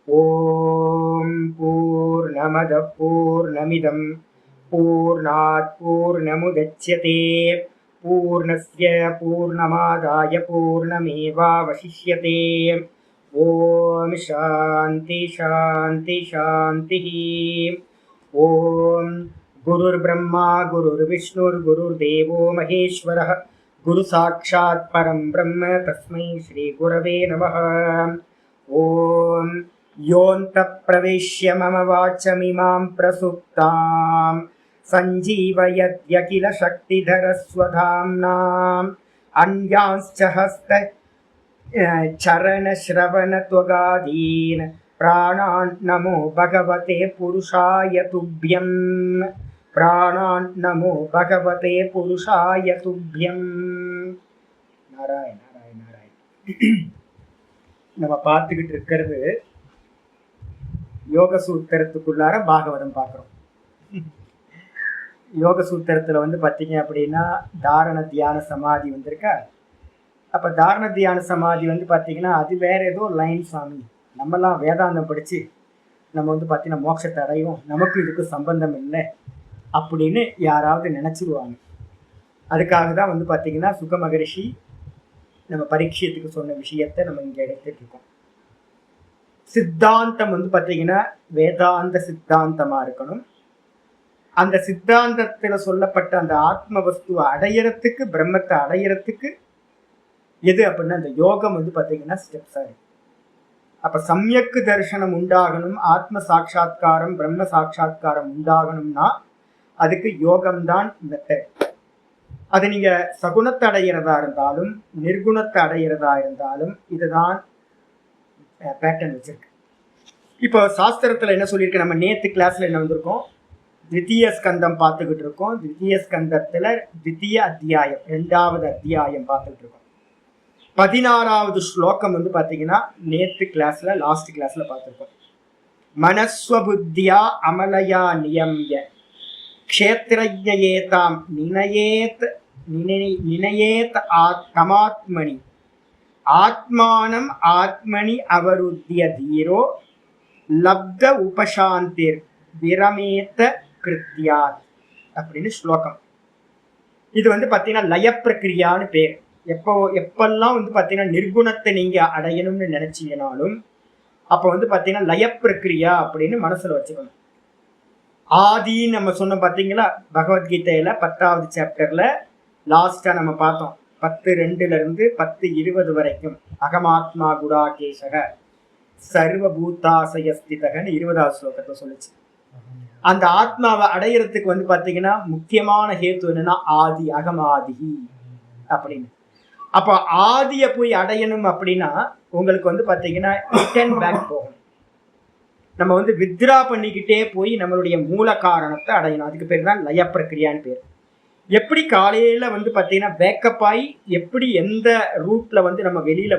ஓம் பூர்ணமத பூர்ணமிதம் பூர்ணாத் பூர்ணமுதச்யதே பூர்ணஸ்ய பூர்ணமாதாய பூர்ணமேவாவசிஷ்யதே. ஓம் சாந்தி சாந்தி சாந்தி. ஓம் குருர் பிரம்மா குருர் விஷ்ணுர் குருர் தேவோ மகேஸ்வரः குரு சாட்சாத் பரம் பிரம்ம தஸ்மை ஸ்ரீ குரவே நமः. ஓம் யோந்தः பிரவிஷ்ய மம வாச்சமிமாம் பிரசுப்தாம் சஞ்சீவயத்யகில சக்திதரஸ்வதாம்னாம் அன்யாஸ்ச ஹஸ்த சரணஸ்ரவணத்வகாதீன் பிராணான் நமோ பகவதே புருஷாய துப்யம். பிராணான் நமோ பகவதே புருஷாய துப்யம். நாராயண நாராயண நாராயண. நம்ம பார்த்துக்கிட்டு இருக்கிறது யோக சூத்திரத்துக்குள்ளார பாகவதம் பார்க்குறோம். யோக சூத்திரத்தில் பார்த்தீங்க அப்படின்னா தாரண தியான சமாதி வந்திருக்கா. அப்போ தாரண தியான சமாதி பார்த்தீங்கன்னா அது வேற ஏதோ லைன் சாமி, நம்மலாம் வேதாந்தம் படித்து நம்ம பார்த்தீங்கன்னா மோட்சத்தை அடையும், நமக்கு இதுக்கு சம்பந்தம் இல்லை அப்படின்னு யாராவது நினச்சிடுவாங்க. அதுக்காக தான் பார்த்தீங்கன்னா சுக மகரிஷி நம்ம பரீட்சையத்துக்கு சொன்ன விஷயத்தை நம்ம இங்கே எடுத்துட்டு இருக்கோம். சித்தாந்தம் பார்த்தீங்கன்னா வேதாந்த சித்தாந்தமாக இருக்கணும். அந்த சித்தாந்தத்தில் சொல்லப்பட்ட அந்த ஆத்ம வஸ்துவை அடையிறதுக்கு, பிரம்மத்தை அடையிறதுக்கு எது அப்படின்னா அந்த யோகம் பார்த்தீங்கன்னா ஸ்டெப்ஸாக இருக்கு. அப்போ சம்யக்கு தரிசனம் உண்டாகணும், ஆத்ம சாட்சா்காரம் பிரம்ம சாட்சா்காரம் உண்டாகணும்னா அதுக்கு யோகம்தான் மெத்தட். அது நீங்கள் சகுணத்தை அடைகிறதா இருந்தாலும் நிர்குணத்தை அடைகிறதா இருந்தாலும் இதுதான் பேட்டர்ன் வச்சிருக்கு. இப்போ சாஸ்திரத்தில் என்ன சொல்லியிருக்கு, நம்ம நேற்று கிளாஸில் என்ன வந்திருக்கோம், தித்திய ஸ்கந்தம் பார்த்துக்கிட்டு இருக்கோம். தித்திய ஸ்கந்தத்தில் தித்திய அத்தியாயம் 2வது அத்தியாயம் பார்த்துக்கிட்டு இருக்கோம். 16வது ஸ்லோகம் பார்த்தீங்கன்னா நேற்று கிளாஸில் லாஸ்ட் கிளாஸில் பார்த்துருக்கோம். மனஸ்வபுத்தியா அமலயா நியம்ய க்ஷேத்ரஜ்ஞயேதாம் நினையேத் தமாத்மனி ஆத்மானம் ஆத்மனி அவருத்திய தீரோ லப்த உபசாந்திர் விரமேத்த கிருத்தியாத் அப்படின்னு ஸ்லோகம். இது பார்த்தீங்கன்னா லய பிரக்கிரியான்னு பேர். எப்பெல்லாம் பார்த்தீங்கன்னா நிர்குணத்தை நீங்கள் அடையணும்னு நினைச்சீங்கனாலும் அப்போ பார்த்தீங்கன்னா லய பிரக்கிரியா அப்படின்னு மனசில் வச்சுக்கணும். ஆதின்னு நம்ம சொன்னோம் பார்த்தீங்களா, பகவத்கீதையில் 10வது சாப்டரில் லாஸ்ட்டாக நம்ம பார்த்தோம். 10:2 10:20 வரைக்கும் அகமாத்மா குடாகேசக சர்வபூதாசயஸ்திதகன்னு 20வது ஸ்லோகத்தை சொல்லிச்சு. அந்த ஆத்மாவை அடையிறதுக்கு பார்த்தீங்கன்னா முக்கியமான ஹேத்து என்னன்னா ஆதி, அகமாதி அப்படின்னு. அப்போ ஆதியை போய் அடையணும் அப்படின்னா உங்களுக்கு பார்த்தீங்கன்னா ரிட்டர்ன் பேக் போகணும். நம்ம வித்ரா பண்ணிக்கிட்டே போய் நம்மளுடைய மூல காரணத்தை அடையணும். அதுக்கு பேர் தான் லய பிரக்கிரியான்னு பேர். எப்படி காலையில் பார்த்தீங்கன்னா பேக்கப் ஆகி எப்படி எந்த ரூட்டில் நம்ம வெளியில்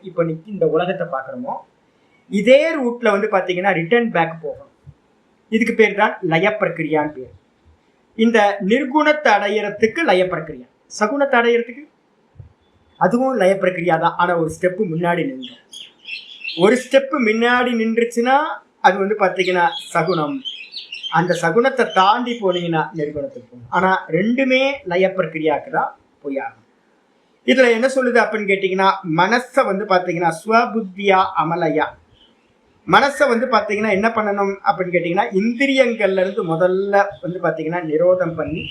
இப்போ நிற்கி இந்த உலகத்தை பார்க்குறோமோ இதே ரூட்டில் பார்த்தீங்கன்னா ரிட்டர்ன் பேக் போகணும். இதுக்கு பேர் தான் லய பிரக்கிரியான்னு பேர். இந்த நிர்குணத்தை அடையிறதுக்கு லய பிரக்கிரியா, சகுணத்தை அடையிறதுக்கு அதுவும் லய பிரக்கிரியா தான். ஆனால் ஒரு ஸ்டெப்பு முன்னாடி நின்று, ஒரு ஸ்டெப்பு முன்னாடி நின்றுச்சுன்னா அது பார்த்தீங்கன்னா சகுணம். அந்த சகுணத்தை தாண்டி போனீங்கன்னா நிர்குணத்துக்கு போகணும். ஆனால் ரெண்டுமே லய பிரக்கிரியாவுக்கு தான் போய் ஆகும். இதில் என்ன சொல்லுது அப்படின்னு கேட்டிங்கன்னா, மனசை பார்த்தீங்கன்னா ஸ்வபுத்தியா அமலையா, மனசை பார்த்தீங்கன்னா என்ன பண்ணணும் அப்படின்னு கேட்டிங்கன்னா இந்திரியங்கள்லேருந்து முதல்ல பார்த்தீங்கன்னா நிரோதம் பண்ணி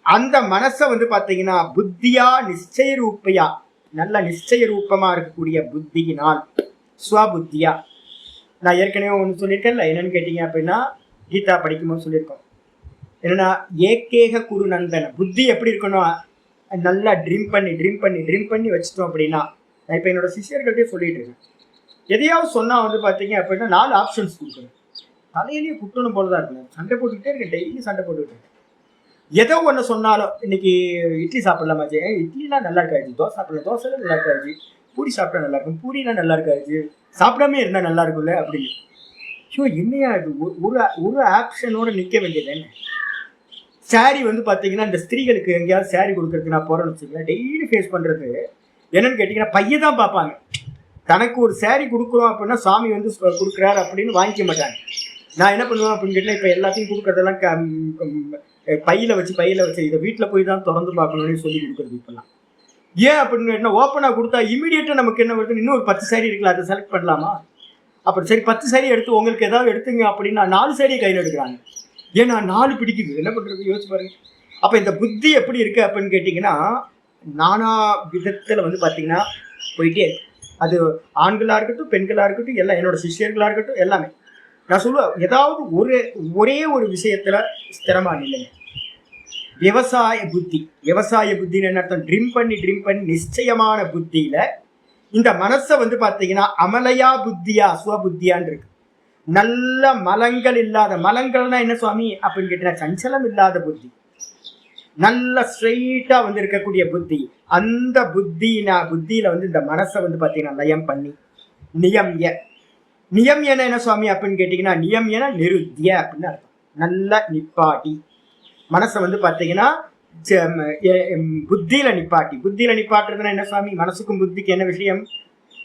அந்த மனசை பார்த்தீங்கன்னா புத்தியா நிச்சய ரூபையா, நல்ல நிச்சய ரூபமாக இருக்கக்கூடிய புத்தியினால் ஸ்வபுத்தியா. நான் ஏற்கனவே ஒன்று சொல்லியிருக்கேன்ல, என்னன்னு கேட்டிங்க அப்படின்னா கீதா படிக்கும்போது சொல்லியிருக்கோம். என்னன்னா ஏகேக குரு நந்தன புத்தி எப்படி இருக்கணும், நல்லா ட்ரீம் பண்ணி வச்சுட்டோம் அப்படின்னா. நான் இப்போ என்னோட சிஷியர்கள்ட்டே சொல்லிட்டு இருக்கேன், எதையாவது சொன்னால் பார்த்தீங்க அப்படின்னா 4 ஆப்ஷன்ஸ் கொடுக்கணும். தலையிலேயே குட்டணும் போல தான் இருக்கணும். சண்டை போட்டுக்கிட்டே இருக்கேன், டெய்லி சண்டை போட்டுக்கிட்டு இருக்கேன். ஏதோ ஒன்று சொன்னாலும் இன்னைக்கு இட்லி சாப்பிடலாமா, இட்லிலாம் நல்லா இருக்காது, தோசை சாப்பிடலாம், தோசைலாம் நல்லா இருக்காது, பூரி சாப்பிட்டா நல்லா இருக்கும், பூரிலாம் நல்லா இருக்காது, சாப்பிடாமே இருந்தால் நல்லா இருக்கும்ல அப்படின்னு. ஸோ என்னையா இது ஒரு ஆப்ஷனோட நிற்க வேண்டியது என்ன. சாரி பார்த்தீங்கன்னா இந்த ஸ்திரீகளுக்கு எங்கேயாவது சாரி கொடுக்கறதுக்கு நான் போகிறேன்னு வச்சுக்கோங்களேன், டெய்லி ஃபேஸ் பண்ணுறது என்னன்னு கேட்டிங்கன்னா பையன் தான் பார்ப்பாங்க. தனக்கு ஒரு saree கொடுக்குறோம் அப்படின்னா சாமி வந்து கொடுக்குறாரு அப்படின்னு வாங்கிக்க மாட்டாங்க. நான் என்ன பண்ணுவேன் அப்படின்னு கேட்டால், இப்போ எல்லாத்தையும் கொடுக்குறதெல்லாம் பையில வச்சு இதை வீட்டில் போய் தான் திறந்து பார்க்கணும்னு சொல்லி கொடுக்குறது இப்பெல்லாம். ஏன் அப்படின்னு கேட்டால், ஓப்பனாக கொடுத்தா இமீடியட்டாக நமக்கு என்ன வருது, இன்னும் ஒரு 10 saree இருக்குல்ல, அதை செலக்ட் பண்ணலாமா? அப்புறம் சரி 10 saree எடுத்து உங்களுக்கு ஏதாவது எடுத்துங்க அப்படின்னா 4 saree கையில் எடுக்கிறாங்க. ஏன்னா 4 பிடிக்குது, என்ன பண்ணுறது யோசிச்சு பாருங்க. அப்போ இந்த புத்தி எப்படி இருக்கு அப்படின்னு கேட்டிங்கன்னா, நானா விதத்தில் வந்து பார்த்தீங்கன்னா போயிட்டே இருக்கு. அது ஆண்களாக இருக்கட்டும், பெண்களாக இருக்கட்டும், எல்லாம் என்னோட சிஷ்யர்களாக இருக்கட்டும், எல்லாமே நான் சொல்லுவேன், ஏதாவது ஒரே ஒரு விஷயத்துல ஸ்திரமா இல்லைங்க. விவசாய புத்தின்னு என்ன அர்த்தம்? ட்ரிம் பண்ணி நிச்சயமான புத்தியில இந்த மனசை வந்து பார்த்தீங்கன்னா அமலையா புத்தியா சுவபுத்தியான் இருக்கு. நல்ல மலங்கள் இல்லாத, மலங்கள்னா என்ன சுவாமி அப்படின்னு கேட்டீங்கன்னா சஞ்சலம் இல்லாத புத்தி, நல்ல ஸ்ட்ரெயிட்டா வந்து இருக்கக்கூடிய புத்தி. அந்த புத்தியில வந்து இந்த மனசை வந்து பார்த்தீங்கன்னா லயம் பண்ணி நியம் என்ன சுவாமி அப்படின்னு கேட்டீங்கன்னா, நியம் என நிருத்திய அப்படின்னு அர்த்தம். நல்லா நிப்பாட்டி மனசை வந்து பார்த்தீங்கன்னா புத்தியில நிப்பாட்டுறதுன்னா என்ன சுவாமி? மனசுக்கும் புத்திக்கு என்ன விஷயம்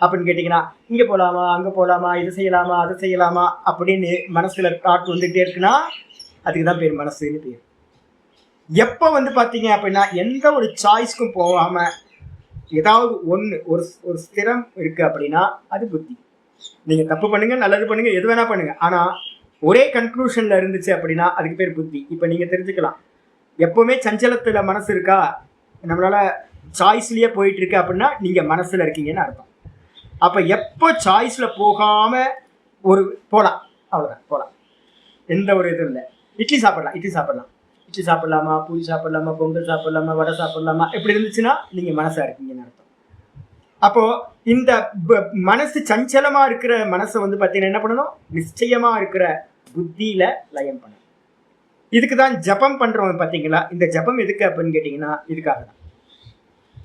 அப்படின்னு கேட்டீங்கன்னா, இங்க போலாமா, அங்க போலாமா, இது செய்யலாமா, அதை செய்யலாமா அப்படின்னு மனசுல தாட் வந்துட்டே இருக்குன்னா அதுக்கு தான் பேர் மனசுன்னு பேர். எப்போ வந்து பார்த்தீங்க அப்படின்னா எந்த ஒரு சாய்ஸ்க்கும் போகாம ஏதாவது ஒரு ஸ்திரம் இருக்கு அப்படின்னா அது புத்தி. நீங்க தப்பு பண்ணுங்க, நல்லது பண்ணுங்க, எது வேணா பண்ணுங்க, ஆனா ஒரே கன்க்ளூஷன்ல இருந்துச்சு அப்படின்னா அதுக்கு பேர் புத்தி. இப்ப நீங்க தெரிஞ்சுக்கலாம், எப்பவுமே சஞ்சலத்துல மனசு இருக்கா, நம்மளால சாய்ஸ்லயே போயிட்டு இருக்கு அப்படின்னா நீங்க மனசுல இருக்கீங்கன்னு அர்த்தம். அப்ப எப்போ சாய்ஸ்ல போகாம ஒரு போலாம், அவ்வளவுதான் போலாம், எந்த ஒரு இதுவும் இல்லை. இட்லி சாப்பிடலாமா, பூரி சாப்பிடலாமா, பொங்கல் சாப்பிடலாமா, வடை சாப்பிடலாமா, எப்படி இருந்துச்சுன்னா நீங்க மனசா இருக்கீங்கன்னு அர்த்தம். அப்போ இந்த மனசு சஞ்சலமா இருக்கிற மனசை வந்து பார்த்தீங்கன்னா என்ன பண்ணணும்? நிச்சயமா இருக்கிற புத்தியில லயம் பண்ணணும். இதுக்கு தான் ஜபம் பண்றவங்க பார்த்தீங்களா? இந்த ஜபம் எதுக்கு அப்படின்னு கேட்டீங்கன்னா இதுக்காக தான்.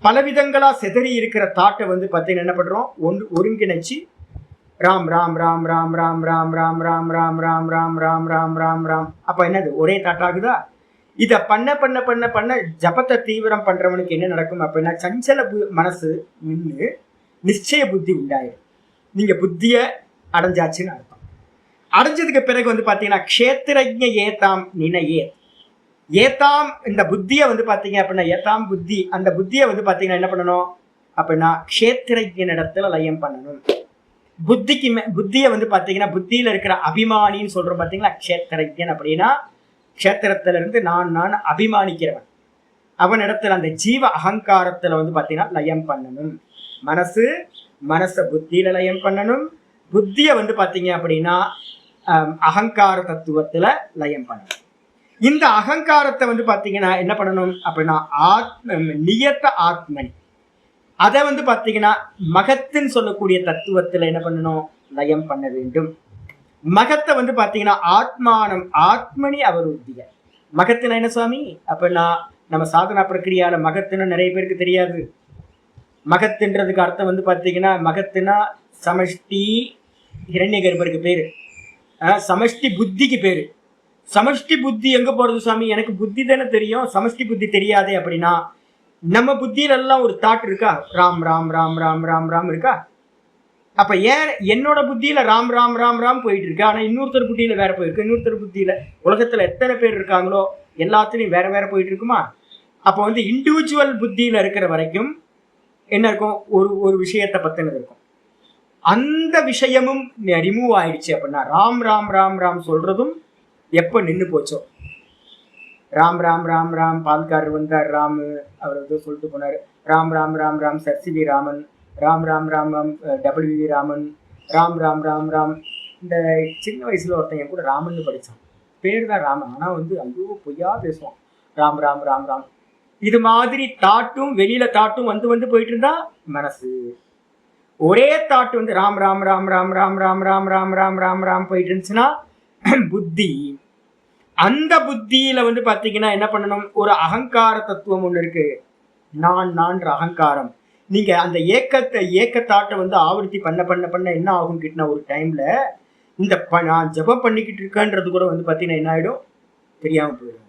பல விதங்களா செதறி இருக்கிற தாட்டை வந்து பார்த்தீங்கன்னா என்ன பண்றோம்? ஒருங்கிணைச்சு ராம் ராம் ராம் ராம் ராம் ராம் ராம் ராம் ராம் ராம் ராம் ராம் ராம் ராம் ராம். அப்ப என்னது? ஒரே தாட்டாகுதா? இதை பண்ண ஜபத்தை தீவிரம் பண்றவனுக்கு என்ன நடக்கும் அப்படின்னா, சஞ்சல மனசு நின்று நிச்சய புத்தி உண்டாயிடும். நீங்க புத்திய அடைஞ்சாச்சுன்னு அர்த்தம். அடைஞ்சதுக்கு பிறகு வந்து பாத்தீங்கன்னா க்ஷேத்திரஜ்ஞ ஏதாம் நினையே ஏதாம், இந்த புத்தியை வந்து பாத்தீங்க அப்படின்னா ஏதாம் புத்தி, அந்த புத்தியை வந்து பாத்தீங்கன்னா என்ன பண்ணணும் அப்படின்னா க்ஷேத்திரஜ்ஞனிடத்துல லயம் பண்ணணும். புத்தியை வந்து பாத்தீங்கன்னா புத்தியில இருக்கிற அபிமானின்னு சொல்றோம் பாத்தீங்களா, க்ஷேத்திரஜ்ஞன் அப்படின்னா க்ஷேத்திரத்துல இருந்து நான் அபிமானிக்கிறவன், அவனிடத்துல அந்த ஜீவ அகங்காரத்துல வந்து பாத்தீங்கன்னா லயம் பண்ணணும். மனசை புத்தியில லயம் பண்ணணும். புத்திய வந்து பாத்தீங்க அப்படின்னா அகங்கார தத்துவத்துல லயம் பண்ணணும். இந்த அகங்காரத்தை வந்து பாத்தீங்கன்னா என்ன பண்ணணும் அப்படின்னா நியத்த ஆத்மனி, அதை வந்து பாத்தீங்கன்னா மகத்துன்னு சொல்லக்கூடிய தத்துவத்துல என்ன பண்ணணும்? லயம் பண்ண வேண்டும். மகத்தை வந்து பாத்தீங்கன்னா ஆத்மனி அவர் உத்திய. மகத்துனா என்ன சுவாமி அப்படின்னா, நம்ம சாதனா பிரக்கிரியால மகத்துன்னு நிறைய பேருக்கு தெரியாது. மகத்துன்றதுக்கு அர்த்தம் வந்து பாத்தீங்கன்னா, மகத்துனா சமஷ்டி ஹிரண்ய கர்ப்பருக்கு பேரு, சமஷ்டி புத்திக்கு பேரு. சமஷ்டி புத்தி எங்க போறது சுவாமி? எனக்கு புத்தி தானே தெரியும், சமஷ்டி புத்தி தெரியாதே அப்படின்னா, நம்ம புத்தியில எல்லாம் ஒரு தாட் இருக்கா? ராம் ராம் ராம் ராம் ராம் ராம் இருக்கா? அப்ப ஏன் என்னோட புத்தியில ராம் ராம் ராம் ராம் போயிட்டு இருக்கு, ஆனா இன்னொருத்தர் புத்தியில வேற போயிருக்கு. இன்னொருத்தர் புத்தியில உலகத்துல எத்தனை பேர் இருக்காங்களோ எல்லாத்துலயும் வேற வேற போயிட்டு இருக்குமா? அப்போ வந்து இண்டிவிஜுவல் புத்தியில இருக்கிற வரைக்கும் என்ன இருக்கும்? ஒரு விஷயத்தை பத்தினது இருக்கும். அந்த விஷயமும் ரிமூவ் ஆயிடுச்சு அப்படின்னா ராம் ராம் ராம் ராம் சொல்றதும் எப்ப நின்று போச்சோ, ராம் ராம் ராம் ராம் பால்காரர் வந்தார், ராம் அவர் வந்து சொல்லிட்டு போனாரு, ராம் ராம் ராம் ராம் சர்சிவி ராமன், ராம் ராம் ராம் ராம் டபிள்யூவி ராமன், ராம் ராம் ராம் ராம். இந்த சின்ன வயசுல ஒருத்தன் என் கூட ராமன் படித்தான், பேர் தான் ராமன், ஆனா வந்து ஐயோ பொய்யா பேசுவான், ராம் ராம் ராம் ராம். இது மாதிரி தாட்டும் வெளியில தாட்டும் வந்து போயிட்டு இருந்தா மனசு. ஒரே தாட்டு வந்து ராம் ராம் ராம் ராம் ராம் ராம் ராம் ராம் ராம் ராம் ராம் போயிட்டு இருந்துச்சுன்னா புத்தி. அந்த புத்தியில வந்து பாத்தீங்கன்னா என்ன பண்ணணும்? ஒரு அகங்கார தத்துவம் ஒண்ணு இருக்கு, நான்ற அகங்காரம். நீங்க அந்த ஏக்கத்தாட்டை வந்து ஆவர்த்தி பண்ண என்ன ஆகும் கிட்டனா ஒரு டைம்ல இந்த நான் ஜபம் பண்ணிக்கிட்டு இருக்கேன்றது கூட வந்து பாத்தீங்கன்னா என்ன ஆயிடும்? தெரியாம போயிடும்.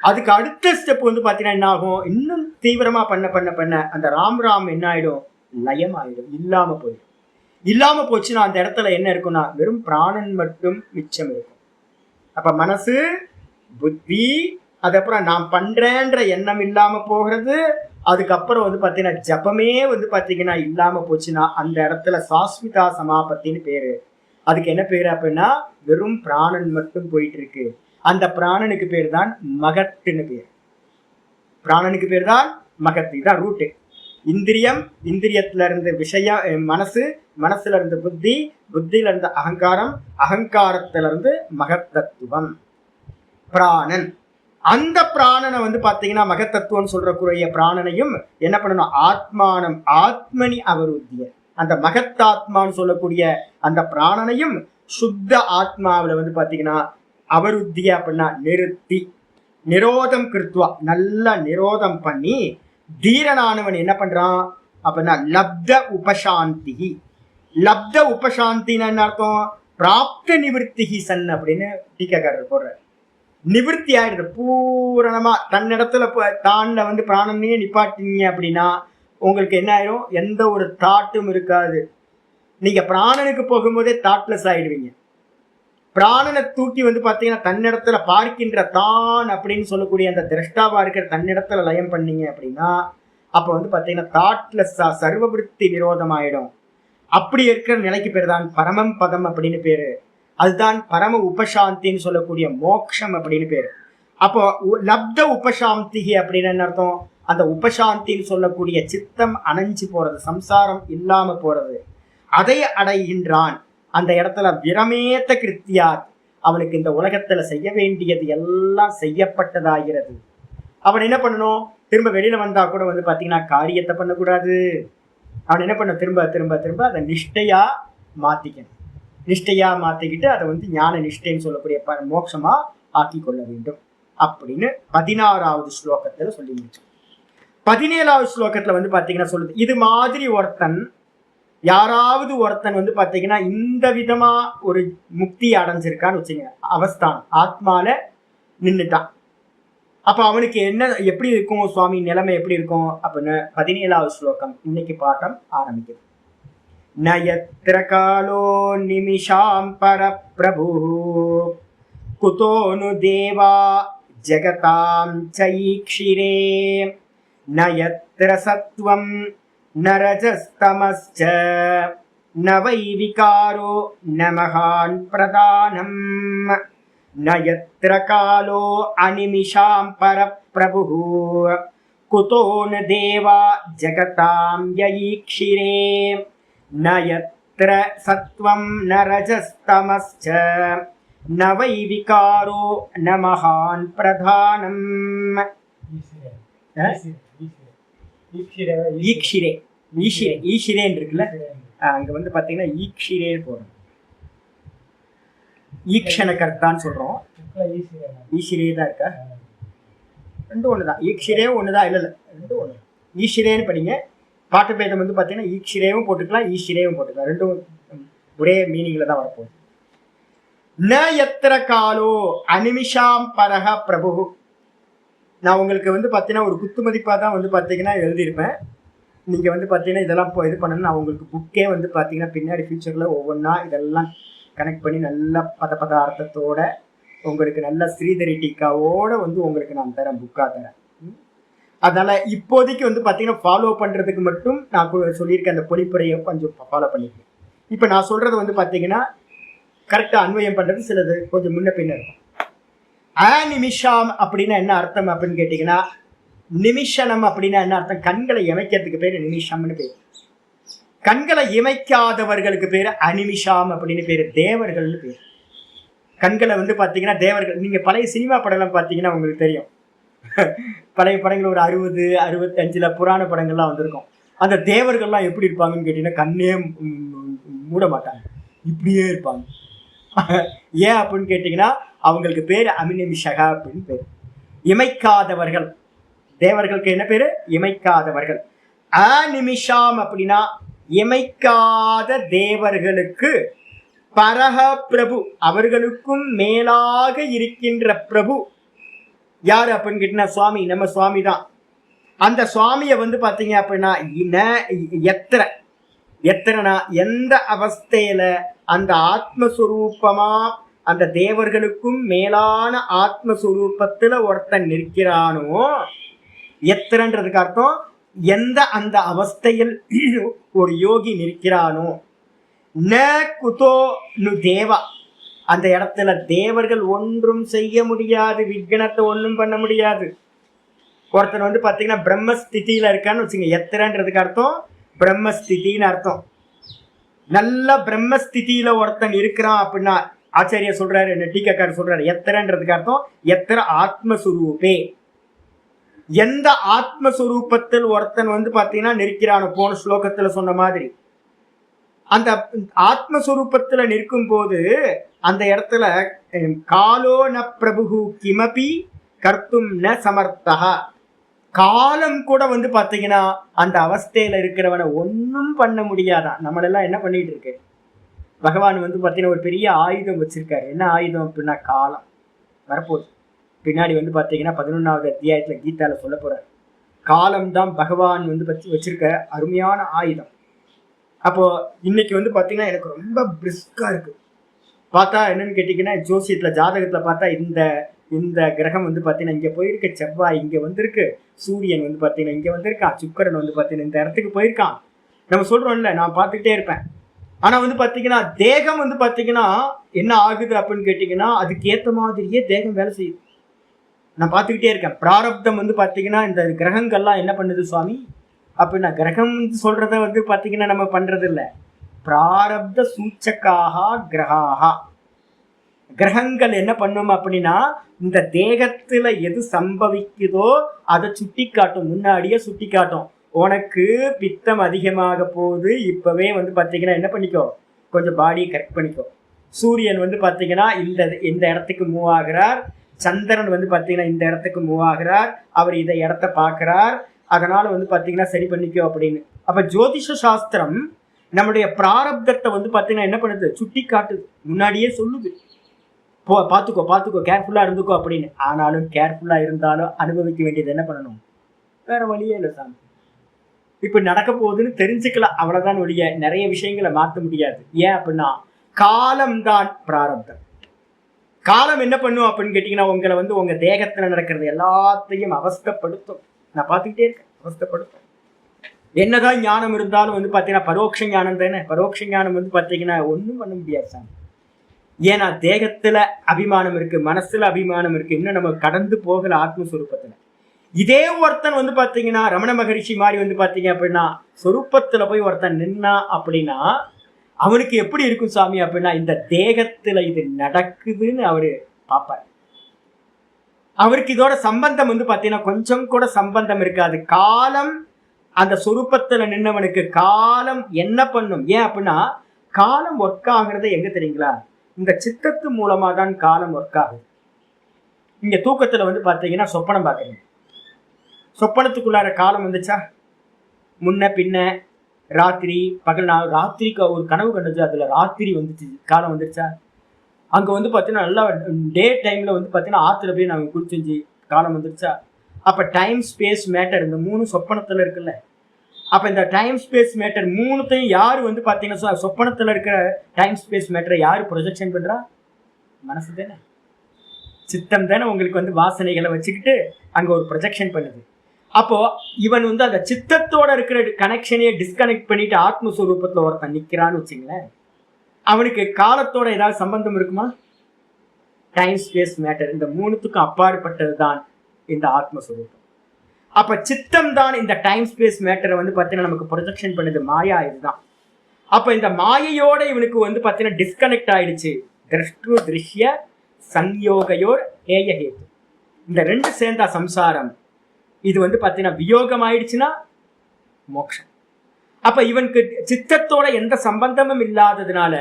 அதுக்கு அடுத்த ஸ்டெப் வந்து பாத்தீங்கன்னா என்ன ஆகும்? இன்னும் தீவிரமா பண்ண அந்த ராம் ராம் என்ன ஆயிடும்? லயம் ஆயிடும், இல்லாம போயிடும். இல்லாம போச்சுன்னா அந்த இடத்துல என்ன இருக்கும்னா வெறும் பிராணன் மட்டும் மிச்சம் இருக்கும். அப்ப மனசு, புத்தி, அதுக்கப்புறம் நான் பண்றேன்ற எண்ணம் இல்லாம போகிறது. அதுக்கப்புறம் வந்து பாத்தீங்கன்னா ஜபமே வந்து பாத்தீங்கன்னா இல்லாம போச்சுன்னா அந்த இடத்துல சாஸ்மிதா சமாபத்தின்னு பேரு. அதுக்கு என்ன பேரு அப்படின்னா வெறும் பிராணன் மட்டும் போயிட்டு இருக்கு. அந்த பிராணனுக்கு பேர் தான் மகத்துன்னு பேர். பிராணனுக்கு பேர் தான் மகத்து. இதான் ரூட்டு. இந்திரியம், இந்திரியத்துல இருந்து விஷயம் மனசு, மனசுல இருந்து புத்தி, புத்தியில இருந்து அகங்காரம், அகங்காரத்துல இருந்து மகத்தத்துவம் பிராணன். அந்த பிராணனை வந்து பாத்தீங்கன்னா மகத்தத்துவம் சொல்றக்கூடிய பிராணனையும் என்ன பண்ணணும், ஆத்மானம் ஆத்மனி அவருத்திய, அந்த மகத்தாத்மான்னு சொல்லக்கூடிய அந்த பிராணனையும் சுத்த ஆத்மாவில வந்து பாத்தீங்கன்னா அவருத்திய அப்படின்னா நிறுத்தி, நிரோதம் கிருத்வா, நல்லா நிரோதம் பண்ணி தீரனானவன் என்ன பண்றான் அப்படின்னா லப்த உபசாந்தி. லப்த உபசாந்தின்னு என்ன அர்த்தம், பிராப்த நிவர்த்திகி சன் அப்படின்னு டீக்காரர் போடுற. நிவர்த்தி ஆயிடுது பூரணமா தன்னிடத்துல தான்ல வந்து பிராணனையே நிப்பாட்டிங்க அப்படின்னா உங்களுக்கு என்ன ஆயிரும், எந்த ஒரு தாட்டும் இருக்காது. நீங்க பிராணனுக்கு போகும்போதே தாட்லெஸ் ஆயிடுவீங்க. பிராணனை தூக்கி வந்து பாத்தீங்கன்னா தன்னிடத்துல பார்க்கின்ற தான் அப்படின்னு சொல்லக்கூடிய அந்த திரஷ்டாவா இருக்கிற தன்னிடத்துல லயம் பண்ணீங்க அப்படின்னா அப்ப வந்து பாத்தீங்கன்னா தாட்லெஸ்ஸா சர்வவிருத்தி நிரோதம் ஆயிடும். அப்படி இருக்கிற நிலைக்கு பேர் தான் பரமம் பதம் அப்படின்னு பேரு. அதுதான் பரம உபசாந்தின்னு சொல்லக்கூடிய மோக்ஷம் அப்படின்னு பேரு. அப்போ லப்த உபசாந்தி அப்படின்னு என்ன அர்த்தம், அந்த உபசாந்தின்னு சொல்லக்கூடிய சித்தம் அணைஞ்சு போறது, சம்சாரம் இல்லாம போறது, அதை அடைகின்றான். அந்த இடத்துல விரமேத்த கிருத்தியாத், அவனுக்கு இந்த உலகத்துல செய்ய வேண்டியது எல்லாம் செய்யப்பட்டதாகிறது. அவன் என்ன பண்ணணும், திரும்ப வெளியில வந்தா கூட வந்து பாத்தீங்கன்னா காரியத்தை பண்ணக்கூடாது. அவன் என்ன பண்ண, திரும்ப திரும்ப திரும்ப அதை நிஷ்டையா மாத்திக்கணும். நிஷ்டையா மாத்திக்கிட்டு அதை வந்து ஞான நிஷ்டைன்னு சொல்லக்கூடிய மோட்சமா ஆக்கி கொள்ள வேண்டும் அப்படின்னு 16வது ஸ்லோகத்துல சொல்லி முடிச்சு. 17வது ஸ்லோகத்துல வந்து பாத்தீங்கன்னா சொல்லுது, இது மாதிரி ஒருத்தன், யாராவது ஒருத்தன் வந்து பாத்தீங்கன்னா இந்த விதமா ஒரு முக்தி அடைஞ்சிருக்கான்னு வச்சுங்க, அவஸ்தானம் ஆத்மால நின்றுட்டான். அப்ப அவனுக்கு என்ன எப்படி இருக்கும் சுவாமி, நிலைமை எப்படி இருக்கும் அப்படின்னு 17வது ஸ்லோகம் இன்னைக்கு பாட்டம் ஆரம்பிக்குது. நயத்ர காலோ நிமிஷாம் பரப்ரபு குதோனு தேவா ஜகதாம் சைக்ஷிரே நயத்ர சத்வம் நரஜஸ்தமஸ்ச ந வை விகாரோ ந மகான் பிரதானம் நயத்ர காலோ அநிமிஷாம் பரப்ரபு குதோனு தேவா ஜகதாம் யைக்ஷிரே நயத்ர சத்வம் நரஜஸ்தமஸ்ச ந வை விகாரோ ந மகான் பிரதானம். ஈக்ஷிரே, ஈஷிரே, ஈஷிரேன்னு இருக்குல்ல, அங்க வந்து பாத்தீங்கன்னா ஈக்ஷிரே போறோம். ஈக்ஷண கர்த்தான்னு சொல்றோம், ஈஷிரே தான் இருக்கா, ரெண்டும் ஒண்ணுதான். ஈக்ஷிரே ஒண்ணுதான், இல்ல இல்ல ரெண்டும் ஒண்ணு. ஈஷிரேன்னு படிங்க. பாட்டு பேதம் வந்து பாத்தீங்கன்னா ஈக்ஷிரேவும் போட்டுக்கலாம், ஈஷிரேவும் போட்டுக்கலாம், ரெண்டும் ஒரே மீனிங்ல தான் வரப்போகுது. ந எத்திர காலோ அனிமிஷாம் பரஹ பிரபு. நான் உங்களுக்கு வந்து பாத்தீங்கன்னா ஒரு குத்து மதிப்பா தான் வந்து பாத்தீங்கன்னா எழுதியிருப்பேன். நீங்க வந்து பாத்தீங்கன்னா இதெல்லாம் இது பண்ணணும். நான் உங்களுக்கு புக்கே வந்து பாத்தீங்கன்னா பின்னாடி ஃபியூச்சர்ல ஒவ்வொன்றா இதெல்லாம் கனெக்ட் பண்ணி நல்ல பதார்த்தத்தோட உங்களுக்கு நல்ல ஸ்ரீதரி டீக்காவோட வந்து உங்களுக்கு நான் தரேன், புக்கா தரேன். அதனால இப்போதைக்கு வந்து பாத்தீங்கன்னா ஃபாலோ பண்றதுக்கு மட்டும் நான் சொல்லியிருக்கேன், அந்த பொழிப்புரையை கொஞ்சம் ஃபாலோ பண்ணிக்கிறேன். இப்ப நான் சொல்றது வந்து பாத்தீங்கன்னா கரெக்டா அன்வயம் பண்றது சிலது கொஞ்சம் முன்ன பின்ன இருக்கும். அநிமிஷாம் அப்படின்னா என்ன அர்த்தம் அப்படின்னு கேட்டீங்கன்னா, நிமிஷனம் அப்படின்னா என்ன அர்த்தம், கண்களை இமைக்கிறதுக்கு பேரு நிமிஷம்னு பேரு. கண்களை இமைக்காதவர்களுக்கு பேரு அநிமிஷாம் அப்படின்னு பேரு, தேவர்கள்னு பேரு. கண்களை வந்து பாத்தீங்கன்னா தேவர்கள். நீங்க பழைய சினிமா படம் பாத்தீங்கன்னா உங்களுக்கு தெரியும், பழைய படங்கள் ஒரு 60, 65 புராண படங்கள்லாம் வந்திருக்கும். அந்த தேவர்கள்லாம் எப்படி இருப்பாங்கன்னு கேட்டீங்கன்னா கண்ணே மூட மாட்டாங்க, இப்படியே இருப்பாங்க. ஏன் அப்படின்னு கேட்டீங்கன்னா அவங்களுக்கு பேரு அமினிமிஷகா அப்படின்னு பேரு, இமைக்காதவர்கள். தேவர்களுக்கு என்ன பேரு, இமைக்காதவர்கள். அநிமிஷாம் அப்படின்னா இமைக்காத தேவர்களுக்கு பரஹ பிரபு, அவர்களுக்கும் மேலாக இருக்கின்ற பிரபு யாரு அப்படின்னு கேட்டீங்கன்னா சுவாமி, நம்ம சுவாமி தான். அந்த சுவாமியை வந்து பாத்தீங்க அப்படின்னா எத்தனை எந்த அவஸ்தையில அந்த ஆத்மஸ்வரூபமா அந்த தேவர்களுக்கும் மேலான ஆத்மஸ்வரூபத்துல ஒருத்தன் நிற்கிறானோ, எத்திரன்றதுக்கு அர்த்தம் எந்த அந்த அவஸ்தையில் ஒரு யோகி நிற்கிறானோ, ந குதோ நு தேவா, அந்த இடத்துல தேவர்கள் ஒன்றும் செய்ய முடியாது, விக்னத்தை ஒன்றும் பண்ண முடியாது. ஒருத்தன் வந்து பாத்தீங்கன்னா பிரம்மஸ்திதியில இருக்கான்னு வச்சுங்க, எத்திரன்றதுக்கு அர்த்தம் பிரம்மஸ்திதின்னு அர்த்தம். நல்ல பிரம்மஸ்திதியில ஒருத்தன் இருக்கிறான் அப்படின்னா ஆச்சாரிய சொல்றாரு, டீக்காக்காரர் சொல்றாரு, எத்திரன்றதுக்கு அர்த்தம் எத்திர ஆத்மஸ்வரூபே, எந்த ஆத்மஸ்வரூபத்தில் ஒருத்தன் வந்து பாத்தீங்கன்னா நிற்கிறானோ, போன ஸ்லோகத்துல சொன்ன மாதிரி அந்த ஆத்மஸ்வரூபத்துல நிற்கும் போது அந்த இடத்துல காலோ ந பிரபு கிமபி கர்த்தும் ந சமர்த்தா, காலம் கூட வந்து பாத்தீங்கன்னா அந்த அவஸ்தையில இருக்கிறவனை ஒன்னும் பண்ண முடியாதான். நம்மளெல்லாம் என்ன பண்ணிட்டு இருக்கு, பகவான் வந்து பாத்தீங்கன்னா ஒரு பெரிய ஆயுதம் வச்சிருக்காரு. என்ன ஆயுதம் அப்படின்னா காலம். வரப்போகுது பின்னாடி வந்து பாத்தீங்கன்னா 11வது அத்தியாயத்துல கீதால சொல்ல போறாரு. காலம்தான் பகவான் வந்து வச்சிருக்க அருமையான ஆயுதம். அப்போ இன்னைக்கு வந்து பாத்தீங்கன்னா எனக்கு ரொம்ப பிரிஸ்கா இருக்கு. பார்த்தா என்னன்னு கேட்டீங்கன்னா, ஜோசியத்துல ஜாதகத்துல பார்த்தா இந்த கிரகம் வந்து பாத்தீங்கன்னா இங்க போயிருக்கு, செவ்வாய் இங்க வந்திருக்கு, சூரியன் வந்து பாத்தீங்கன்னா இங்க வந்திருக்கான், சுக்கிரன் வந்து பாத்தீங்கன்னா இந்த இடத்துக்கு போயிருக்கான். நம்ம சொல்றோம்ல, நான் பார்த்துக்கிட்டே இருப்பேன். ஆனா வந்து பாத்தீங்கன்னா தேகம் வந்து பாத்தீங்கன்னா என்ன ஆகுது அப்படின்னு கேட்டீங்கன்னா, அதுக்கு ஏத்த மாதிரியே தேகம் வேலை செய்யுது. நான் பார்த்துக்கிட்டே இருக்கேன். பிராரப்தம் வந்து பாத்தீங்கன்னா இந்த கிரகங்கள்லாம் என்ன பண்ணுது சுவாமி அப்படின்னா, கிரகம் சொல்றத வந்து பாத்தீங்கன்னா நம்ம பண்றது இல்லை. பிராரப்த சூச்சக்காக கிரகாக, கிரகங்கள் என்ன பண்ணும் அப்படின்னா இந்த தேகத்துல எது சம்பவிக்குதோ அதை சுட்டி காட்டும், முன்னாடியே சுட்டி காட்டும். உனக்கு பித்தம் அதிகமாக போகுது, இப்பவே வந்து பாத்தீங்கன்னா என்ன பண்ணிக்கோ, கொஞ்சம் பாடியை கரெக்ட் பண்ணிக்கோ. சூரியன் வந்து பாத்தீங்கன்னா இந்த இடத்துக்கு மூவ் ஆகிறார், சந்திரன் வந்து பாத்தீங்கன்னா இந்த இடத்துக்கு மூவ் ஆகிறார், அவர் இதை இடத்த பார்க்கிறார், அதனால வந்து பாத்தீங்கன்னா சரி பண்ணிக்கோ அப்படின்னு. அப்ப ஜோதிஷ சாஸ்திரம் நம்முடைய பிராரப்தத்தை வந்து பாத்தீங்கன்னா என்ன பண்ணுது, சுட்டி காட்டுது, முன்னாடியே சொல்லுது, பார்த்துக்கோ கேர்ஃபுல்லா இருந்துக்கோ அப்படின்னு. ஆனாலும் கேர்ஃபுல்லா இருந்தாலும் அனுபவிக்க வேண்டியது என்ன பண்ணணும், வேற வழியே இல்லை சாமி. இப்ப நடக்க போகுதுன்னு தெரிஞ்சுக்கலாம், அவ்வளவுதான் ஒழிய நிறைய விஷயங்களை மாற்ற முடியாது. ஏன் அப்படின்னா காலம்தான் பிராரப்தம். காலம் என்ன பண்ணும் அப்படின்னு கேட்டீங்கன்னா, உங்களை வந்து உங்க தேகத்துல நடக்கிறது எல்லாத்தையும் அவஸ்தைப்படுத்தும். நான் பார்த்துக்கிட்டே இருக்கேன், அவஸ்தைப்படுத்தும். என்னதான் ஞானம் இருந்தாலும் வந்து பாத்தீங்கன்னா பரோட்ச ஞானம் தானே. பரோட்ச ஞானம் வந்து பாத்தீங்கன்னா ஒன்றும் பண்ண முடியாது சாமி. ஏன்னா தேகத்துல அபிமானம் இருக்கு, மனசுல அபிமானம் இருக்கு, இன்னும் நம்ம கடந்து போகல ஆத்மஸ்வரூபத்துல. இதே ஒருத்தன் வந்து பாத்தீங்கன்னா ரமண மகரிஷி மாதிரி வந்து பாத்தீங்க அப்படின்னா சொரூபத்துல போய் ஒருத்தன் நின்னா அப்படின்னா அவனுக்கு எப்படி இருக்கும் சாமி அப்படின்னா, இந்த தேகத்துல இது நடக்குதுன்னு அவரு பார்ப்பார். அவருக்கு இதோட சம்பந்தம் வந்து பாத்தீங்கன்னா கொஞ்சம் கூட சம்பந்தம் இருக்காது. காலம் அந்த சொரூபத்துல நின்னவனுக்கு காலம் என்ன பண்ணும். ஏன் அப்படின்னா காலம் ஒர்க் ஆகுறது எங்க தெரியுங்களா, இந்த சித்தத்து மூலமா தான் காலம் ஒர்க் ஆகுது. இங்க தூக்கத்துல வந்து பாத்தீங்கன்னா சொப்பனம் பாக்குறீங்க, சொப்பனத்துக்குள்ளார காலம் வந்துச்சா, முன்ன பின்ன, ராத்திரி பகல். நான் ராத்திரிக்கு ஒரு கனவு கண்டுச்சு, அதுல ராத்திரி வந்துச்சு, காலம் வந்துருச்சா. அங்க வந்து பாத்தீங்கன்னா நல்லா டே டைம்ல வந்து பாத்தீங்கன்னா ஆத்துல போய் நாங்க குளிச்சு காலம் வந்துருச்சா. அப்ப டைம் ஸ்பேஸ் மேட்டர் இந்த மூணு சொப்பனத்துல இருக்குல்ல. அப்ப இந்த டைம் ஸ்பேஸ் மேட்டர் மூணுத்தையும் யாரு வந்து பாத்தீங்கன்னா சொப்பனத்துல இருக்கிற டைம் ஸ்பேஸ் மேட்டரை யாரு ப்ரொஜெக்ஷன் பண்றா, மனசு தானே, சித்தம் தானே. உங்களுக்கு வந்து வாசனைகளை வச்சுக்கிட்டு அங்க ஒரு ப்ரொஜெக்ஷன் பண்ணுது. அப்போ இவன் வந்து அந்த சித்தத்தோட இருக்கிற கனெக்ஷனையே டிஸ்கனெக்ட் பண்ணிட்டு ஆத்மஸ்வரூபத்துல ஒருத்தன் நிக்கிறான்னு வச்சுங்களேன், அவனுக்கு காலத்தோட ஏதாவது சம்பந்தம் இருக்குமா? டைம் ஸ்பேஸ் மேட்டர் இந்த மூணுத்துக்கும் அப்பாற்பட்டது தான் இந்த ஆத்மஸ்வரூபம். அப்ப சித்தம் தான் இந்த டைம் ஸ்பேஸ் மேட்டரை வந்து பாத்தீங்கன்னா நமக்கு ப்ரொஜெக்ஷன் பண்ணுது, மாயா இதுதான். அப்ப இந்த மாயையோட இவனுக்கு வந்து பாத்தீங்கன்னா டிஸ்கனெக்ட் ஆயிடுச்சு. திருஷ்டு திருஷ்ய சம்யோகையோர் ஏயஹேது, இந்த ரெண்டு சேர்ந்தா சம்சாரம். இது வந்து பாத்தீங்கன்னா வியோகம் ஆயிடுச்சுன்னா மோட்சம். அப்ப இவனுக்கு சித்தத்தோட எந்த சம்பந்தமும் இல்லாததுனால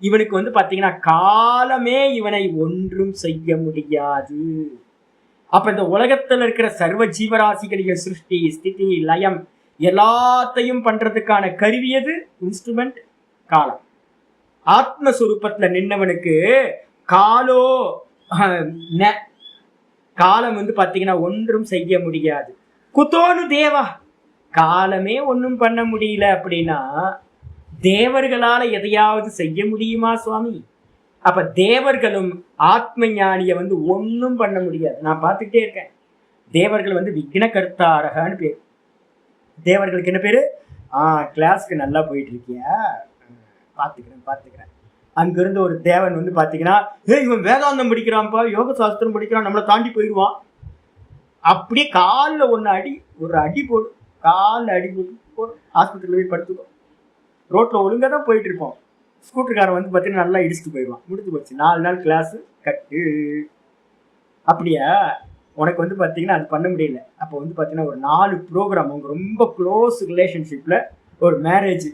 இவனுக்கு வந்து பாத்தீங்கன்னா காலமே இவனை ஒன்றும் செய்ய முடியாது. அப்ப இந்த உலகத்துல இருக்கிற சர்வ ஜீவராசிகளின் சிருஷ்டி ஸ்திதி லயம் எல்லாத்தையும் பண்றதுக்கான கருவியது இன்ஸ்ட்ருமெண்ட் காலம். ஆத்மஸ்வரூபத்துல நின்னவனுக்கு காலம் வந்து பாத்தீங்கன்னா ஒன்றும் செய்ய முடியாது. குத்தோனு தேவா, காலமே ஒன்றும் பண்ண முடியல அப்படின்னா தேவர்களால எதையாவது செய்ய முடியுமா சுவாமி? அப்ப தேவர்களும் ஆத்ம ஞானிய ஒன்றும் பண்ண முடியாது. நான் பார்த்துக்கிட்டே இருக்கேன். தேவர்கள் விக்னகர்த்தாரகன்னு பேர். தேவர்களுக்கு என்ன பேரு? கிளாஸ்க்கு நல்லா போயிட்டு இருக்கியா, பார்த்துக்கிறேன். அங்கிருந்து ஒரு தேவன் பாத்தீங்கன்னா, இவன் வேதாந்தம் படிக்கிறான்ப்பா, யோக சாஸ்திரம் படிக்கிறான், நம்மளை தாண்டி போயிடுவான். அப்படியே காலில் ஒரு அடி போடு, காலில் அடி போட்டு ஆஸ்பத்திரியில் போய் படுத்துக்கோ. ரோட்டில் ஒழுங்காக தான் போயிட்டு இருப்போம். ஸ்கூட்டர்காரன் பார்த்தீங்கன்னா நல்லா இடிச்சுட்டு போயிடுவான். முடிச்சு போச்சு, 4 நாள் கிளாஸு கட்டு. அப்படியா? உனக்கு பார்த்தீங்கன்னா அது பண்ண முடியல. அப்போ பார்த்தீங்கன்னா ஒரு 4 ப்ரோக்ராம், அவங்க ரொம்ப க்ளோஸ் ரிலேஷன்ஷிப்பில் ஒரு மேரேஜ்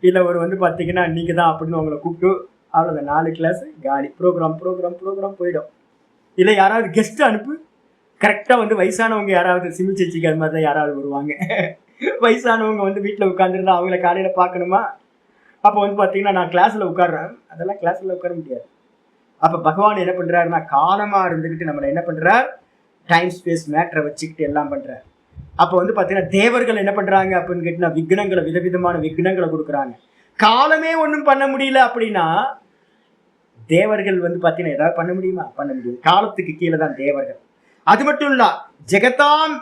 இல்லை ஒரு பார்த்தீங்கன்னா நீங்கள் தான் அப்படின்னு அவங்கள கூப்பிட்டு அவ்வளோ 4 கிளாஸு காலி. ப்ரோக்ராம் போயிடும். இல்லை யாராவது கெஸ்ட்டு அனுப்பு. கரெக்டாக வயசானவங்க யாராவது சிமிச்சேச்சிக்கு அது மாதிரி தான் யாராவது வருவாங்க. வயசானவங்க வீட்டில் உட்காந்துருந்தா அவங்கள காலையில் பார்க்கணுமா? அப்போ பார்த்தீங்கன்னா நான் கிளாஸில் உட்காடுறேன். அதெல்லாம் கிளாஸில் உட்கார முடியாது. அப்போ பகவான் என்ன பண்ணுறாருன்னா, காலமாக இருந்துக்கிட்டு நம்மளை என்ன பண்ணுறார், டைம் ஸ்பேஸ் மேட்டரை வச்சுக்கிட்டு எல்லாம் பண்ணுறார். அப்போ பார்த்தீங்கன்னா தேவர்கள் என்ன பண்ணுறாங்க அப்படின்னு கேட்டிங்கன்னா, விக்னங்களை, விதவிதமான விக்னங்களை கொடுக்குறாங்க. காலமே ஒன்றும் பண்ண முடியல அப்படின்னா தேவர்கள் பார்த்தீங்கன்னா ஏதாவது பண்ண முடியுமா? பண்ண முடியும். காலத்துக்கு கீழே தான் தேவர்கள். அது மட்டும் இல்ல, ஜெகதாம்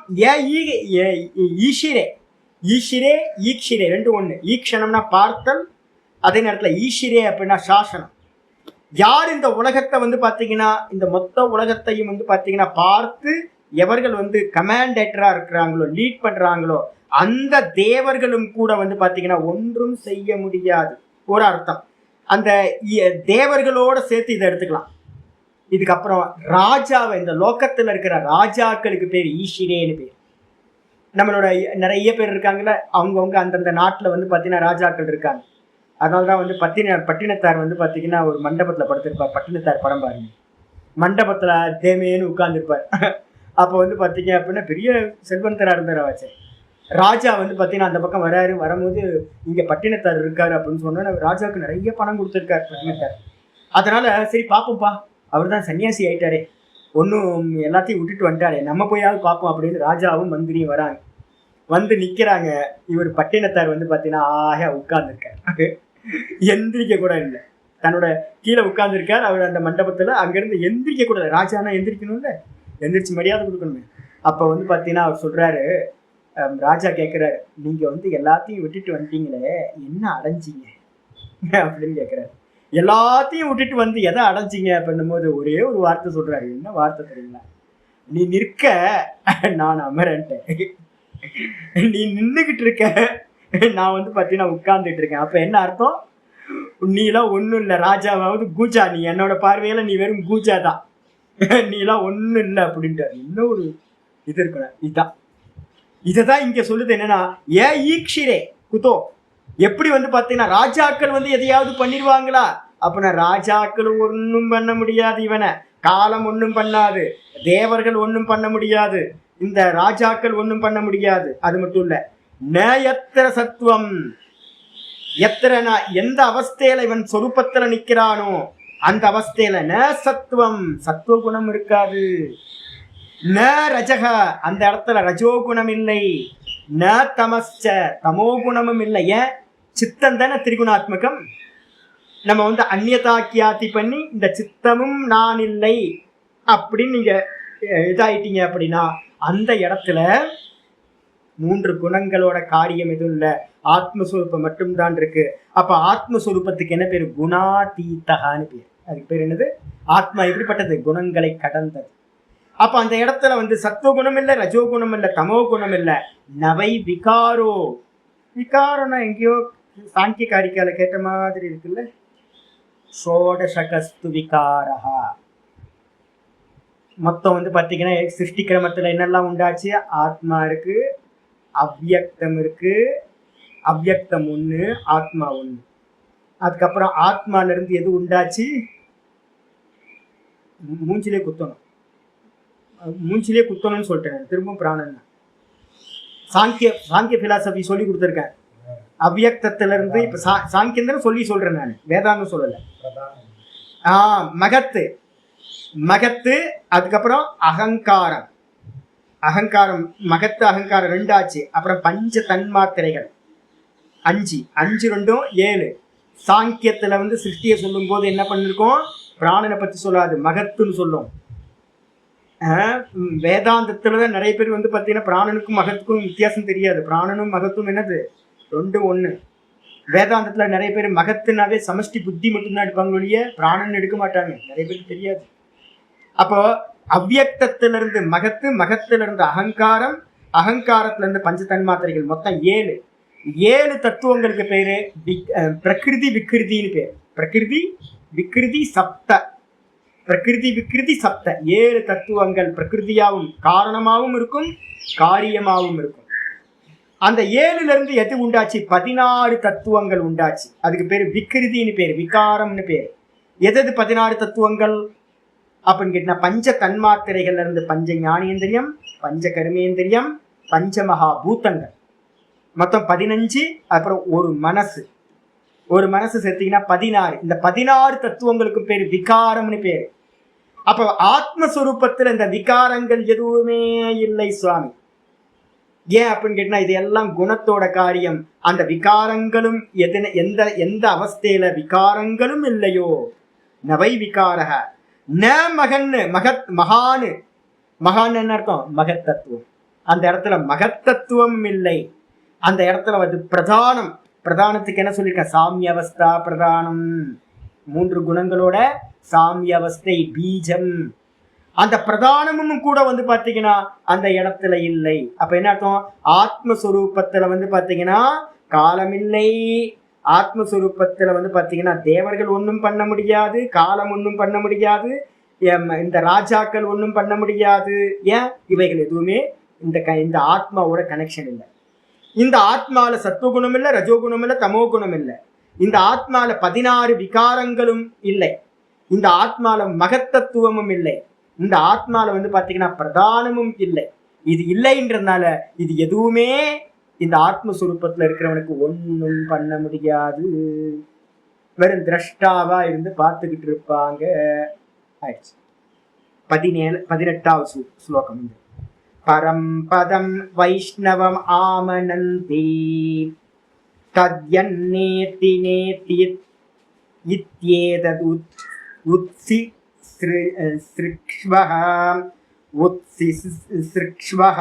ஈஷிரே, ஈக்ஷிரே 2 ஒன்று. ஈக்ஷணம்னா பார்த்தல், அதே நேரத்தில் ஈஷிரே அப்படின்னா சாசனம். யார் இந்த உலகத்தை பார்த்தீங்கன்னா, இந்த மொத்த உலகத்தையும் பார்த்தீங்கன்னா பார்த்து எவர்கள் கமாண்டேட்டரா இருக்கிறாங்களோ, லீட் பண்றாங்களோ, அந்த தேவர்களும் கூட பார்த்தீங்கன்னா ஒன்றும் செய்ய முடியாது. ஒரு அர்த்தம். அந்த தேவர்களோட சேர்த்து இதை எடுத்துக்கலாம். இதுக்கப்புறம் ராஜாவை, இந்த லோக்கத்துல இருக்கிற ராஜாக்களுக்கு பேர் ஈஷிரேன்னு பேர். நம்மளோட நிறைய பேர் இருக்காங்கல்ல, அவங்கவுங்க அந்தந்த நாட்டில் பார்த்தீங்கன்னா ராஜாக்கள் இருக்காங்க. அதனால தான் பட்டினத்தார் பார்த்தீங்கன்னா ஒரு மண்டபத்தில் படுத்திருப்பார். பட்டினத்தார் படம் பாருங்க. மண்டபத்தில் தேமேன்னு உட்கார்ந்துருப்பார். அப்போ பார்த்தீங்க அப்படின்னா பெரிய செல்வந்தராக இருந்தார் வச்சு. ராஜா பார்த்தீங்கன்னா அந்த பக்கம் வராரு. வரும்போது இங்கே பட்டினத்தார் இருக்காரு அப்படின்னு சொன்னா, ராஜாவுக்கு நிறைய பணம் கொடுத்துருக்காரு பட்டினத்தார். அதனால சரி பார்ப்போம்ப்பா, அவர் தான் சன்னியாசி ஆயிட்டாரே, ஒன்றும் எல்லாத்தையும் விட்டுட்டு வந்துட்டாரே, நம்ம போயாவது பார்ப்போம் அப்படின்னு ராஜாவும் மந்திரியும் வராங்க. நிற்கிறாங்க. இவர் பட்டினத்தார் பார்த்தீங்கன்னா ஆக உட்கார்ந்துருக்காரு. எந்திரிக்க கூட இல்லை. தன்னோட கீழே உட்கார்ந்துருக்கார் அவர் அந்த மண்டபத்தில். அங்கேருந்து எந்திரிக்க கூட இல்லை. ராஜானா எந்திரிக்கணும்ல, எந்திரிச்சு மரியாதை கொடுக்கணுமே. அப்போ பார்த்தீங்கன்னா அவர் சொல்கிறாரு, ராஜா கேட்குறாரு, நீங்கள் எல்லாத்தையும் விட்டுட்டு வந்துட்டீங்களே, என்ன அடைஞ்சிங்க அப்படின்னு கேட்குறாரு. எல்லாத்தையும் விட்டுட்டு எதை அடைஞ்சிங்க அப்படின்னும் போது ஒரே ஒரு வார்த்தை சொல்கிறாரு. என்ன வார்த்தை தெரியுங்களா? நீ நிற்க, நான் அமரன்ட்டேன். நீ நின்றுக்கிட்டு இருக்க, நான் பார்த்தீங்கன்னா உட்கார்ந்துட்டு இருக்கேன். அப்போ என்ன அர்த்தம்? நீலாம் ஒன்றும் இல்லை, ராஜாவாவது கூஜா, நீ என்னோட பார்வையில் நீ வெறும் கூஜா தான், நீலாம் ஒன்றும் இல்லை அப்படின்ட்டு. இன்னும் ஒரு இது இருக்கணும். இதுதான் இதைதான் இங்கே சொல்லுது. என்னன்னா, ஈக்ஷிரே குத்தோ, எப்படி பார்த்தீங்கன்னா ராஜாக்கள் எதையாவது பண்ணிடுவாங்களா அப்படின்னா, ராஜாக்களும் ஒன்றும் பண்ண முடியாது. இவனை காலம் ஒன்றும் பண்ணாது, தேவர்கள் ஒன்றும் பண்ண முடியாது, இந்த ராஜாக்கள் ஒன்றும் பண்ண முடியாது. அது மட்டும் இல்ல, நயத்திர சத்துவம், எத்திரனா எந்த அவஸ்தையில இவன் சொரூபத்துல நிக்கிறானோ அந்த அவஸ்தையில ந சத்துவம், சத்துவ குணம் இருக்காது. ந ரஜக, அந்த இடத்துல ரஜோகுணம் இல்லை. ந தமஸ்ச, தமோ குணமும் இல்லை. ஏன்? சித்தம் தானே திரிகுணாத்மகம். நம்ம அந்நியதாக்கியாத்தி பண்ணி இந்த சித்தமும் நான் இல்லை அப்படின்னு நீங்க இதாயிட்டீங்க அப்படின்னா, அந்த இடத்துல 3 குணங்களோட காரியம் எதுவும் இல்லை, ஆத்மஸ்வரூபம் மட்டும்தான் இருக்கு. அப்ப ஆத்மஸ்வரூபத்துக்கு என்ன பேரு? குணாதீதகான்னு பேர். அதுக்கு பேர் என்னது? ஆத்மா எப்படிப்பட்டது? குணங்களை கடந்தது. அப்ப அந்த இடத்துல சத்துவகுணம் இல்லை, ரஜோகுணம் இல்லை, தமோ குணம் இல்லை. நவை விகாரோ, விகாரம்னா எங்கேயோ சாங்கிய காரிக்கால கேட்ட மாதிரி இருக்குல்ல. ஷோடசகஸ்து விகாரஹா. மொத்தம் பார்த்தீங்கன்னா சிருஷ்டி கிரமத்துல என்னெல்லாம் உண்டாச்சு? ஆத்மா இருக்கு, அவ்யக்தம் இருக்கு, அவ்யக்தம் 1, ஆத்மா 1. அதுக்கப்புறம் ஆத்மால இருந்து எது உண்டாச்சு? மூஞ்சிலே குத்தணும்னு சொல்லிட்டேன். திரும்ப பிராணன் சாங்கிய பிலாசபி சொல்லி கொடுத்துருக்கேன். அவ்யக்தத்திலிருந்து இப்ப சாங்கியம் சொல்லி சொல்றேன், நான் வேதாந்தம் சொல்லல. மகத்து, அதுக்கப்புறம் அகங்காரம், அகங்காரம், மகத்து அகங்காரம் 2 ஆச்சு. அப்புறம் பஞ்ச தன்மாத்திரைகள் 5, 5 2 7. சாங்கியத்துல சிருஷ்டியை சொல்லும் போது என்ன பண்ணிருக்கோம், பிராணனை பத்தி சொல்லாது, மகத்துன்னு சொல்லும். வேதாந்தத்துலதான் நிறைய பேர் பார்த்தீங்கன்னா பிராணனுக்கும் மகத்துக்கும் வித்தியாசம் தெரியாது. பிராணனும் மகத்தும் என்னது, 2 1. வேதாந்தத்துல நிறைய பேர் மகத்துனாவே சமஷ்டி புத்தி மட்டும்தான் எடுப்பாங்க ஒழிய பிராணன் எடுக்க மாட்டாங்க, நிறைய பேருக்கு தெரியாது. அப்போ அவ்வியக்தத்திலிருந்து மகத்து, மகத்திலிருந்து அகங்காரம், அகங்காரத்துல இருந்து பஞ்ச தன்மாத்திரைகள், மொத்தம் 7. 7 தத்துவங்களுக்கு பேரு பிரகிருதி விக்கிருதின்னு பேர். பிரகிருதி விக்கிருதி சப்த, பிரகிருதி விக்கிருதி சப்த. 7 தத்துவங்கள் பிரகிருதியாவும் காரணமாகவும் இருக்கும், காரியமாகவும் இருக்கும். அந்த 7ல இருந்து எது உண்டாச்சு, 16 தத்துவங்கள் உண்டாச்சு. அதுக்கு பேரு விக்கிருதின்னு பேரு, விகாரம்னு பேரு. எது 16 தத்துவங்கள் அப்படின்னு கேட்டா, பஞ்ச தன்மாத்திரைகள்ல இருந்து பஞ்ச ஞானேந்திரியம், பஞ்ச கர்மேந்திரியம், பஞ்ச மகாபூத்தங்கள், மொத்தம் 15. அப்புறம் ஒரு மனசு சேர்த்தீங்கன்னா 16. இந்த 16 தத்துவங்களுக்கு பேரு விகாரம்னு பேரு. அப்ப ஆத்மஸ்வரூபத்துல இந்த விகாரங்கள் எதுவுமே இல்லை சுவாமி. ஏன் அப்படின்னு கேட்டா, இது எல்லாம் குணத்தோட காரியம். அந்த விகாரங்களும் எந்த அவஸ்தையில விகாரங்களும் இல்லையோ, நவை விகாரக ந மகன்னு, மகத் மகானு. மகான் என்ன அர்த்தம், மகத்தத்துவம். அந்த இடத்துல மகத்தத்துவம் இல்லை. அந்த இடத்துல பிரதானம். பிரதானத்துக்கு என்ன சொல்லியிருக்க, சாமிய அவஸ்தா பிரதானம். 3 குணங்களோட சாமிய அவஸ்தை பீஜம். அந்த பிரதானமும் கூட பாத்தீங்கன்னா அந்த இடத்துல இல்லை. அப்ப என்ன அர்த்தம், ஆத்மஸ்வரூபத்துல பாத்தீங்கன்னா காலம் இல்லை. ஆத்மஸ்வரூபத்துல பாத்தீங்கன்னா தேவர்கள் ஒன்றும் பண்ண முடியாது, காலம் ஒன்றும் பண்ண முடியாது, இந்த ராஜாக்கள் ஒன்றும் பண்ண முடியாது. ஏன், இவைகள் எதுவுமே இந்த ஆத்மாவோட கனெக்ஷன் இல்லை. இந்த ஆத்மால சத்துவகுணம் இல்லை, ரஜோகுணம் இல்லை, தமோ குணம் இல்லை. இந்த ஆத்மால 16 விகாரங்களும் இல்லை. இந்த ஆத்மால மகத்தத்துவமும் இல்லை. இந்த ஆத்மால பாத்தீங்கன்னா பிரதானமும் இல்லை. இது இல்லைன்றதுனால இது எதுவுமே இந்த ஆத்மஸ்வரூபத்துல இருக்கிறவனுக்கு ஒன்றும் பண்ண முடியாது. வெறும் திரஷ்டாவா இருந்து பார்த்துக்கிட்டு இருப்பாங்க. ஆயிடுச்சு. 18வது ஸ்லோகம். பரம் பதம் வைஷ்ணவம் ஆமனந்தி தத்யன்னேதி நேதி இத்யேதது உத்சி ஸ்ருக்ஷ்வஹ உத்சி ஸ்ருக்ஷ்வஹ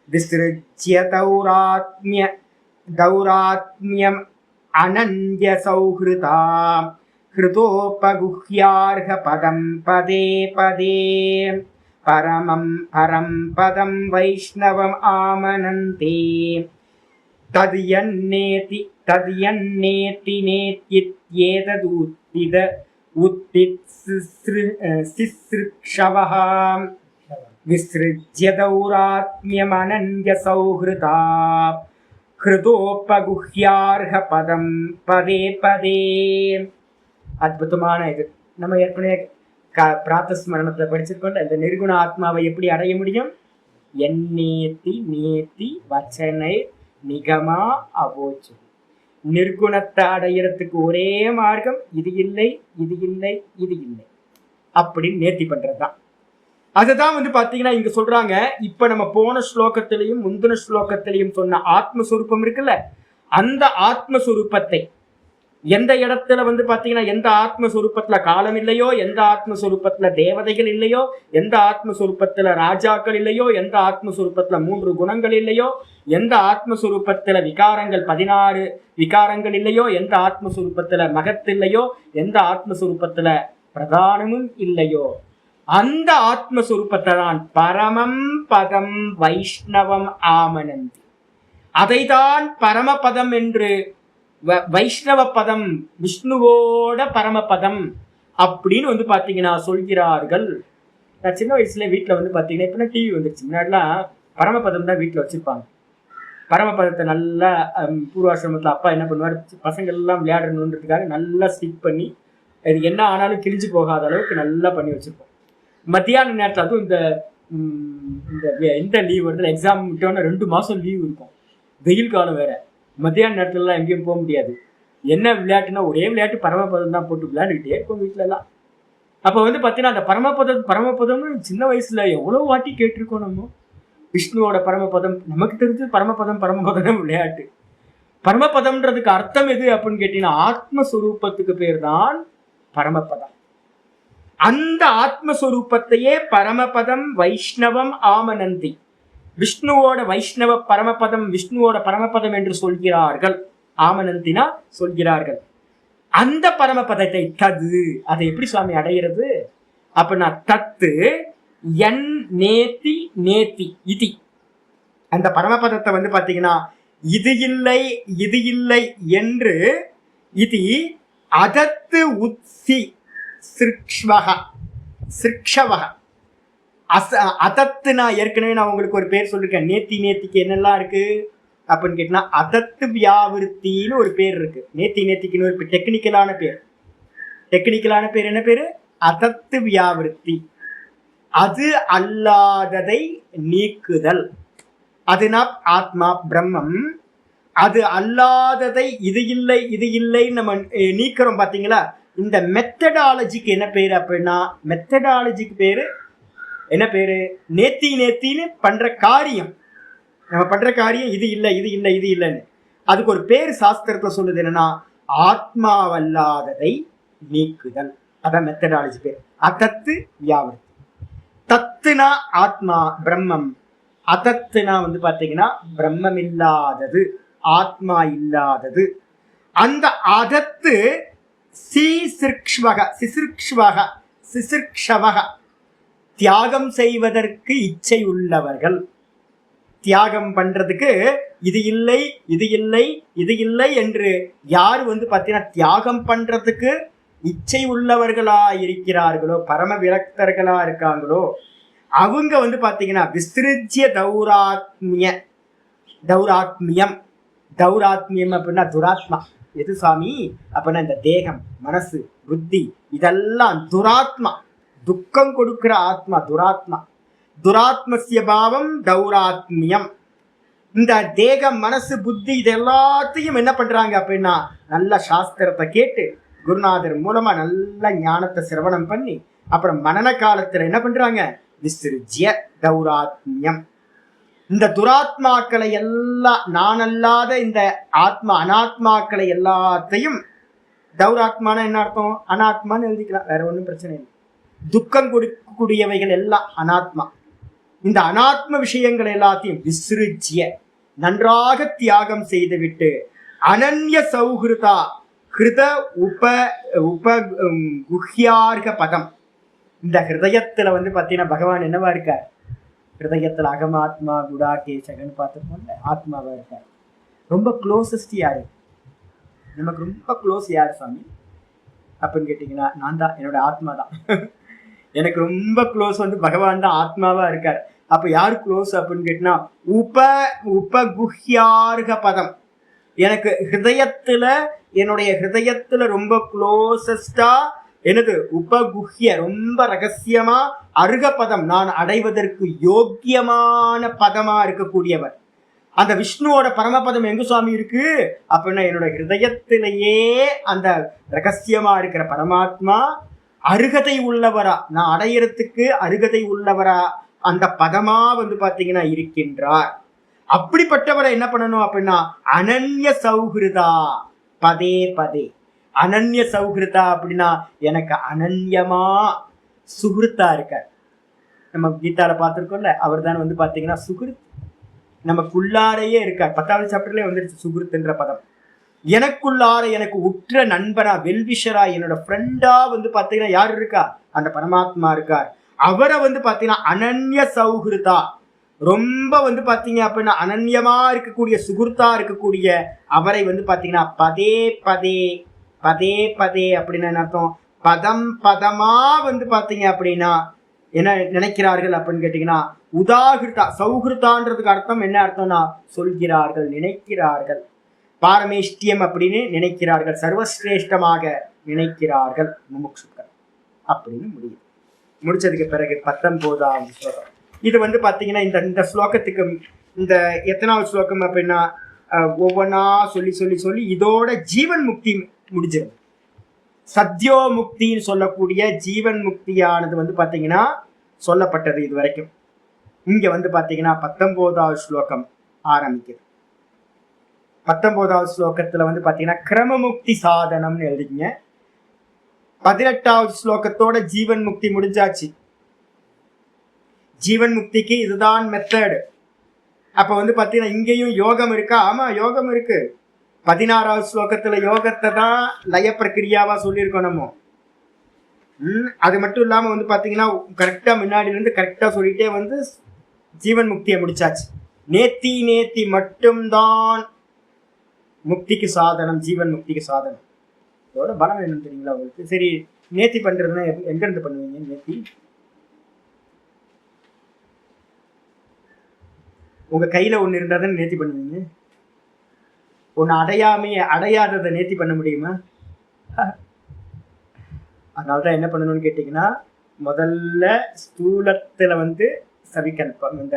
விஸ்ருஜ்ய தௌராத்ம்யம் அனன்ய சௌஹ்ருதா ஹ்ருதோபகுஹ்யார்ஹ பதம் பதே பதே பரம் பதம் வைஷ்ணவம் ஆமனந்தி தத்யன்னேதி நேத்யேததுத்தித உத்தித்ஸ்ருக்ஷவஹ விஸ்ருஜ்ய தௌராத்ம்யமனன்ய சௌஹ்ருதா ஹ்ருதோபகுஹ்யார்ஹ பதம் பதே பதே. அற்புதமான இது. நம்ம ஏற்கனவே பிராத்தஸ்மரணத்தை படிச்சிருக்கோம். இந்த நிர்குண ஆத்மாவை எப்படி அடைய முடியும், எண்ணேத்தி நேத்தி வச்சனை நிகமா அவோச்சு. நிர்குணத்தை அடையிறதுக்கு ஒரே மார்க்கம், இது இல்லை இது இல்லை இது இல்லை அப்படின்னு நேர்த்தி பண்றதுதான். அதுதான் பாத்தீங்கன்னா இங்க சொல்றாங்க. இப்ப நம்ம போன ஸ்லோகத்திலையும் முந்தின ஸ்லோகத்திலையும் சொன்ன ஆத்மஸ்வரூபம் இருக்குல்ல, அந்த ஆத்மஸ்வரூபத்தை எந்த இடத்துல பாத்தீங்கன்னா எந்த ஆத்மஸ்வரூபத்துல காலம் இல்லையோ, எந்த ஆத்மஸ்வரூபத்துல தேவதைகள் இல்லையோ, எந்த ஆத்மஸ்வரூபத்துல ராஜாக்கள் இல்லையோ, எந்த ஆத்மஸ்வரூபத்துல 3 குணங்கள் இல்லையோ, எந்த ஆத்மஸ்வரூபத்துல விகாரங்கள் 16 விகாரங்கள் இல்லையோ, எந்த ஆத்மஸ்வரூபத்துல மகத்து இல்லையோ, எந்த ஆத்மஸ்வரூபத்துல பிரதானமும் இல்லையோ, அந்த ஆத்மஸ்வரூபத்தை தான் பரமம் பதம் வைஷ்ணவம் ஆமனந்தி. அதைதான் பரமபதம் என்று, வைஷ்ணவ பதம், விஷ்ணுவோட பரமபதம் அப்படின்னு பாத்தீங்கன்னா சொல்கிறார்கள். நான் சின்ன வயசுல வீட்டுல பாத்தீங்கன்னா, இப்ப டிவி வந்துருச்சு, முன்னாடிலாம் பரமபதம் தான் வீட்டுல வச்சிருப்பாங்க. பரமபதத்தை நல்லா பூர்வாசிரமத்துல அப்பா என்ன பண்ணுவார், பசங்கள் எல்லாம் விளையாடணுன்றதுக்காக நல்லா ஸ்டிக் பண்ணி இது என்ன ஆனாலும் கிழிஞ்சு போகாத அளவுக்கு நல்லா பண்ணி வச்சிருப்போம். மத்தியான நேரத்தில் அதுவும் இந்த லீவ் வருதுல, எக்ஸாம் விட்டோன்னா 2 மாசம் லீவ் இருக்கும், வெயில் காலம் வேற. மத்தியான நேரத்துலலாம் எங்கேயும் போக முடியாது. என்ன விளையாட்டுனா ஒரே விளையாட்டு பரமபதம் தான், போட்டு விளையாண்டுக்கிட்டே இருக்கும் வீட்டுல எல்லாம். அப்போ பாத்தீங்கன்னா அந்த பரமபதம்னு சின்ன வயசுல எவ்வளவு வாட்டி கேட்டிருக்கோம் நம்ம. விஷ்ணுவோட பரமபதம் நமக்கு தெரிஞ்சு பரமபதம் விளையாட்டு. பரமபதம்ன்றதுக்கு அர்த்தம் எது அப்படின்னு கேட்டீங்கன்னா ஆத்மஸ்வரூபத்துக்கு பேர் தான் பரமபதம். அந்த ஆத்மஸ்வரூபத்தையே பரமபதம் வைஷ்ணவம் ஆமனந்தி, விஷ்ணுவோட வைஷ்ணவ பரமபதம், விஷ்ணுவோட பரமபதம் என்று சொல்கிறார்கள். ஆமனந்தினா சொல்கிறார்கள். அந்த பரமபதத்தை தது, அதை எப்படி சுவாமி அடைகிறது அப்படின்னா தத்து என் நேத்தி நேத்தி இதி, அந்த பரமபதத்தை வந்து பாத்தீங்கன்னா இது இல்லை என்று இது அதத்து உத்சி சிருக்ஷவக அதத்து. நான் ஏற்கனவே நான் உங்களுக்கு ஒரு பேர் சொல்லிருக்கேன். நேத்திக்கு என்னெல்லாம் இருக்கு அப்படின்னு கேட்டீங்கன்னா அதத்து வியாவிருத்தின்னு ஒரு பேர் இருக்கு. நேத்திக்குன்னு ஒரு டெக்னிக்கலான பேர் என்ன பேரு? அதத்து வியாவிருத்தி. அது அல்லாததை நீக்குதல். அதுனா ஆத்மா பிரம்மம். அது அல்லாததை இது இல்லை நம்ம நீக்கிறோம் பாத்தீங்களா. இந்த மெத்தடாலஜிக்கு என்ன பேரு அப்படின்னா, மெத்தடாலஜிக்கு பேரு என்ன பேரு? நேத்தின்னு பண்ற காரியம், நம்ம பண்ற காரியம் இது இல்லைன்னு அதுக்கு ஒரு பேர் சாஸ்திரத்துல சொல்லுது. என்னன்னா ஆத்மாவல்லாததை நீக்குதல். அதான் மெத்தடாலஜி பேர். அதத்து வியாவிருத்தி. தத்துனா ஆத்மா பிரம்மம், அதத்துனா வந்து பாத்தீங்கன்னா பிரம்மம் இல்லாதது, ஆத்மா இல்லாதது. அந்த அதத்து சிசிருக்ஷவக தியாகம் செய்வதற்கு இச்சை உள்ளவர்கள். தியாகம் பண்றதுக்கு இது இல்லை என்று யார் வந்து பாத்தீங்கன்னா தியாகம் பண்றதுக்கு இச்சை உள்ளவர்களா இருக்கிறார்களோ, பரம விரக்தர்களா இருக்காங்களோ, அவங்க வந்து பாத்தீங்கன்னா விஸ்ருஜ்ய தௌராத்மியம் அப்படின்னா துராத்மா. எது சாமி அப்படின்னா இந்த தேகம், மனசு, புத்தி இதெல்லாம் துராத்மா, துக்கம் கொடுக்கிற ஆத்மா துராத்மா. துராத்மஸ்ய பாவம் தௌராத்மியம். இந்த தேகம், மனசு, புத்தி இது எல்லாத்தையும் என்ன பண்றாங்க அப்படின்னா நல்ல சாஸ்திரத்தை கேட்டு குருநாதர் மூலமா நல்ல ஞானத்தை சிரவணம் பண்ணி அப்புறம் மனன காலத்துல என்ன பண்றாங்க? விஸ்ருஜ்ய தௌராத்மியம். இந்த துராத்மாக்களை எல்லாம், நான் அல்லாத இந்த ஆத்மா அனாத்மாக்களை எல்லாத்தையும், தௌராத்மான என்ன அர்த்தம்? அனாத்மான்னு எழுதிக்கலாம், வேற ஒன்றும் பிரச்சனை இல்லை. துக்கம் கொடுக்கக்கூடியவைகள் எல்லாம் அனாத்மா. இந்த அனாத்ம விஷயங்கள் எல்லாத்தையும் விஸ்ருஜ்ய நன்றாக தியாகம் செய்துவிட்டு அனன்ய சௌஹிருதா கிருத குஹ்யார்க பதம். இந்த ஹிருதயத்துல வந்து பாத்தீங்கன்னா பகவான் என்னவா இருக்கார்? ஹிருதயத்துல அகமாத்மா குடாகேசகன்னு பார்த்துருக்கோம்ல, ஆத்மாவா இருக்கார். ரொம்ப க்ளோசஸ்ட் யாரு? நமக்கு ரொம்ப க்ளோஸ் யாரு சாமி அப்படின்னு கேட்டீங்கன்னா நான் தான், என்னோட ஆத்மா தான். எனக்கு ரொம்ப க்ளோஸ் வந்து பகவான் தான், ஆத்மாவா இருக்கார். அப்ப யாரு க்ளோஸ் அப்படின்னு கேட்டீங்கன்னா உபகுஹ்யார்க பதம். எனக்கு ஹிருதயத்துல, என்னுடைய ஹிருதயத்துல ரொம்ப க்ளோசஸ்டா எனது உபகுஹ்ய ரொம்ப ரகசியமா அருக பதம், நான் அடைவதற்கு யோக்கியமான பதமா இருக்கக்கூடியவர். அந்த விஷ்ணுவோட பரமபதம் எங்க சுவாமி இருக்கு அப்படின்னா என்னோட ஹிருதயத்திலேயே அந்த ரகசியமா இருக்கிற பரமாத்மா அருகதை உள்ளவரா, நான் அடையறதுக்கு அருகதை உள்ளவரா அந்த பதமா வந்து பாத்தீங்கன்னா இருக்கின்றார். அப்படிப்பட்டவரை என்ன பண்ணணும் அப்படின்னா அனன்ய சௌஹிருதா பதே பதே. அனன்ய சௌஹிருதா அப்படின்னா எனக்கு அனன்யமா சுகிருத்தா இருக்கார். நம்ம கீதால பார்த்திருக்கோம்ல, அவர் தான் வந்து பாத்தீங்கன்னா சுகிருத், நமக்குள்ளாரையே இருக்கார். 10வது சாப்டர்லயே வந்துருச்சு சுகிருத்ன்ற பதம். எனக்குள்ளார எனக்கு உற்ற நண்பனா, வெல்விஷரா, என்னோட ஃப்ரெண்டா வந்து பாத்தீங்கன்னா யார் இருக்கா? அந்த பரமாத்மா இருக்கார். அவரை வந்து பாத்தீங்கன்னா அனன்ய சௌஹிருதா, ரொம்ப வந்து பாத்தீங்க அப்படின்னா அனன்யமா இருக்கக்கூடிய சுகுர்த்தா இருக்கக்கூடிய அவரை வந்து பாத்தீங்கன்னா பதே பதே பதே பதே அப்படின்னு என்ன அர்த்தம்? பதம் பதமா வந்து பாத்தீங்க அப்படின்னா என்ன நினைக்கிறார்கள் அப்படின்னு கேட்டீங்கன்னா உதாகிருதா. சௌஹிருதான்றதுக்கு அர்த்தம் என்ன அர்த்தம்னா சொல்கிறார்கள், நினைக்கிறார்கள். பாரமேஷ்டியம் அப்படின்னு நினைக்கிறார்கள், சர்வசிரேஷ்டமாக நினைக்கிறார்கள் முமுட்சுக்கள் அப்படின்னு முடியும். முடிச்சதுக்கு பிறகு 19வது ஸ்லோகம். இது வந்து பாத்தீங்கன்னா இந்த ஸ்லோகத்துக்கு இந்த எத்தனாவது ஸ்லோகம் அப்படின்னா ஒவ்வொன்னா சொல்லி சொல்லி சொல்லி இதோட ஜீவன் முக்தி முடிஞ்சிடும். சத்யோ முக்தின்னு சொல்லக்கூடிய ஜீவன் முக்தியானது வந்து பாத்தீங்கன்னா சொல்லப்பட்டது இது வரைக்கும். இங்க வந்து பாத்தீங்கன்னா 19வது ஸ்லோகம் ஆரம்பிக்குது. 19வது ஸ்லோகத்துல வந்து பாத்தீங்கன்னா கிரமமுக்தி சாதனம்னு எழுதிங்க. 18வது ஸ்லோகத்தோட ஜீவன் முக்தி முடிஞ்சாச்சு. ஜீவன் முக்திக்கு இதுதான் மெத்தட். அப்ப வந்து பாத்தீங்கன்னா இங்கேயும் யோகம் இருக்கா? ஆமா, யோகம் இருக்கு. 16வது ஸ்லோகத்துல யோகத்தை தான் லய பிரக்கிரியாவா சொல்லியிருக்கோம் நம்ம. அது மட்டும் இல்லாம வந்து பாத்தீங்கன்னா கரெக்டா முன்னாடில இருந்து கரெக்டா சொல்லிட்டே வந்து ஜீவன் முக்தியை முடிச்சாச்சு. நேத்தி மட்டும்தான் முக்திக்கு சாதனம், ஜீவன் முக்திக்கு சாதனம். இதோட பலம் என்னன்னு தெரியுங்களா உங்களுக்கு? சரி, நேத்தி பண்றதுன்னா எங்க இருந்து பண்ணுவீங்க? நேத்தி உங்க கையில ஒண்ணு இருந்தா தானே நேத்தி பண்ணுவீங்க. ஒன்னு அடையாததை நேத்தி பண்ண முடியுமா? அதனாலதான் என்ன பண்ணணும்னு கேட்டீங்கன்னா, முதல்ல ஸ்தூலத்துல வந்து சவிகல்பம், இந்த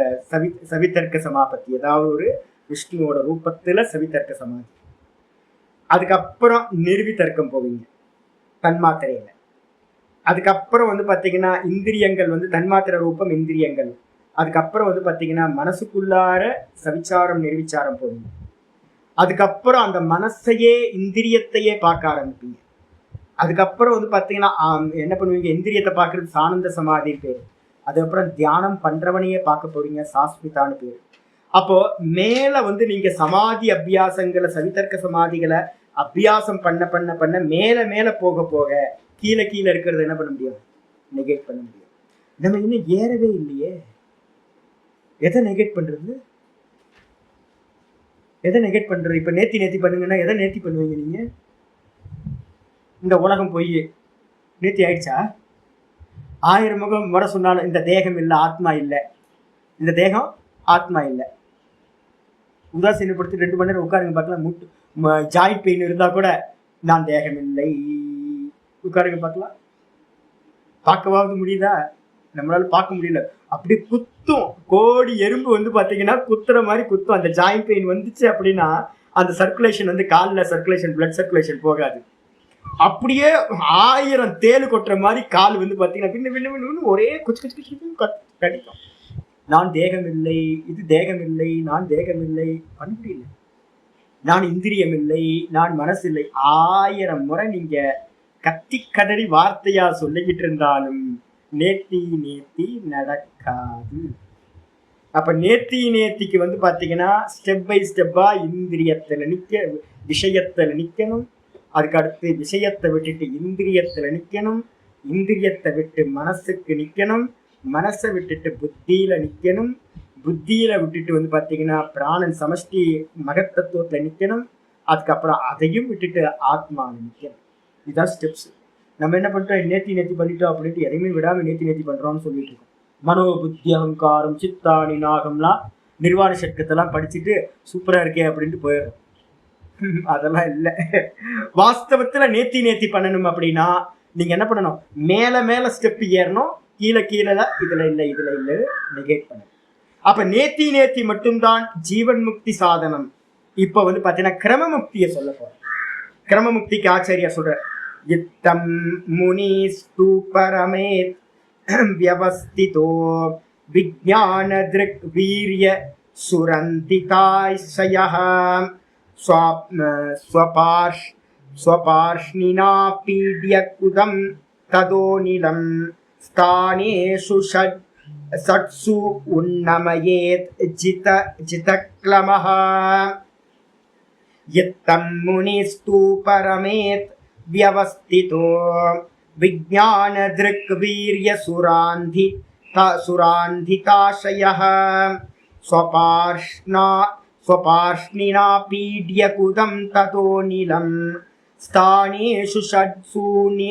சவிதர்க்க சமாபத்தி, ஏதாவது ஒரு விஷ்ணுவோட ரூபத்துல சவிதர்க்க சமாதி. அதுக்கப்புறம் நிர்விதர்க்கம் போவீங்க தன்மாத்திரையில. அதுக்கப்புறம் வந்து பாத்தீங்கன்னா இந்திரியங்கள் வந்து தன்மாத்திரை ரூபம் இந்திரியங்கள். அதுக்கப்புறம் வந்து பாத்தீங்கன்னா மனசுக்குள்ளார சவிச்சாரம் நிர்விச்சாரம் போவீங்க. அதுக்கப்புறம் அந்த மனசையே இந்திரியத்தையே பார்க்க ஆரம்பிப்பீங்க. அதுக்கப்புறம் வந்து பாத்தீங்கன்னா என்ன பண்ணுவீங்க, இந்திரியத்தை பார்க்கறது சானந்த சமாதி பேரு. அதுக்கப்புறம் தியானம் பண்றவனையே பார்க்க போறீங்க, சாஸ்மிதான்னு பேரு. அப்போ மேல வந்து நீங்க சமாதி அபியாசங்களை, சவிதர்க்க சமாதிகளை அபியாசம் பண்ண பண்ண பண்ண மேல மேல போக போக கீழே இருக்கிறது என்ன பண்ண முடியும்? நெகேட் பண்ண முடியும். நம்ம இன்னும் ஏறவே இல்லையே. எதை நெகேட் பண்றது? எதை நெகேட் பண்றது? இப்ப நேத்தி பண்ணுங்கன்னா எதை நேத்தி பண்ணுவீங்க நீங்க? இந்த உலகம் போய் நேத்தி ஆயிடுச்சா? 1000 முகம் முறை சொன்னாலும் இந்த தேகம் இல்லை, ஆத்மா இல்லை, இந்த தேகம் ஆத்மா இல்லை. உதாசீனப்படுத்தி 2 மணி நேரம் உட்காருங்க பார்க்கலாம். ஜாயிண்ட் பெயின் இருந்தா கூட நான் தேகம் இல்லை, உட்காருங்க பார்க்கலாம். பார்க்கவாவது முடியுதா? நம்மளால பார்க்க முடியல. அப்படி குத்தும். கோடி எறும்பு வந்து பாத்தீங்கன்னா குத்துற மாதிரி குத்தும். அந்த ஜாயிண்ட் பெயின் வந்துச்சு அப்படின்னா அந்த சர்க்குலேஷன் வந்து காலில் சர்க்குலேஷன், பிளட் சர்க்குலேஷன் போகாது. அப்படியே 1000 தேல் கொட்டுற மாதிரி கால் வந்து பாத்தீங்கன்னா விண்ணு ஒரே குச்சு கடிக்கும். நான் தேகம் இல்லை, இது தேகம் இல்லை, நான் தேகம் இல்லை, பண்ண முடியல. நான் இந்திரியம் இல்லை, நான் மனசு இல்லை. 1000 முறை நீங்க கத்தி கதறி வார்த்தையா சொல்லிக்கிட்டு இருந்தாலும் நேத்தி நடக்காது. அப்ப நேத்திக்கு வந்து பாத்தீங்கன்னா ஸ்டெப் பை ஸ்டெப்பா இந்திரியத்துல விஷயத்துல நிக்கணும். அதுக்கு அடுத்து விஷயத்தை விட்டுட்டு இந்திரியத்துல நிக்கணும். இந்திரியத்தை விட்டு மனசுக்கு நிக்கணும். மனசை விட்டுட்டு புத்தியில நிக்கணும். புத்தியில விட்டுட்டு வந்து பாத்தீங்கன்னா பிராணன் சமஷ்டி மகத்தத்துவத்துல நிக்கணும். அதுக்கப்புறம் அதையும் விட்டுட்டு ஆத்மாவை நிக்கணும். இதுதான் ஸ்டெப்ஸ். நம்ம என்ன பண்ணிட்டோம், நேத்தி பண்ணிட்டோம் அப்படின்ட்டு எதையுமே விடாம நேத்தி பண்றோம்னு சொல்லிட்டு இருக்கோம். மனோ புத்தி அகங்காரம் சித்தாணி நாகம்லாம் நிர்வாண சட்கத்தெல்லாம் படிச்சுட்டு சூப்பரா இருக்கே அப்படின்ட்டு போயிடும். அதெல்லாம் இல்லை. வாஸ்தவத்துல நேத்தி பண்ணணும் அப்படின்னா நீங்க என்ன பண்ணணும், மேல ஸ்டெப் ஏறணும். கீழே இதுல இல்லை நெகேட் பண்ணணும். அப்ப நேத்தி மட்டும்தான் ஜீவன் முக்தி சாதனம். இப்ப வந்து பாத்தீங்கன்னா கிரமமுக்தியை சொல்ல போறோம். கிரமமுக்திக்கு ஆச்சாரியா சொல்ற, இத்தம் முனி ஸ்தூபரமேத் வியவஸ்திதோ விஜ்ஞான திருக் வீரிய சுரந்திதாய்ஷயः ஸ்வபார்ஷ்ணினா பீட்யகுதம் ததோநிலம் ஸ்தானேஷு சட்சு உன்னமயேத் ஜிதக்லமஹ. யத்தம் முனிஸ்து பரமேத் வியவஸ்திதோ விஜ்ஞான திருக் வீரிய சுராந்திதாஷயः ஸ்வபார்ஷ்ணினா பீட்யகுதம் ததோநிலம் ஸ்தானேஷு ஷட்சூனி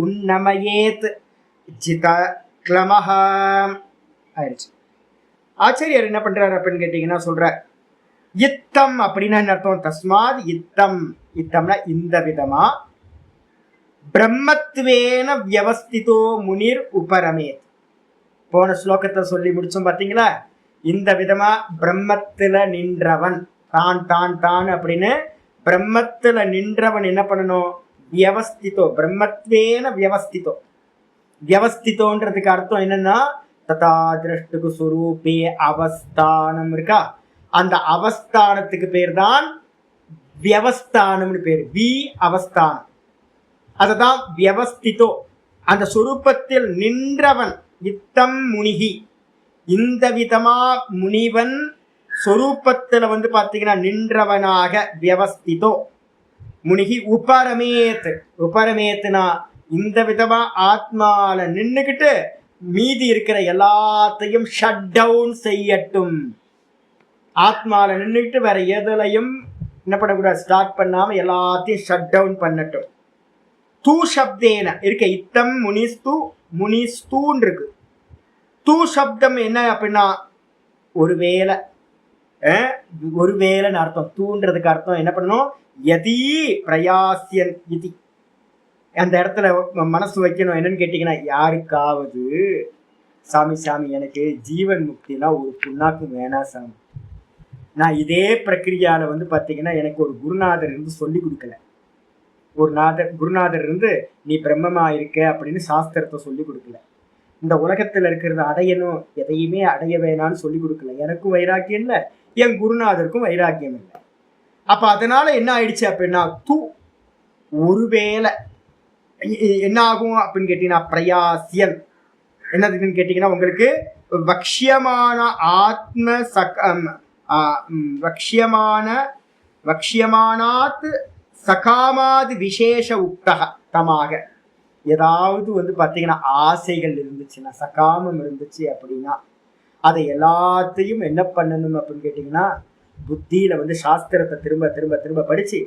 உன்னமயேத் ஜிதக்லமஹ. ஆயிடுச்சு. ஆச்சாரியர் என்ன பண்றாரு அப்படின்னு கேட்டீங்கன்னா சொல்ற, இத்தம் அப்படின்னா என்ன அர்த்தம்? தஸ்மாத் இத்தம்னா இந்த விதமா பிரம்மத்வேன வியவஸ்திதோ முனிர் உபரமேத். போன ஸ்லோகத்தை சொல்லி முடிச்சோம் பாத்தீங்களா? இந்த விதமா பிரம்மத்துல நின்றவன், தான் அப்படின்னு பிரம்மத்துல நின்றவன் என்ன பண்ணணும்? வியவஸ்திதோ, பிரம்மத்வேன வியவஸ்திதோ. வியவஸ்திதோன்றதுக்கு அர்த்தம் என்னன்னா ததா திரஷ்டுகு சுரூபே அவஸ்தானம் இருக்கா, அந்த அவஸ்தானத்துக்கு பேர் தான் வியவஸ்தானம்னு பேர். அவஸ்தானம், அததான் வியவஸ்திதோ, அந்த சுரூபத்தில் நின்றவன். இத்தம் முனிகி, இந்த விதமா முனிவன் சொரூபத்துல பாத்தீங்கன்னா நின்றவனாக. வியவஸ்திதோ முனிகி உபரமேத், உபரமேத்னா இந்த விதமா ஆத்மால நின்னுக்கிட்டு மீதி இருக்கிற எல்லாத்தையும் ஷட் டவுன் செய்யட்டும். ஆத்மால நின்றுக்கிட்டு வேற எதுலையும் என்ன பண்ணக்கூடாது, ஸ்டார்ட் பண்ணாம எல்லாத்தையும் ஷட் டவுன் பண்ணட்டும். தூ சப்தேன இருக்க, இத்தம் முனிஸ்து, முனிஸ்தூன் இருக்கு. தூ சப்தம் என்ன அப்படின்னா ஒருவேளை, ஒருவேளைன்னு அர்த்தம். தூன்றதுக்கு அர்த்தம் என்ன பண்ணணும், யதி பிரயாசியன் இதி. அந்த இடத்துல மனசு வைக்கணும். என்னன்னு கேட்டீங்கன்னா, யாருக்காவது சாமி சாமி எனக்கு ஜீவன் முக்தினா ஒரு புண்ணாக்கும் வேணா சாமி, நான் இதே பிரக்கிரியால பாத்தீங்கன்னா எனக்கு ஒரு குருநாதர் இருந்து சொல்லி கொடுக்கல. ஒரு குருநாதர் இருந்து நீ பிரம்மமா இருக்க அப்படின்னு சாஸ்திரத்தை சொல்லி கொடுக்கல. இந்த உலகத்துல இருக்கிறத அடையணும், எதையுமே அடைய வேணான்னு சொல்லி கொடுக்கல. எனக்கும் வைராக்கியம் இல்லை, என் குருநாதருக்கும் வைராக்கியம் இல்லை. அப்ப அதனால என்ன ஆயிடுச்சு அப்படின்னா, ஒருவேளை என்ன ஆகும் அப்படின்னு கேட்டீங்கன்னா, பிரயாசியன் என்னதுன்னு கேட்டீங்கன்னா, உங்களுக்கு வக்ஷியமான ஆத்ம வக்ஷியமானாத் சகாமாதி விசேஷ உக்தக தமாக. ஏதாவது பார்த்தீங்கன்னா ஆசைகள் இருந்துச்சுன்னா, சகாமம் இருந்துச்சு அப்படின்னா, அதை எல்லாத்தையும் என்ன பண்ணணும் அப்படின்னு கேட்டீங்கன்னா, புத்தியில சாஸ்திரத்தை திரும்ப திரும்ப திரும்ப படிச்சு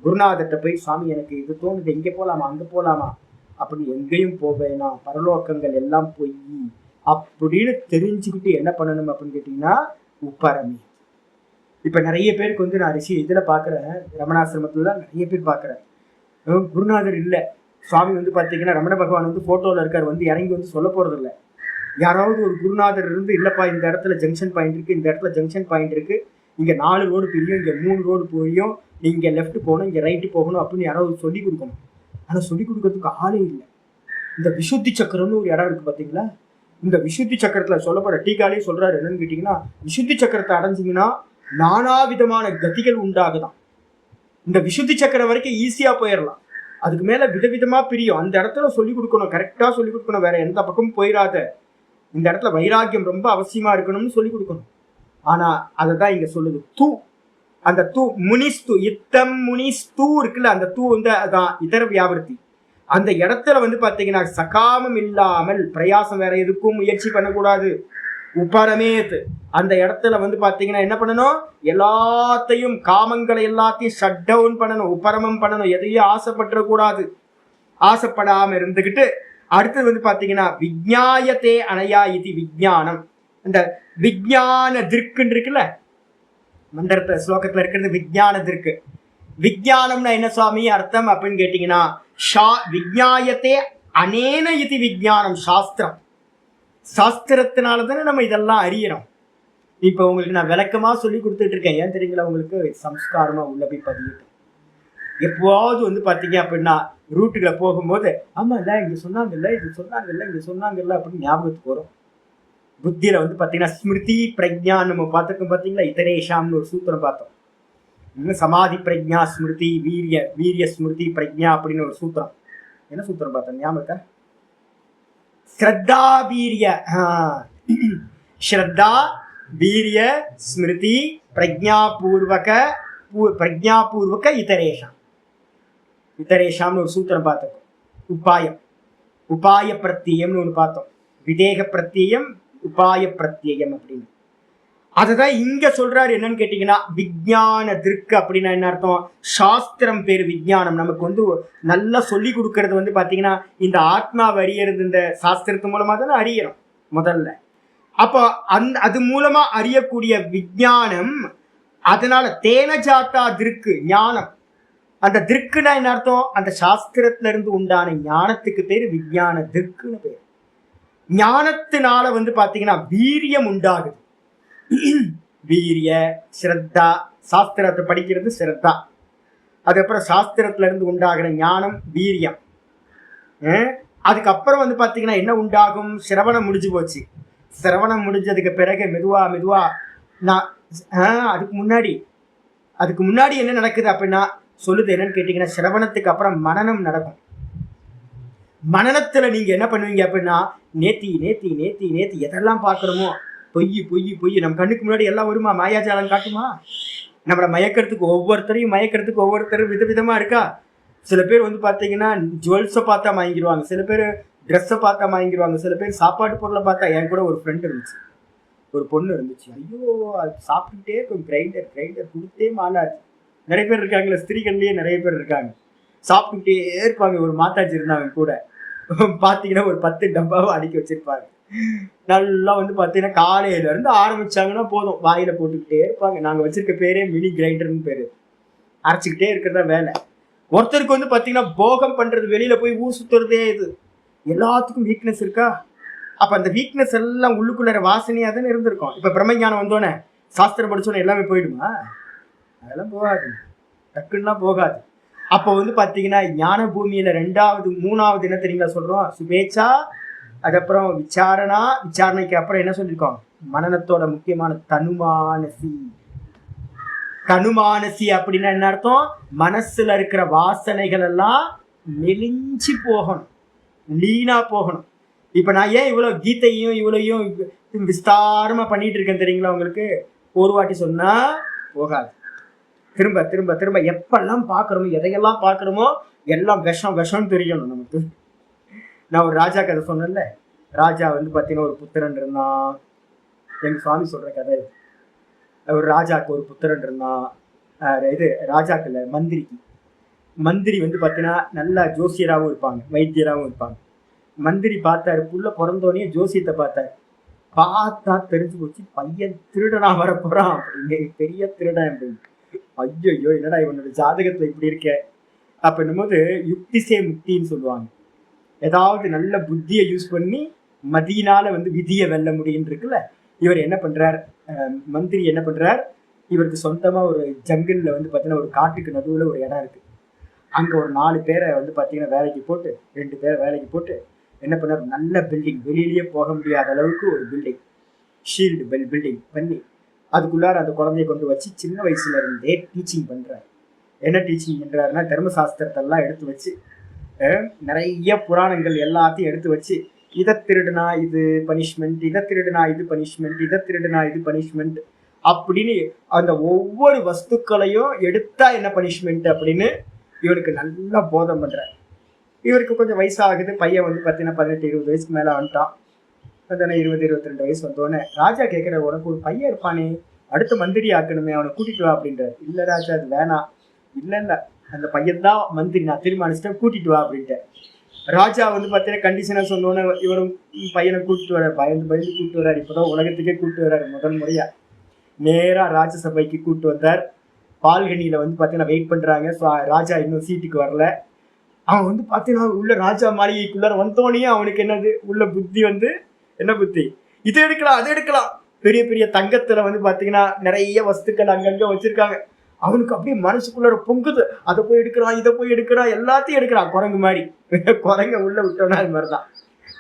குருநாதர்கிட்ட போய், சுவாமி எனக்கு இது தோணுது, இங்கே போகலாமா அங்கே போகலாமா அப்படின்னு, எங்கேயும் போவேனா, பரலோகங்கள் எல்லாம் போய் அப்படின்னு தெரிஞ்சுக்கிட்டு என்ன பண்ணணும் அப்படின்னு கேட்டீங்கன்னா, உப்பரமி. இப்ப நிறைய பேருக்கு நான் இதுல பாக்குறேன், ரமணாசிரமத்துல தான் நிறைய பேர் பாக்குறேன், குருநாதர் இல்லை, சுவாமி பாத்தீங்கன்னா ரமண பகவான் போட்டோல இருக்காரு, இறங்கி சொல்ல போறது இல்லை. யாராவது ஒரு குருநாதர் இருந்து, இல்லப்பா இந்த இடத்துல ஜங்ஷன் பாயிண்ட் இருக்கு, இந்த இடத்துல ஜங்ஷன் பாயிண்ட் இருக்கு, இங்க 4 ரோடு பிரியும், இங்க 3 ரோடு போயும், நீங்க லெஃப்ட் போகணும், இங்க ரைட்டு போகணும் அப்படின்னு யாராவது சொல்லி கொடுக்கணும். ஆனா சொல்லி கொடுக்கறதுக்கு ஆளே இல்லை. இந்த விசுத்தி சக்கரம்னு ஒரு இடம் இருக்கு பாத்தீங்களா, இந்த விசுத்தி சக்கரத்துல சொல்லப்படுற டீக்காலே சொல்றாரு. என்னன்னு கேட்டீங்கன்னா, விசுத்தி சக்கரத்தை அடைஞ்சிங்கன்னா நானாவிதமான கதிகள் உண்டாகுதான். இந்த விசுத்தி சக்கரம் வரைக்கும் ஈஸியா போயிடலாம், அதுக்கு மேல விதவிதமா பிரியும். அந்த இடத்துல சொல்லிக் கொடுக்கணும், கரெக்டா சொல்லிக் கொடுக்கணும், வேற எந்த பக்கமும் போயிடாத, இந்த இடத்துல வைராக்கியம் ரொம்ப அவசியமா இருக்கணும்னு சொல்லிக் கொடுக்கணும். ஆனா அததான் இங்க சொல்லுது, தூ. அந்த தூ முனிஸ்து, இத்தம் முனிஸ்து இருக்குல்ல, அந்த தூ அதான் இதர வியாபர்த்தி. அந்த இடத்துல பாத்தீங்கன்னா சகாமம் இல்லாமல், பிரயாசம் வேற எதுக்கும் முயற்சி பண்ணக்கூடாது. உபரமேத், அந்த இடத்துல பாத்தீங்கன்னா என்ன பண்ணணும், எல்லாத்தையும் காமங்களை எல்லாத்தையும் ஷட் டவுன் பண்ணணும், உபரமம் பண்ணணும், எதையும் ஆசைப்பட்டுறக்கூடாது. ஆசைப்படாம இருந்துகிட்டு அடுத்தது பாத்தீங்கன்னா, விஜ்ஞாயத்தே அனையா இது விஜ்ஞானம். இந்த விஜ்ஞான திருக்குன்னு இருக்குல்ல, மந்திரத்தை ஸ்லோகத்துல இருக்கிறது விஜ்ஞான திருக்கு. விஜ்ஞானம்னா என்ன சுவாமி அர்த்தம் அப்படின்னு கேட்டீங்கன்னா, விஜ்ஞாயத்தே அனேன இது விஜ்ஞானம். சாஸ்திரம், சாஸ்திரத்தினாலதானே நம்ம இதெல்லாம் அறியறோம். இப்ப உங்களுக்கு நான் விளக்கமா சொல்லி கொடுத்துட்டு இருக்கேன், ஏன் தெரியுங்களா, உங்களுக்கு சம்ஸ்காரமா உள்ள போய் பதியிட்டு. எப்போவாவது பாத்தீங்க அப்படின்னா ரூட்டுகளை போகும்போது, ஆமா இல்ல இங்க சொன்னாங்கல்ல, இது சொன்னாங்கல்ல, இங்க சொன்னாங்கல்ல அப்படின்னு ஞாபகத்துக்கு வரும். புத்தியில பாத்தீங்கன்னா ஸ்மிருதி பிரஜா நம்ம பார்த்துருக்கோம் பாத்தீங்களா, இதரேஷாம்னு ஒரு சூத்திரம் பார்த்தோம். சமாதி பிரஜா ஸ்மிருதி வீரிய ஸ்மிருதி பிரஜா அப்படின்னு ஒரு சூத்திரம். என்ன சூத்திரம் பார்த்தோம் ஞாபகம்? ஸ்ரத்தா வீரிய, ஸ்ரத்தா வீரிய ஸ்மிருதி பிரஜாபூர்வக இதரேஷாம். இதரேஷாம்னு ஒரு சூத்திரம் பார்த்தோம். உபாய பிரத்யம்னு ஒன்று பார்த்தோம். விதேக பிரத்யம், உபாய பிரத்யம் அப்படின்னு. அதுதான் இங்க சொல்றாரு. என்னன்னு கேட்டீங்கன்னா, விஜ்ஞான திருக்கு அப்படின்னா என்ன அர்த்தம்? சாஸ்திரம் பேரு விஜ்ஞானம். நமக்கு நல்லா சொல்லி கொடுக்கறது பாத்தீங்கன்னா, இந்த ஆத்மாவை அறியறது இந்த சாஸ்திரத்து மூலமா தானே அறியறோம் முதல்ல. அப்போ அது மூலமா அறியக்கூடிய விஜ்ஞானம். அதனால தேனஜாத்தா திருக்கு ஞானம். அந்த திருக்குன்னா என்ன அர்த்தம்? அந்த சாஸ்திரத்துல இருந்து உண்டான ஞானத்துக்கு பேரு விஜ்ஞான திருக்குன்னு பேரு. ஞானத்தினால பாத்தீங்கன்னா வீரியம் உண்டாகுது. வீரிய ஸ்ரத்தா, சாஸ்திரத்தை படிக்கிறது ஸ்ரத்தா. அதுக்கப்புறம் சாஸ்திரத்துல இருந்து உண்டாகிற ஞானம் வீரியம். அதுக்கப்புறம் பாத்தீங்கன்னா என்ன உண்டாகும்? சிரவணம் முடிஞ்சு போச்சு. சிரவணம் முடிஞ்சதுக்கு பிறகு மெதுவா மெதுவா நான் அதுக்கு முன்னாடி என்ன நடக்குது அப்படின்னா சொல்லுது என்னன்னு கேட்டீங்கன்னா, சிரவணத்துக்கு அப்புறம் மனனம் நடக்கும். மனனத்துல நீங்க என்ன பண்ணுவீங்க அப்படின்னா, நேத்தி நேத்தி நேத்தி நேத்தி எதெல்லாம் பாக்குறோமோ பொய் பொய் பொய் நம்ம கண்ணுக்கு முன்னாடி எல்லாம் வருமா, மாயாஜாலம் காட்டுமா, நம்மளை ஒவ்வொருத்தரும் விதவிதமா இருக்கா. சில பேர் வந்து பாத்தீங்கன்னா ஜுவல்ஸை பார்த்தா வாங்கிடுவாங்க, சில பேர் ட்ரெஸ்ஸை பார்த்தா வாங்கிடுவாங்க, சில பேர் சாப்பாட்டு பொருளை பார்த்தா. என் கூட ஒரு ஃப்ரெண்ட் இருந்துச்சு, ஒரு பொண்ணு இருந்துச்சு. ஐயோ அது சாப்பிட்டுட்டே இருக்கும், கிரைண்டர் கொடுத்தே மாலாச்சு. நிறைய பேர் இருக்காங்களே, ஸ்திரீகள்லயே நிறைய பேர் இருக்காங்க, சாப்பிட்டுட்டே இருப்பாங்க. ஒரு மாத்தாச்சி இருந்தாங்க கூட, பார்த்தீங்கன்னா ஒரு 10 டப்பாவை அடுக்கி வச்சிருப்பாங்க. நல்லா வந்து பார்த்தீங்கன்னா காலையில இருந்து ஆரம்பிச்சாங்கன்னா போதும், வாயில போட்டுக்கிட்டே இருப்பாங்க. நாங்கள் வச்சிருக்க பேரே மினி கிரைண்டர்னு பேரு. அரைச்சிக்கிட்டே இருக்கிறதா வேலை. ஒருத்தருக்கு வந்து பார்த்தீங்கன்னா போகம் பண்றது, வெளியில போய் ஊர் சுத்துறதே. இது எல்லாத்துக்கும் வீக்னஸ் இருக்கா? அப்ப அந்த வீக்னஸ் எல்லாம் உள்ளுக்குள்ள வாசனையா தானே இருந்திருக்கும். இப்ப பிரம்மஞானம் வந்தோடனே, சாஸ்திரம் படிச்சோன்னே எல்லாமே போயிடுமா? அதெல்லாம் போகாது, டக்குன்னா போகாது. அப்போ வந்து பாத்தீங்கன்னா ஞான பூமியில 2வது 3வது என்ன தெரியுங்களா சொல்றோம்? சுபேச்சா, அதுக்கப்புறம் விசாரணைக்கு அப்புறம் என்ன சொல்லியிருக்கோம்? மனநத்தோட முக்கியமான தனுமானசி அப்படின்னா என்ன அர்த்தம்? மனசுல இருக்கிற வாசனைகள் எல்லாம் மெலிஞ்சி போகணும், லீனா போகணும். இப்ப நான் ஏன் இவ்வளவு கீதையும் இவ்வளையும் விஸ்தாரமா பண்ணிட்டு இருக்கேன் தெரியுங்களா உங்களுக்கு? ஒரு வாட்டி சொன்னா போகாது, திரும்ப திரும்ப திரும்ப எப்பெல்லாம் பாக்குறோமோ, எதையெல்லாம் பாக்குறோமோ எல்லாம் விஷம் தெரியணும் நமக்கு. நான் ஒரு ராஜா கதை சொன்னேன்ல, ராஜா வந்து பாத்தீங்கன்னா ஒரு புத்திரன் இருந்தான். எங்க சுவாமி சொல்ற கதை. ஒரு ராஜாக்கு ஒரு புத்திரன் இருந்தான். இது ராஜாக்குல மந்திரி வந்து பாத்தீங்கன்னா நல்லா ஜோசியராகவும் இருப்பாங்க, வைத்தியராகவும் இருப்பாங்க. மந்திரி பார்த்தாரு, புள்ள பிறந்தோடனே ஜோசியத்தை பார்த்தா தெரிஞ்சு போச்சு, பையன் திருடனா வரப்போறான் அப்படின்னு, பெரிய திருடன் அப்படின்னு. ஐயோ என்னடா இவனோட ஜாதகத்துல இப்படி இருக்க அப்படின்னும் போது, யுக்திசே முக்தின்னு சொல்லுவாங்க. ஏதாவது நல்ல புத்தியை யூஸ் பண்ணி மதியினால வந்து விதியை வெல்ல முடியும் இருக்குல்ல. இவர் என்ன பண்றார், மந்திரி என்ன பண்றார், இவருக்கு சொந்தமா ஒரு ஜங்கிள்ல வந்து பாத்தீங்கன்னா ஒரு காட்டுக்கு நடுவுல ஒரு இடம் இருக்கு. அங்க ஒரு 4 பேரை வந்து பாத்தீங்கன்னா வேலைக்கு போட்டு, 2 பேரை வேலைக்கு போட்டு என்ன பண்ணார், நல்ல பில்டிங், வெளியிலேயே போக முடியாத அளவுக்கு ஒரு பில்டிங், ஷீல்டு பில்டிங் பண்ணி அதுக்குள்ளார அந்த குழந்தைய கொண்டு வச்சு சின்ன வயசுல இருந்தே டீச்சிங் பண்றாரு. என்ன டீச்சிங் பண்றாருன்னா, தர்மசாஸ்திரத்தெல்லாம் எடுத்து வச்சு, நிறைய புராணங்கள் எல்லாத்தையும் எடுத்து வச்சு, இதை திருடுனா இது பனிஷ்மெண்ட், இதை திருடுனா இது பனிஷ்மெண்ட், இதை திருடுனா இது பனிஷ்மெண்ட் அப்படின்னு அந்த ஒவ்வொரு வஸ்துக்களையும் எடுத்தா என்ன பனிஷ்மெண்ட் அப்படின்னு இவருக்கு நல்லா போதம் பண்றாரு. இவருக்கு கொஞ்சம் வயசாகுது, பையன் வந்து பார்த்தீங்கன்னா 18-20 வயசுக்கு மேலே வந்துட்டான். அதனால 20-22 வயசு வந்தோடனே ராஜா கேட்குற, உனக்கு ஒரு பையன் இருப்பானே, அடுத்த மந்திரி ஆக்கணுமே, அவனை கூட்டிட்டு வா அப்படின்றாரு. இல்லை ராஜா அது வேணாம். இல்லை அந்த பையன் தான் மந்திரி, நான் தீர்மானிச்சுட்டேன், கூட்டிட்டு வா அப்படின்ட்டு. ராஜா வந்து பார்த்தீங்கன்னா கண்டிஷனாக சொன்னோன்னே இவரும் பையனை கூட்டிட்டு வர்றாரு, பயந்து கூப்பிட்டு வர்றாரு. இப்போதான் உலகத்துக்கே கூப்பிட்டு வர்றாரு முதல் முறையா. நேராக ராஜ்யசபைக்கு கூப்பிட்டு வந்தார். பால்கனியில வந்து பார்த்தீங்கன்னா வெயிட் பண்றாங்க. ராஜா இன்னும் சீட்டுக்கு வரல. அவன் வந்து பார்த்தீங்கன்னா உள்ள ராஜா மாளிகைக்குள்ளார வந்தோடனே அவனுக்கு என்னது உள்ள புத்தி வந்து என்ன புத்தி, இதை எடுக்கலாம் அதை எடுக்கலாம். பெரிய பெரிய தங்கத்துல வந்து பார்த்தீங்கன்னா நிறைய வஸ்துக்கள் அங்கங்க வச்சிருக்காங்க. அவனுக்கு அப்படியே மனசுக்குள்ளார பொங்குது, அதை போய் எடுக்கிறான், இதை போய் எடுக்கிறான், எல்லாத்தையும் எடுக்கிறான். குரங்கு மாதிரி குரங்க உள்ள விட்டோம்னா அது மாதிரிதான்.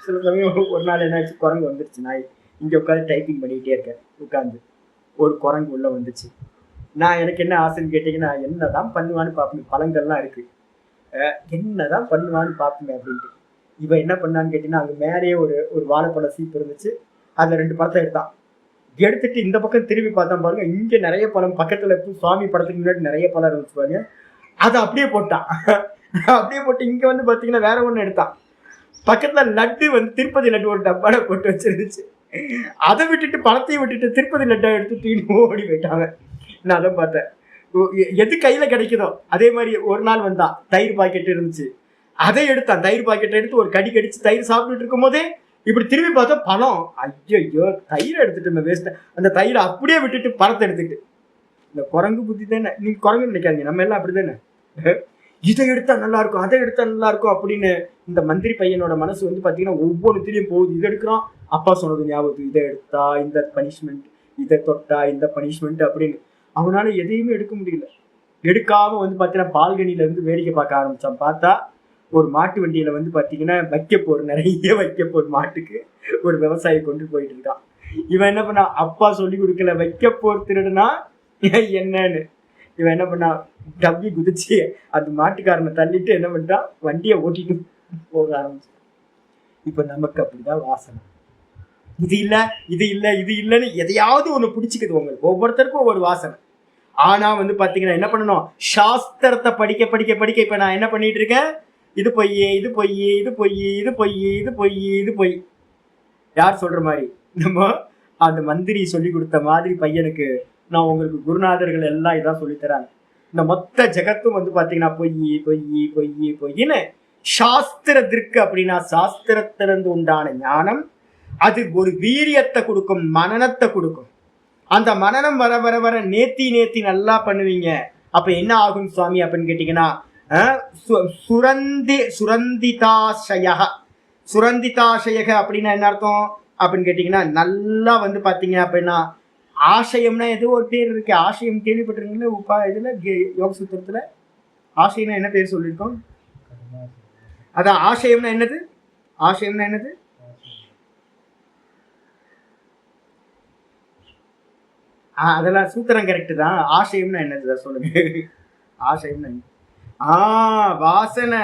சில சமயம் ஒரு நாள் என்னாச்சு, குரங்கு வந்துருச்சு. நான் இங்க உட்காந்து டைப்பிங் பண்ணிக்கிட்டே இருக்கேன், உட்காந்து ஒரு குரங்கு உள்ள வந்துச்சு. நான் எனக்கு என்ன ஆசைன்னு கேட்டீங்கன்னா, என்னதான் பண்ணுவான்னு பார்ப்பேன். பழங்கள்லாம் இருக்கு, என்னதான் பண்ணுவான்னு பார்ப்பேன் அப்படின்ட்டு. இவன் என்ன பண்ணான்னு கேட்டீங்கன்னா, அங்கே மேலேயே ஒரு வாழைப்பழ சீப்பு இருந்துச்சு. அதில் 2 பழத்தை எடுத்துட்டு இந்த பக்கம் திரும்பி பார்த்தா பாருங்க, இங்கே நிறைய பழம், பக்கத்துல சுவாமி படத்துக்கு முன்னாடி நிறைய பழம் இருந்துச்சு பாருங்க. அதை அப்படியே போட்டான். அப்படியே போட்டு இங்க வந்து பார்த்தீங்கன்னா வேற ஒன்று எடுத்தான். பக்கத்துல லட்டு வந்து திருப்பதி லட்டு ஒரு டப்பாட போட்டு வச்சிருந்துச்சு. அதை விட்டுட்டு பழத்தையும் விட்டுட்டு திருப்பதி லட்டை எடுத்து தூக்கி ஓடி போயிட்டாங்க. நான் அதை பார்த்தேன். எது கையில கிடைக்குதோ அதே மாதிரி ஒரு நாள் வந்தான், தயிர் பாக்கெட் இருந்துச்சு, அதை எடுத்தான். தயிர் பாக்கெட்டை எடுத்து ஒரு கடி கடிச்சு தயிர் சாப்பிட்டுட்டு இருக்கும் போதே இப்படி திரும்பி பார்த்தா பழம். ஐயோ தயிரை எடுத்துட்டு வேஸ்ட். அந்த தயிரை அப்படியே விட்டுட்டு பழத்தை எடுத்துட்டு. இந்த குரங்கு புத்தி தானே, நீங்க குரங்கு நினைக்காதீங்க, நம்ம எல்லாம் அப்படித்தானே. இதை எடுத்தா நல்லா இருக்கும், அதை எடுத்தா நல்லா இருக்கும் அப்படின்னு இந்த மந்திரி பையனோட மனசு வந்து பாத்தீங்கன்னா ஒவ்வொன்றுத்திலையும் போகுது. இதை எடுக்கிறான், அப்பா சொன்னது ஞாபகம், இதை எடுத்தா இந்த பனிஷ்மெண்ட், இதை தொட்டா இந்த பனிஷ்மெண்ட் அப்படின்னு. அவனால எதையுமே எடுக்க முடியல. எடுக்காம வந்து பாத்தீங்கன்னா பால்கனில இருந்து வேடிக்கை பார்க்க ஆரம்பிச்சான். பார்த்தா ஒரு மாட்டு வண்டியில வந்து பாத்தீங்கன்னா வைக்கப்போர், நிறைய வைக்கப்போர் மாட்டுக்கு ஒரு விவசாயி கொண்டு போயிட்டு இருக்கான். இவன் என்ன பண்ணா, அப்பா சொல்லி கொடுக்கல வைக்கப்போர் திருடுனா என்னன்னு. இவன் என்ன பண்ணா, டப்பி குதிச்சு அந்த மாட்டுக்காரனை தள்ளிட்டு என்ன பண்ணிட்டான், வண்டியை ஓட்டிட்டு போக ஆரம்பிச்சு. இப்ப நமக்கு அப்படிதான் வாசனை. இது இல்ல இது இல்ல இது இல்லைன்னு எதையாவது ஒண்ணு பிடிச்சிக்குது உங்களுக்கு. ஒவ்வொருத்தருக்கும் ஒவ்வொரு வாசனை. ஆனா வந்து பாத்தீங்கன்னா என்ன பண்ணணும், சாஸ்திரத்தை படிக்க படிக்க படிக்க இப்ப நான் என்ன பண்ணிட்டு இருக்கேன், இது பொய் இது பொய் இது பொய் இது பொய் இது பொய் இது பொய். யார் சொல்ற மாதிரி, நம்ம அந்த மந்திரி சொல்லி கொடுத்த மாதிரி பையனுக்கு நான் உங்களுக்கு குருநாதர்கள் எல்லாம் இதான் சொல்லித்தராங்க. இந்த மொத்த ஜெகத்தும் வந்து பாத்தீங்கன்னா பொய் பொய் பொய் பொய்ன்னு. சாஸ்திரத்திற்கு அப்படின்னா சாஸ்திரத்திலிருந்து உண்டான ஞானம் அது ஒரு வீரியத்தை கொடுக்கும், மனனத்தை கொடுக்கும். அந்த மனனம் வர வர வர நேத்தி நல்லா பண்ணுவீங்க. அப்ப என்ன ஆகும் சுவாமி அப்படின்னு கேட்டீங்கன்னா, சுரந்திதாசய அப்படின்னா என்ன அர்த்தம் அப்படின்னு கேட்டீங்கன்னா, நல்லா வந்து பாத்தீங்க அப்படின்னா, ஆசயம்னா ஏதோ ஒரு பேர் இருக்கு. ஆசயம் கேள்விப்பட்டிருக்கீங்களா இதுல யோக சூத்திரத்துல? ஆசயம்னா என்ன பேர் சொல்லியிருக்கோம்? அதான் ஆசயம்னா என்னது, ஆசயம்னா என்னது, அதெல்லாம் சூத்திரம் கரெக்டு தான். ஆசயம்னா என்னது சொல்லுங்க. ஆசயம்னா வாசனை.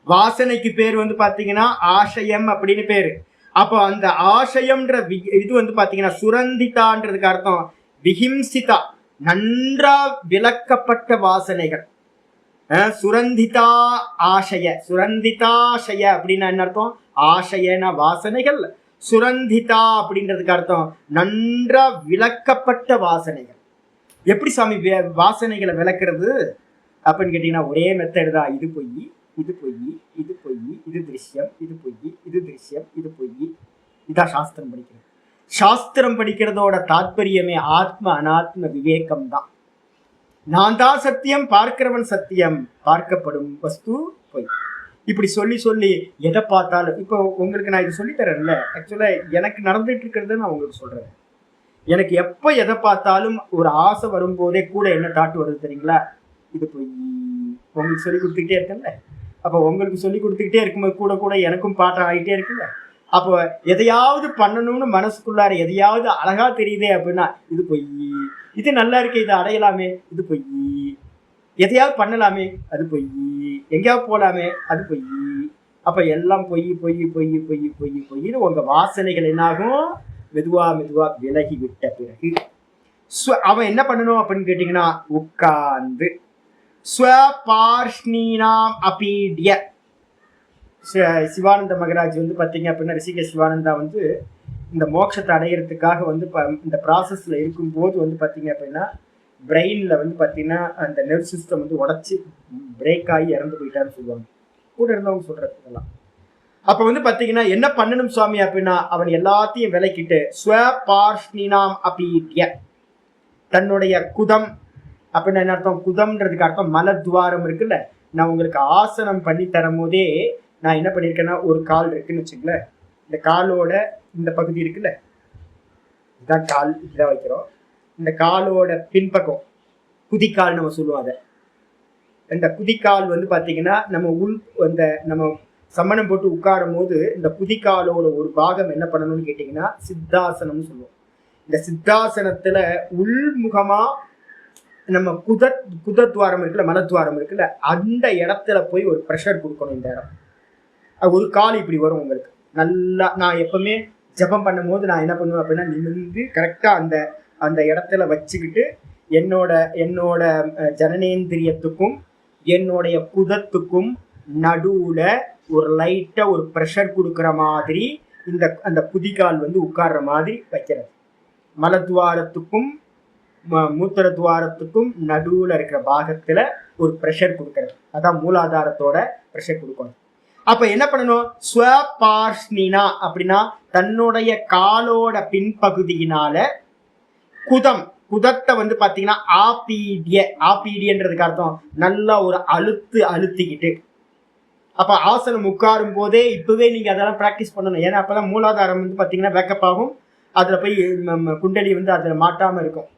வாசனைக்கு பேர் வந்து பாத்தீங்கன்னா ஆசயம் அப்படின்னு பேரு. அப்போ அந்த ஆசயம்ன்ற இது வந்து பாத்தீங்கன்னா சுரந்திதான்றதுக்கு அர்த்தம் விஹிம்சிதா, நன்றா விளக்கப்பட்ட வாசனைகள். சுரந்திதா ஆசய, சுரந்திதாசய அப்படின்னா என்ன அர்த்தம், ஆசயன வாசனைகள், சுரந்திதா அப்படின்றதுக்கு அர்த்தம் நன்றா விளக்கப்பட்ட வாசனைகள். எப்படி சாமி வாசனைகளை விளக்குறது அப்படின்னு கேட்டீங்கன்னா, ஒரே மெத்தட் தான். இது பொய் இது பொய் இது பொய் இது திருஷ்யம் இது பொய் இது திருஷ்யம் இது பொய். இதான் சாஸ்திரம் படிக்கிறது. சாஸ்திரம் படிக்கிறதோட தாற்பயமே ஆத்ம அனாத்ம விவேகம் தான். நான் தான் சத்தியம், பார்க்கிறவன் சத்தியம், பார்க்கப்படும் வஸ்து பொய். இப்படி சொல்லி சொல்லி எதை பார்த்தாலும், இப்போ உங்களுக்கு நான் இது சொல்லி தரேன்ல, ஆக்சுவலா எனக்கு நடந்துட்டு இருக்கிறத நான் உங்களுக்கு சொல்றேன். எனக்கு எப்போ எதை பார்த்தாலும் ஒரு ஆசை வரும்போதே கூட என்ன தாட்டு வருது தெரியுங்களா, இது பொய். உங்களுக்கு சொல்லி கொடுத்துக்கிட்டே இருக்கேன்ல, அப்போ உங்களுக்கு சொல்லி கொடுத்துக்கிட்டே இருக்கும்போது கூட கூட எனக்கும் பாட்டம் ஆகிட்டே இருக்குல்ல. அப்போ எதையாவது பண்ணணும்னு மனசுக்குள்ளார எதையாவது அழகா தெரியுதே அப்படின்னா இது பொய். இது நல்லா இருக்கு, இதை அடையலாமே, இது பொய். எதையாவது பண்ணலாமே, அது பொய். எங்கேயாவது போலாமே, அது பொய். அப்ப எல்லாம் பொய் பொய் பொய் பொய் பொய் பொய்ன்னு உங்க வாசனைகள் என்னாகும், மெதுவா மெதுவா விலகி விட்ட பிறகு அவன் என்ன பண்ணணும் அப்படின்னு கேட்டீங்கன்னா, உட்கார்ந்து ஸ்வபார்ஷ்ணீனாம் அபீட்ய. சிவானந்த மகராஜ் வந்து பார்த்தீங்க அப்படின்னா, ரிஷிகேஷ் சிவானந்தா வந்து இந்த மோட்சத்தை அடையிறதுக்காக வந்து இந்த ப்ராசஸ்ல இருக்கும்போது வந்து பார்த்தீங்க அப்படின்னா, பிரெயினில் வந்து பார்த்தீங்கன்னா அந்த நர்வ் சிஸ்டம் வந்து உடச்சி பிரேக் ஆகி இறந்து போயிட்டாருன்னு சொல்லுவாங்க, கூட இருந்தவங்க சொல்றது இதெல்லாம். அப்போ வந்து பார்த்தீங்கன்னா என்ன பண்ணணும் சுவாமி அப்படின்னா, அவன் எல்லாத்தையும் விலக்கிட்டு ஸ்வபார்ஷ்ணீனாம் அபீட்ய, தன்னுடைய குதம் அப்படின்னு என்ன அர்த்தம், குதம்ன்றதுக்கு அர்த்தம் மலத்வாரம் இருக்குல்ல. நான் உங்களுக்கு ஆசனம் பண்ணி தரும் போதே நான் என்ன பண்ணியிருக்கேன்னா, ஒரு கால் இருக்குன்னு வச்சுங்களேன், இந்த காலோட இந்த பகுதி இருக்குல்ல, இதான் கால், இதான் வைக்கிறோம். இந்த காலோட பின்பக்கம் குதிக்கால் நம்ம சொல்லுவோம். அதை இந்த குதிக்கால் வந்து பார்த்தீங்கன்னா நம்ம அந்த நம்ம சம்மணம் போட்டு உட்காரும் போது இந்த குதிக்காலோட ஒரு பாகம் என்ன பண்ணணும்னு கேட்டிங்கன்னா சித்தாசனம்னு சொல்லுவோம். இந்த சித்தாசனத்துல உள்முகமா நம்ம குதத்வாரம் இருக்குல்ல, மலத்வாரம் இருக்குல்ல, அந்த இடத்துல போய் ஒரு ப்ரெஷர் கொடுக்கணும். இந்த இடம் ஒரு கால் இப்படி வரும் உங்களுக்கு நல்லா. நான் எப்பவுமே ஜபம் பண்ணும் போது நான் என்ன பண்ணுவேன் அப்படின்னா, நிமிர்ந்து கரெக்டா அந்த அந்த இடத்துல வச்சுக்கிட்டு என்னோட ஜனனேந்திரியத்துக்கும் என்னுடைய குதத்துக்கும் நடுவுல ஒரு லைட்டா ஒரு ப்ரெஷர் கொடுக்குற மாதிரி அந்த குதிகால் வந்து உட்கார்ற மாதிரி வைக்கிறது. மலத்வாரத்துக்கும் மூத்திர துவாரத்துக்கும் நடுவுல இருக்கிற பாகத்துல ஒரு ப்ரெஷர் கொடுக்கறது. அதான் மூலாதாரத்தோட ப்ரெஷர் கொடுக்கணும். அப்ப என்ன பண்ணணும், ஸ்வபார்ஷ்ணினா அப்படின்னா தன்னுடைய காலோட பின்பகுதியினால குதத்தை வந்து பாத்தீங்கன்னா ஆபீடியன்றதுக்கு அர்த்தம் நல்லா ஒரு அழுத்திக்கிட்டு. அப்ப ஆசனம் உட்காரும் போதே இப்பவே நீங்க அதெல்லாம் பிராக்டிஸ் பண்ணணும். ஏன்னா அப்பதான் மூலாதாரம் வந்து பாத்தீங்கன்னா பேக்கப் ஆகும், அதுல போய் குண்டலி வந்து அதுல மாட்டாம இருக்கும்.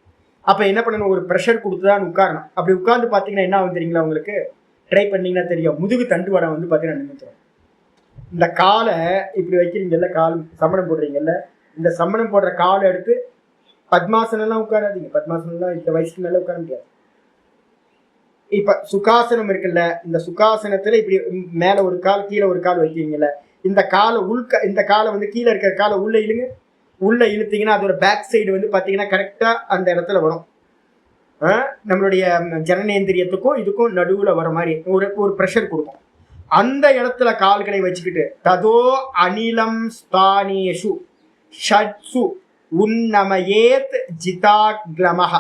அப்ப என்ன பண்ணணும், ஒரு ப்ரெஷர் கொடுத்துதான் உட்காரணும். அப்படி உட்கார்ந்து பாத்தீங்கன்னா என்ன ஆகும் தெரியுங்களா உங்களுக்கு, ட்ரை பண்ணீங்கன்னா தெரியும், முதுகு தண்டுவடம் வந்து பார்த்தீங்கன்னா நின்றுச்சிடும். இந்த காலை இப்படி வைக்கிறீங்கல்ல, கால் சம்மணம் போடுறீங்கல்ல, இந்த சம்மணம் போடுற காலை எடுத்து பத்மாசனம்லாம் உட்காராதீங்க. பத்மாசனம்லாம் இந்த வயசுக்கு மேலே உட்கார முடியாது. இப்ப சுகாசனம் இருக்குல்ல, இந்த சுகாசனத்துல இப்படி மேல ஒரு கால் கீழே ஒரு கால் வைக்கிறீங்கல்ல, இந்த காலை இந்த காலை வந்து கீழே இருக்கிற காலை உள்ள இழுங்க. உள்ள இழுத்தீங்கன்னா அதோட பேக் சைடு வந்து பாத்தீங்கன்னா கரெக்டா அந்த இடத்துல வரும். நம்மளுடைய ஜனநேந்திரியத்துக்கும் இதுக்கும் நடுவுல வர மாதிரி ஒரு ப்ரெஷர் கொடுக்கும். அந்த இடத்துல கால்களை வச்சுக்கிட்டு ததோ அனிலம் ஸ்தானேஷு ஷட்சு உன்னமயேத் ஜிதாக்லமஹ.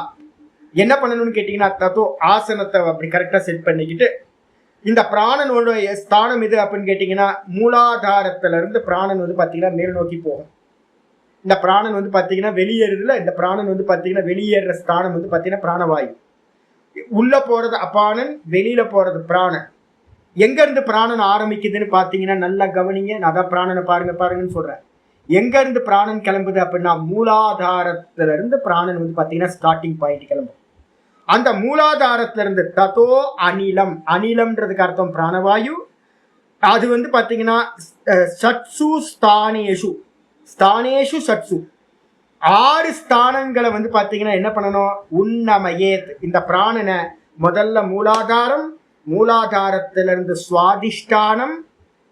என்ன பண்ணணும்னு கேட்டீங்கன்னா, தத்தோ ஆசனத்தை அப்படி கரெக்டா செட் பண்ணிக்கிட்டு, இந்த பிராணனோட ஸ்தானம் இது அப்படின்னு கேட்டீங்கன்னா, மூலாதாரத்துல இருந்து பிராணன் வந்து பாத்தீங்கன்னா மேல் நோக்கி போகும். இந்த பிராணன் வந்து பாத்தீங்கன்னா வெளியேறுதுல, இந்த பிராணன் வந்து பாத்தீங்கன்னா வெளியேற ஸ்தானம் வந்து பாத்தீங்கன்னா பிராணவாயு. உள்ள போறது அபானன், வெளியில போறது பிராணன். எங்க இருந்து பிராணன் ஆரம்பிக்குதுன்னு பாத்தீங்கன்னா நல்லா கவனிங்க. நான் தான் பிராணனை பாருங்கன்னு சொல்றேன். எங்க இருந்து பிராணன் கிளம்புது அப்படின்னா, மூலாதாரத்துல இருந்து பிராணன் வந்து பாத்தீங்கன்னா ஸ்டார்டிங் பாயிண்ட் கிளம்பும். அந்த மூலாதாரத்துல இருந்து ததோ அனிலம், அனிலம்ன்றதுக்கு அர்த்தம் பிராணவாயு. அது வந்து பாத்தீங்கன்னா சட்சு ஸ்தானேஷு, ஸ்தானேஷு சட்சு, 6 ஸ்தானங்களை வந்து பாத்தீங்கன்னா என்ன பண்ணணும், உன்னமயேத். இந்த பிராணனை முதல்ல மூலாதாரம், மூலாதாரத்திலிருந்து சுவாதிஷ்டானம்.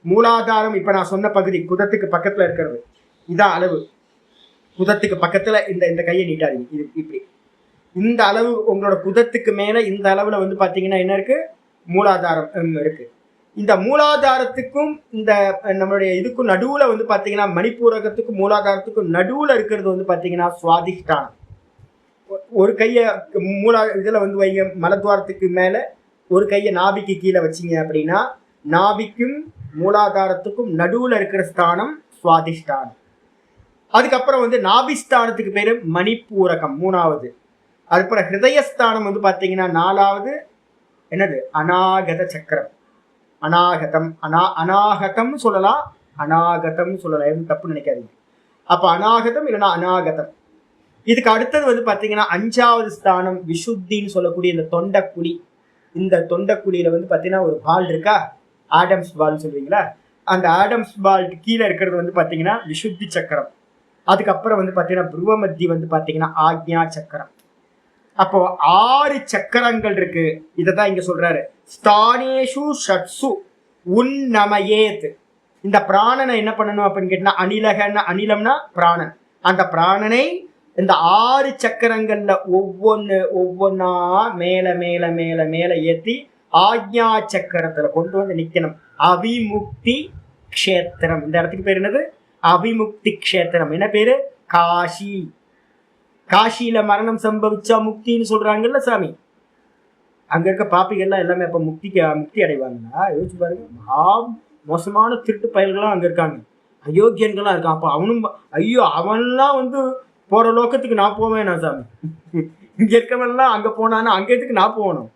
மூலாதாரம் இப்ப நான் சொன்ன பகுதி குதத்துக்கு பக்கத்துல இருக்கிறது, இதான் அளவு. குதத்துக்கு பக்கத்துல இந்த கையை நீட்டாதீங்க, இது இப்படி இந்த அளவு உங்களோட குதத்துக்கு மேல இந்த அளவுல வந்து பாத்தீங்கன்னா என்ன இருக்கு, மூலாதாரம் இருக்கு. இந்த மூலாதாரத்துக்கும் இந்த நம்மளுடைய இதுக்கும் நடுவுல வந்து பாத்தீங்கன்னா மணிப்பூரகத்துக்கும் மூலாதாரத்துக்கும் நடுவுல இருக்கிறது வந்து பாத்தீங்கன்னா சுவாதிஷ்டானம். ஒரு கையை இதுல வந்து வைங்க, மலத்வாரத்துக்கு மேல ஒரு கையை நாபிக்கு கீழே வச்சிங்க அப்படின்னா, நாபிக்கும் மூலாதாரத்துக்கும் நடுவுல இருக்கிற ஸ்தானம் சுவாதிஷ்டானம். அதுக்கப்புறம் வந்து நாபிஸ்தானத்துக்கு பேரு மணிப்பூரகம் 3வது. அதுக்கப்புறம் ஹிருதயஸ்தானம் வந்து பாத்தீங்கன்னா 4வது என்னது, அநாகத சக்கரம். அநாகதம், அநாகதம் சொல்லலாம், அநாகதம் சொல்லலாம், எதுவும் தப்பு நினைக்காதீங்க. அப்ப அநாகதம் இல்லைன்னா அநாகதம். இதுக்கு அடுத்தது வந்து பாத்தீங்கன்னா 5வது ஸ்தானம் விசுத்தின்னு சொல்லக்கூடிய இந்த தொண்டக்குழி. இந்த தொண்டக்குழியில வந்து பாத்தீங்கன்னா ஒரு பால் இருக்கா, ஆடம்ஸ் பால் சொல்லுவீங்களா, அந்த ஆடம்ஸ் பால் கீழே இருக்கிறது வந்து பாத்தீங்கன்னா விசுத்தி சக்கரம். அதுக்கப்புறம் வந்து பாத்தீங்கன்னா புருவமத்தி வந்து பாத்தீங்கன்னா ஆக்ஞா சக்கரம். அப்போ 6 சக்கரங்கள் இருக்கு. இதைதான் இங்க சொல்றாரு, ஸ்தானேஷு ஷட்சு உன்னமயேத். இந்த பிராணனை என்ன பண்ணணும் அப்படின்னு கேட்டா, அனிலம்னா பிராணன். அந்த பிராணனை இந்த 6 சக்கரங்கள்ல ஒவ்வொன்னா மேல மேல மேல மேல ஏத்தி ஆக்ஞா சக்கரத்துல கொண்டு வந்து நிக்கணும். அவிமுக்தி க்ஷேத்திரம். இந்த இடத்துக்கு பேர் என்னது, அவிமுக்தி க்ஷேத்திரம். என்ன பேரு, காஷி. காஷியில மரணம் சம்பவிச்சா முக்தின்னு சொல்றாங்கல்ல சாமி. அங்க இருக்க பாப்பிகள்லாம் எல்லாமே அப்ப முக்தி அடைவாங்கன்னா யோசிச்சு பாருங்க. மோசமான திருட்டு பயல்கள்லாம் அங்க இருக்காங்க, அயோக்கியன்கள்லாம் இருக்கான். அப்ப அவனும் ஐயோ அவன்லாம் வந்து போற லோக்கத்துக்கு நான் போவேன் சாமி. இங்க இருக்கவன்லாம் அங்க போனான்னா அங்க எதுக்கு நான் போகணும்.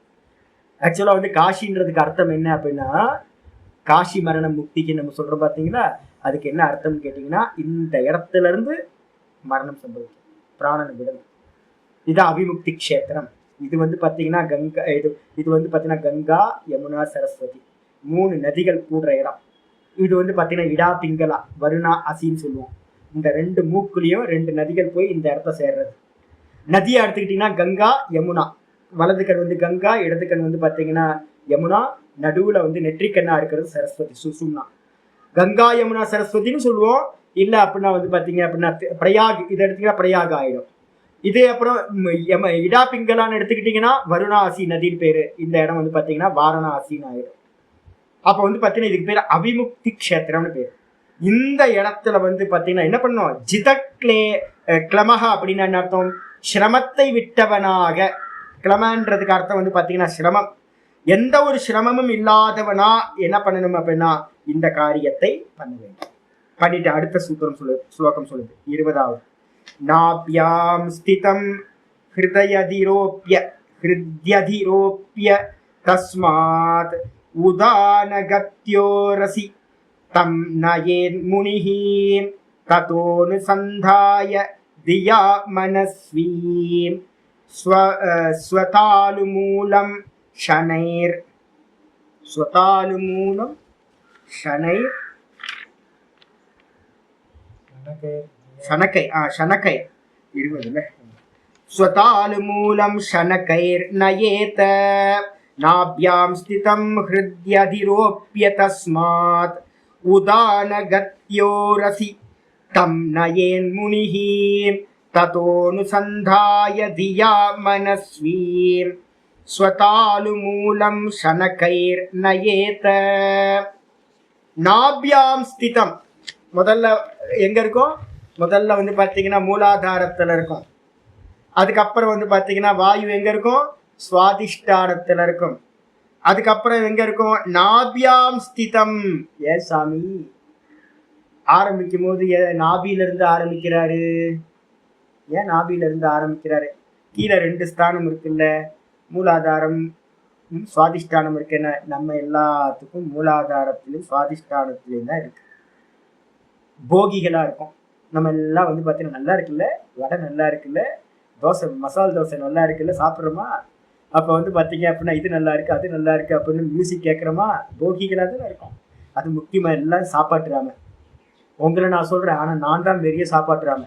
ஆக்சுவலா வந்து காஷின்றதுக்கு அர்த்தம் என்ன அப்படின்னா, காஷி மரண முக்திக்கு நம்ம சொல்றோம் பாத்தீங்களா, அதுக்கு என்ன அர்த்தம்னு கேட்டீங்கன்னா, இந்த இடத்துல இருந்து மரணம் சம்பவிக்கும், பிராணனை விடணும். இது அவிமுக்தி க்ஷேத்திரம். இது வந்து பாத்தீங்கன்னா கங்கா, இது வந்து பாத்தீங்கன்னா கங்கா, யமுனா, சரஸ்வதி 3 நதிகள் கூடுற இடம். இது வந்து பாத்தீங்கன்னா இடா பிங்களா, வருணா, அசின்னு சொல்லுவோம். இந்த 2 மூக்குலயும் 2 நதிகள் போய் இந்த இடத்த சேர்றது. நதியை எடுத்துக்கிட்டீங்கன்னா கங்கா, யமுனா. வலது கண் வந்து கங்கா, இடது கண் வந்து பாத்தீங்கன்னா யமுனா, நடுவுல வந்து நெற்றிக்கண்ணா இருக்கிறது சரஸ்வதி, சுசும்னா. கங்கா, யமுனா, சரஸ்வதினு சொல்லுவோம். இல்ல அப்படின்னா வந்து பாத்தீங்க அப்படின்னா பிரயாக், இதை எடுத்தீங்கன்னா பிரயாக ஆயிடும். இதே அப்புறம் இடா பிங்கலான்னு எடுத்துக்கிட்டீங்கன்னா வருணாசி நதின்னு பேரு. இந்த இடம் வந்து பாத்தீங்கன்னா வாரணாசின்னு ஆயிடும். அப்ப வந்து பாத்தீங்கன்னா இதுக்கு பேரு அவிமுக்தி க்ஷேத்திரம்னு பேரு. இந்த இடத்துல வந்து பாத்தீங்கன்னா என்ன பண்ணணும், ஜிதக்லே கிளமஹா அப்படின்னு என்ன அர்த்தம், சிரமத்தை விட்டவனாக. கிளமன்றதுக்கு அர்த்தம் வந்து பாத்தீங்கன்னா சிரமம். எந்த ஒரு சிரமமும் இல்லாதவனா என்ன பண்ணணும் அப்படின்னா இந்த காரியத்தை பண்ண வேண்டும். பண்ணிட்டு அடுத்த சூத்திரம் ஸ்லோகம் சொல்லுது 20வது. நாப்யாம் ஸ்திதம் ஹிருதயதிரோப்ய தஸ்மாத் உதானகத்யோரசி தம் நயேன் முனிஹி ததோனுசந்தாய தியா மனஸ்வீம் ஸ்வதாலுமூலம் ஷனைர் ஸ்வதாலுமூலம் ஷனை ஷனகை ஷனகை இருபதுல ஸ்வதாலுமூலம் ஷனகைர் நயேத நாப்யாம் ஸ்திதம் ஹிருத்யதிரோப்ய தஸ்மாத் உதானகத்யோரசி தம் நயேன் முனிஹி ததோனுசந்தாய தியா மனஸ்வீர் ஸ்வதாலுமூலம் ஷனகைர் நயேத. நாப்யாம் ஸ்திதம் முதல்ல எங்க இருக்கும்? முதல்ல வந்து பார்த்தீங்கன்னா மூலாதாரத்தில் இருக்கும். அதுக்கப்புறம் வந்து பார்த்தீங்கன்னா வாயு எங்க இருக்கும்? சுவாதிஷ்டானத்தில் இருக்கும். அதுக்கப்புறம் எங்க இருக்கும்? நாபியாம் ஸ்திதம். ஏன் சாமி ஆரம்பிக்கும் போது நாபியிலிருந்து ஆரம்பிக்கிறாரு? ஏன் நாபியிலிருந்து ஆரம்பிக்கிறாரு? கீழே 2 ஸ்தானம் இருக்குல்ல, மூலாதாரம் சுவாதிஷ்டானம் இருக்குன்னு. நம்ம எல்லாத்துக்கும் மூலாதாரத்திலையும் சுவாதிஷ்டானத்திலையும் தான் இருக்கு. போகிகளா இருக்கும். நம்ம எல்லாம் வந்து பார்த்தீங்கன்னா நல்லா இருக்குல்ல, வடை நல்லா இருக்குல்ல, தோசை மசால் தோசை நல்லா இருக்குல்ல, சாப்பிட்றோமா? அப்போ வந்து பார்த்தீங்க அப்படின்னா இது நல்லா இருக்கு அது நல்லா இருக்கு அப்படின்னு மியூசிக் கேட்குறோமா? போகிகளாக தான் இருக்கும். அது முக்கியமாக எல்லாம் சாப்பாட்டுறாம. உங்களை நான் சொல்கிறேன், ஆனால் நான் தான் பெரிய சாப்பாட்டுறாம.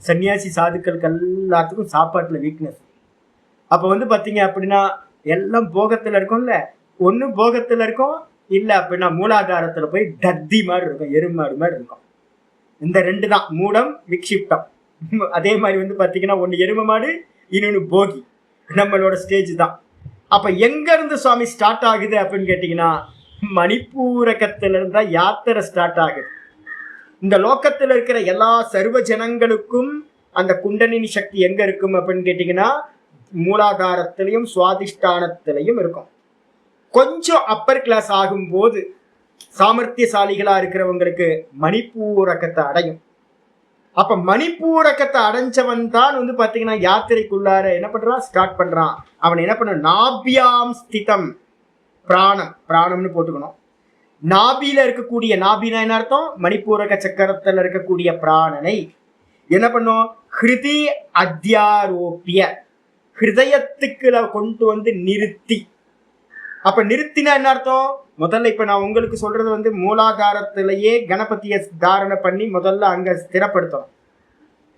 சன்னியாசி சாதுக்களுக்கு எல்லாத்துக்கும் சாப்பாட்டில் வீக்னஸ். அப்போ வந்து பார்த்தீங்க அப்படின்னா எல்லாம் போகத்தில் இருக்கும்ல. ஒன்று போகத்தில் இருக்கும், இல்லை அப்படின்னா மூலாதாரத்தில் போய் தத்தி மாதிரி இருக்கும், எருமாடு மாதிரி இருக்கும். இந்த 2 தான் மூடம் விக்ஷிப்டம். அதே மாதிரி வந்து பார்த்தீங்கன்னா ஒன்று எரும மாடு, இன்னொன்று போகி. நம்மளோட ஸ்டேஜ் தான். அப்போ எங்கேருந்து சுவாமி ஸ்டார்ட் ஆகுது அப்படின்னு கேட்டிங்கன்னா மணிப்பூரகத்திலிருந்து தான் யாத்திரை ஸ்டார்ட் ஆகுது. இந்த லோக்கத்தில் இருக்கிற எல்லா சர்வ ஜனங்களுக்கும் அந்த குண்டலினி சக்தி எங்க இருக்கும் அப்படின்னு கேட்டிங்கன்னா மூலாதாரத்திலையும் சுவாதிஷ்டானத்திலையும் இருக்கும். கொஞ்சம் அப்பர் கிளாஸ் ஆகும்போது சாமர்த்தியசாலிகளா இருக்கிறவங்களுக்கு மணிப்பூரகத்தை அடையும். அப்ப மணிப்பூரகத்தை அடைஞ்சவன் தான் வந்து பாத்தீங்கன்னா யாத்திரைக்குள்ளார என்ன பண்றான்? ஸ்டார்ட் பண்றான். அவன் என்ன பண்ண? நாபியாம் ஸ்திதம். பிராணம்னு போட்டுக்கணும். நாபியில இருக்கக்கூடிய, நாபினா என்ன அர்த்தம்? மணிப்பூரக சக்கரத்துல இருக்கக்கூடிய பிராணனை என்ன பண்ணும்? ஹிருதி அத்தியாரோப்பிய, ஹிருதயத்துக்குள்ள கொண்டு வந்து நிறுத்தி. அப்ப நிறுத்தினா என்ன அர்த்தம்? முதல்ல இப்ப நான் உங்களுக்கு சொல்றது வந்து மூலாதாரத்திலேயே கணபதியை தாரணை பண்ணி முதல்ல அங்க ஸ்திரப்படுத்தணும்.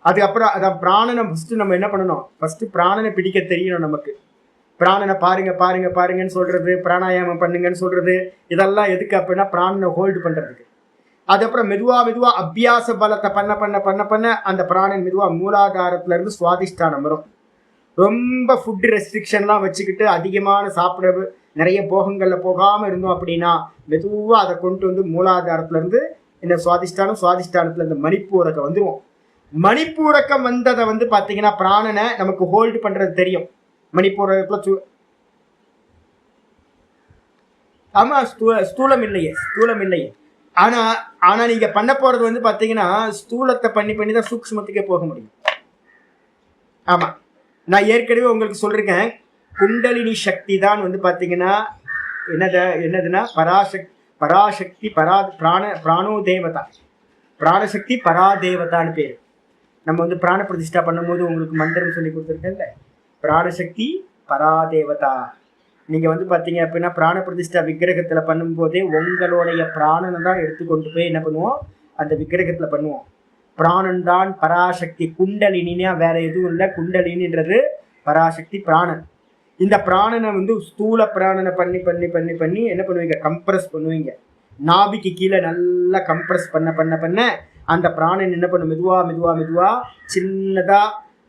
அதுக்கப்புறம் அதான் பிராணனை ஃபர்ஸ்ட் நம்ம என்ன பண்ணணும்? ஃபர்ஸ்ட் பிராணனை பிடிக்க தெரியணும் நமக்கு. பிராணனை பாருங்க பாருங்க பாருங்கன்னு சொல்றது, பிராணாயாமம் பண்ணுங்கன்னு சொல்றது, இதெல்லாம் எதுக்கு அப்படின்னா பிராணனை ஹோல்டு பண்றதுக்கு. அதுக்கப்புறம் மெதுவா மெதுவா அபியாச பலத்தை பண்ண பண்ண பண்ண பண்ண அந்த பிராணன் மெதுவா மூலாதாரத்துல இருந்து சுவாதிஷ்டானம் வரும். ரொம்ப ஃபுட் ரெஸ்ட்ரிக்ஷன்லாம் வச்சுக்கிட்டு அதிகமான சாப்பிட நிறைய போகங்கள்ல போகாம இருந்தோம் அப்படின்னா மெதுவா அதை கொண்டு வந்து மூலாதாரத்துல இருந்து இந்த சுவாதிஷ்டானத்துல இருந்து மணிப்பூரகம் வந்துருவோம். மணிப்பூரகம் வந்ததை வந்து பாத்தீங்கன்னா பிராணனை நமக்கு ஹோல்டு பண்றது தெரியும். மணிப்பூரகத்துல ஆமா ஸ்தூலம் இல்லையே. ஆனா நீங்க பண்ண போறது வந்து பாத்தீங்கன்னா ஸ்தூலத்தை பண்ணி தான் சூக்ஷ்மத்துக்கே போக முடியும். ஆமா, நான் ஏற்கனவே உங்களுக்கு சொல்லிருக்கேன், குண்டலினி சக்தி தான் வந்து பாத்தீங்கன்னா என்னதுன்னா பராசக்தி பிராணோ தேவதா, பிராணசக்தி பராதேவதான்னு பேரு. நம்ம வந்து பிராண பிரதிஷ்டா பண்ணும்போது உங்களுக்கு மந்திரம் சொல்லி கொடுத்துருக்கேன்ல, பிராணசக்தி பராதேவதா. நீங்க வந்து பாத்தீங்க அப்படின்னா பிராண பிரதிஷ்டா விக்கிரகத்துல பண்ணும்போதே உங்களுடைய பிராணனை தான் எடுத்துக்கொண்டு போய் என்ன பண்ணுவோம்? அந்த விக்கிரகத்துல பண்ணுவோம். பிராணன் தான் பராசக்தி. குண்டலினா வேற எதுவும் இல்லை. குண்டலினின்றது பராசக்தி பிராணன். இந்த பிராணனை வந்து ஸ்தூல பிராணனை பண்ணி பண்ணி பண்ணி பண்ணி என்ன பண்ணுவீங்க? கம்ப்ரஸ் பண்ணுவீங்க. நாபிக்கு கீழே நல்லா கம்ப்ரஸ் பண்ண பண்ண பண்ண அந்த பிராணன் என்ன பண்ணும்? மெதுவா மெதுவா மெதுவா சின்னதா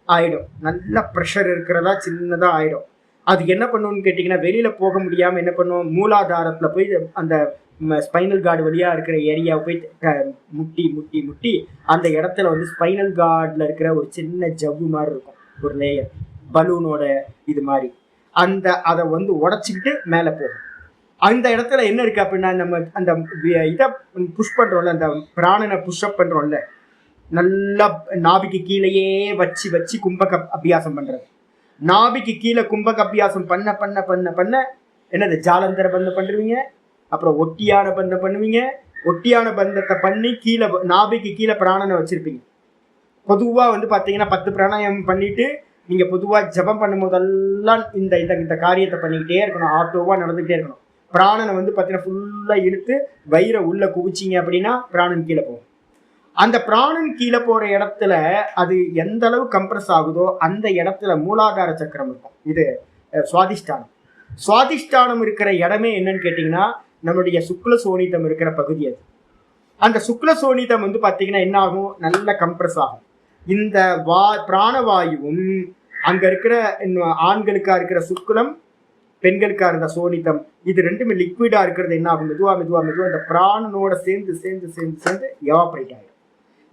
ஆயிடும். நல்ல ப்ரெஷர் இருக்கிறதா சின்னதா ஆயிடும். அது என்ன பண்ணுன்னு கேட்டிங்கன்னா வெளியில போக முடியாம என்ன பண்ணுவோம்? மூலாதாரத்துல போய் அந்த ஸ்பைனல் கார்டு வழியா இருக்கிற ஏரியாவை போய் முட்டி முட்டி முட்டி அந்த இடத்துல வந்து ஸ்பைனல் கார்டில் இருக்கிற ஒரு சின்ன ஜவ்வு மாதிரி இருக்கும், ஒரு லேயர் பலூனோட இது மாதிரி. அதை வந்து உடச்சிக்கிட்டு மேலே போகும். அந்த இடத்துல என்ன இருக்கு அப்படின்னா நம்ம அந்த இதை புஷ் பண்றோம்ல, அந்த பிராணனை புஷ்அப் பண்றோம்ல, நல்லா நாபிக்கு கீழேயே வச்சு வச்சு கும்பக அபியாசம் பண்றது. நாபிக்கு கீழே கும்பக அபியாசம் பண்ண பண்ண பண்ண பண்ண என்னது? ஜாலந்தர பந்தம் பண்ணுவீங்க, அப்புறம் ஒட்டியான பந்தம் பண்ணுவீங்க. ஒட்டியான பந்தத்தை பண்ணி கீழே நாபிக்கு கீழே பிராணனை வச்சிருப்பீங்க. பொதுவாக வந்து பார்த்தீங்கன்னா 10 பிராணாயாமம் பண்ணிட்டு நீங்கள் பொதுவாக ஜபம் பண்ணும் போதெல்லாம் இந்த இந்த இந்த காரியத்தை பண்ணிக்கிட்டே இருக்கணும். ஆட்டோவாக நடந்துகிட்டே இருக்கணும். பிராணனை வந்து பார்த்தீங்கன்னா ஃபுல்லா இழுத்து வயிறை உள்ள குவிச்சிங்க அப்படின்னா பிராணன் கீழே போகும். அந்த பிராணன் கீழே போற இடத்துல அது எந்த அளவு கம்ப்ரஸ் ஆகுதோ அந்த இடத்துல மூலாதார சக்கரம் இருக்கும். இது சுவாதிஷ்டானம். சுவாதிஷ்டானம் இருக்கிற இடமே என்னன்னு கேட்டீங்கன்னா நம்மளுடைய சுக்ல சோனிதம் இருக்கிற பகுதி அது. அந்த சுக்ல சோனிதம் வந்து பார்த்தீங்கன்னா என்ன ஆகும், நல்ல கம்ப்ரஸ் ஆகும். இந்த பிராணவாயுவும் அங்க இருக்கிற ஆண்களுக்கா இருக்கிற சுக்லம், பெண்களுக்கா இருந்த சோனிதம், இது ரெண்டுமே லிக்விடா இருக்கிறது என்ன ஆகும், மெதுவா மெதுவா மெதுவா இந்த பிராணனோட சேர்ந்து சேர்ந்து சேர்ந்து சேர்ந்து எவாப்ரேட் ஆயிடும்.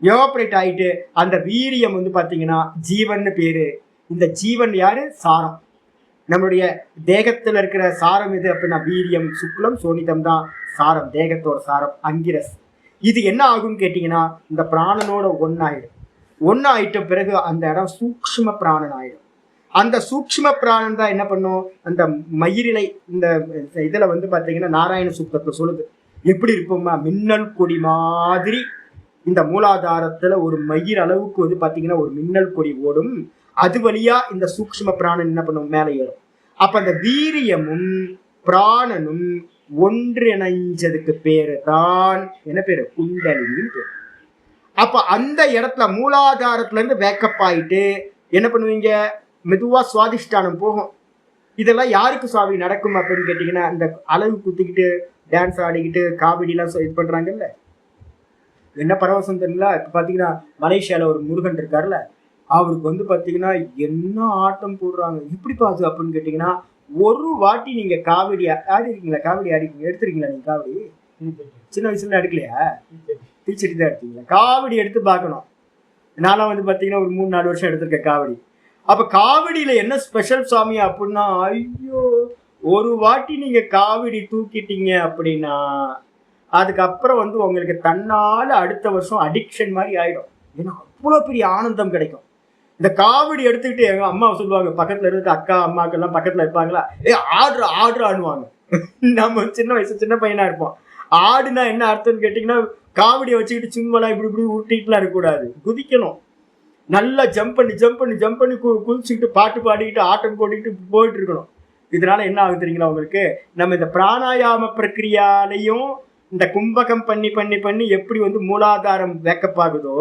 எவாப்ரேட் ஆயிட்டு அந்த வீரியம் வந்து பாத்தீங்கன்னா ஜீவன் பேரு. இந்த ஜீவன் யாரு, சாரம். நம்மளுடைய தேகத்துல இருக்கிற சாரம் எது அப்படின்னா வீரியம், சுக்லம், சோனிதம் தான் சாரம், தேகத்தோட சாரம், அங்கிரஸ். இது என்ன ஆகும்னு கேட்டீங்கன்னா இந்த பிராணனோட ஒன்னாயிடும். ஒன்னாயிட்ட பிறகு அந்த இடம் சூக்ஷ்ம பிராணன் ஆயிடும். அந்த சூக்ஷ்ம பிராணன் தான் என்ன பண்ணும், அந்த மயிரிலை இந்த இதுல வந்து பாத்தீங்கன்னா நாராயண சூக்தத்துல சொல்லுது, எப்படி இருப்போம்மா, மின்னல் கொடி மாதிரி இந்த மூலாதாரத்துல ஒரு மயிர் அளவுக்கு வந்து பாத்தீங்கன்னா ஒரு மின்னல் கொடி ஓடும். அது வழியா இந்த சூக்ஷ்ம பிராணன் என்ன பண்ணும், மேலே ஏறும். அப்ப அந்த வீரியமும் பிராணனும் ஒன்றிணைஞ்சதுக்கு பேரு தான் என்ன பேரு, குண்டலினின்னு பேரு. அப்ப அந்த இடத்துல மூலாதாரத்துல இருந்து வேக்கப் ஆயிட்டு என்ன பண்ணுவீங்க, மெதுவா சுவாதிஷ்டானம் போகும். இதெல்லாம் யாருக்கு சுவாமி நடக்கும் அப்படின்னு கேட்டீங்கன்னா இந்த அளவு குத்திக்கிட்டு டான்ஸ் ஆடிக்கிட்டு காமெடிலாம் இது பண்றாங்கல்ல, என்ன பரவசம் தெரியல. இப்ப பாத்தீங்கன்னா மலேசியால ஒரு முருகன் இருக்காருல்ல, அவருக்கு வந்து பாத்தீங்கன்னா என்ன ஆட்டம் போடுறாங்க. எப்படி பாத்து அப்படின்னு கேட்டீங்கன்னா ஒரு வாட்டி நீங்க காவடி ஆடி இருக்கீங்களா, காவடி ஆடி எடுத்துருக்கீங்களா, நீங்க காவடி சின்ன வயசுல எடுக்கலையா, டீச்சர் தான் எடுத்தீங்களா, காவடி எடுத்து பார்க்கணும். நான்லாம் வந்து பாத்தீங்கன்னா ஒரு 3-4 வருஷம் எடுத்திருக்கேன் காவடி. அப்ப காவடியில என்ன ஸ்பெஷல் சுவாமி அப்படின்னா, ஐயோ ஒரு வாட்டி நீங்க காவடி தூக்கிட்டீங்க அப்படின்னா அதுக்கப்புறம் வந்து உங்களுக்கு தன்னால அடுத்த வருஷம் அடிக்ஷன் மாதிரி ஆயிடும். ஏன்னா அவ்வளவு பெரிய ஆனந்தம் கிடைக்கும். இந்த காவடி எடுத்துக்கிட்டு எங்க அம்மா சொல்லுவாங்க, பக்கத்துல இருந்து அக்கா அம்மாக்கெல்லாம் பக்கத்துல இருப்பாங்களா, ஆடுற ஆடுற ஆடுவாங்க. நம்ம சின்ன வயசு சின்ன பையனா இருப்போம். ஆடுனா என்ன அர்த்தம்னு கேட்டீங்கன்னா காவடியை வச்சுக்கிட்டு சும்மாலாம் இப்படி இப்படி உருட்டிட்டுலாம் இருக்கக்கூடாது, குதிக்கணும். நல்லா ஜம்ப் பண்ணி ஜம்ப் பண்ணி ஜம்ப் பண்ணி குதிச்சுக்கிட்டு பாட்டு பாடிக்கிட்டு ஆட்டம் போட்டுக்கிட்டு போயிட்டு இருக்கணும். இதனால என்ன ஆகுது தெரியுங்களா உங்களுக்கு, நம்ம இந்த பிராணாயாம பிரக்கிரியாலையும் இந்த கும்பகம் பண்ணி பண்ணி பண்ணி எப்படி வந்து மூலாதாரம் வேக்கப் ஆகுதோ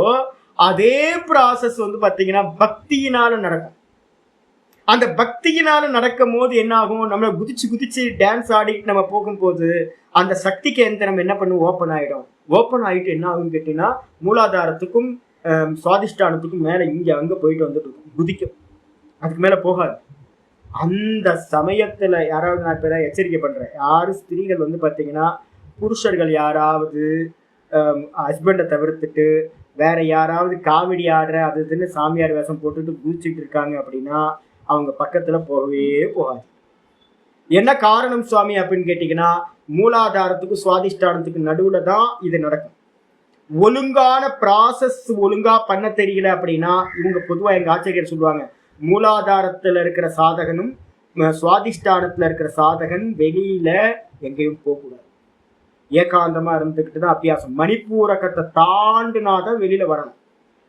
அதே ப்ராசஸ் வந்து பாத்தீங்கன்னா பக்தியினால நடக்கும். அந்த பக்தியினால நடக்கும் போது என்ன ஆகும், நம்மள குதிச்சு குதிச்சு டான்ஸ் ஆடிட்டு நம்ம போகும்போது அந்த சக்தி கேந்திரம் என்ன பண்ணும், ஓப்பன் ஆயிடும். ஓப்பன் ஆயிட்டு என்ன ஆகும் கேட்டீங்கன்னா மூலாதாரத்துக்கும் சுவாதிஷ்டானத்துக்கும் மேல இங்க அங்க போயிட்டு வந்துட்டு இருக்கும், குதிக்கும். அதுக்கு மேல போகாது. அந்த சமயத்துல யாராவது, நான் இப்ப எச்சரிக்கை பண்றேன், யாரு ஸ்திரீகள் வந்து பாத்தீங்கன்னா புருஷர்கள் யாராவது ஹஸ்பண்டை தவிர்த்துட்டு வேற யாராவது காவடி ஆடுற அது இதுன்னு சாமியார் வேஷம் போட்டுட்டு குதிச்சுட்டு இருக்காங்க அப்படின்னா அவங்க பக்கத்துல போகவே போகாது. என்ன காரணம் சுவாமி அப்படின்னு கேட்டீங்கன்னா மூலாதாரத்துக்கும் சுவாதிஷ்டானத்துக்கு நடுவுல தான் இது நடக்கும். ஒழுங்கான ப்ராசஸ் ஒழுங்கா பண்ண தெரியல அப்படின்னா இவங்க பொதுவா எங்க ஆச்சரியர் சொல்லுவாங்க, மூலாதாரத்துல இருக்கிற சாதகனும் சுவாதிஷ்டானத்துல இருக்கிற சாதகன் வெளியில எங்கேயும் போகக்கூடாது, ஏகாந்தமா இருந்துகிட்டு தான் அபியாசம். மணிப்பூரகத்தை தாண்டினாதான் வெளியில வரணும்.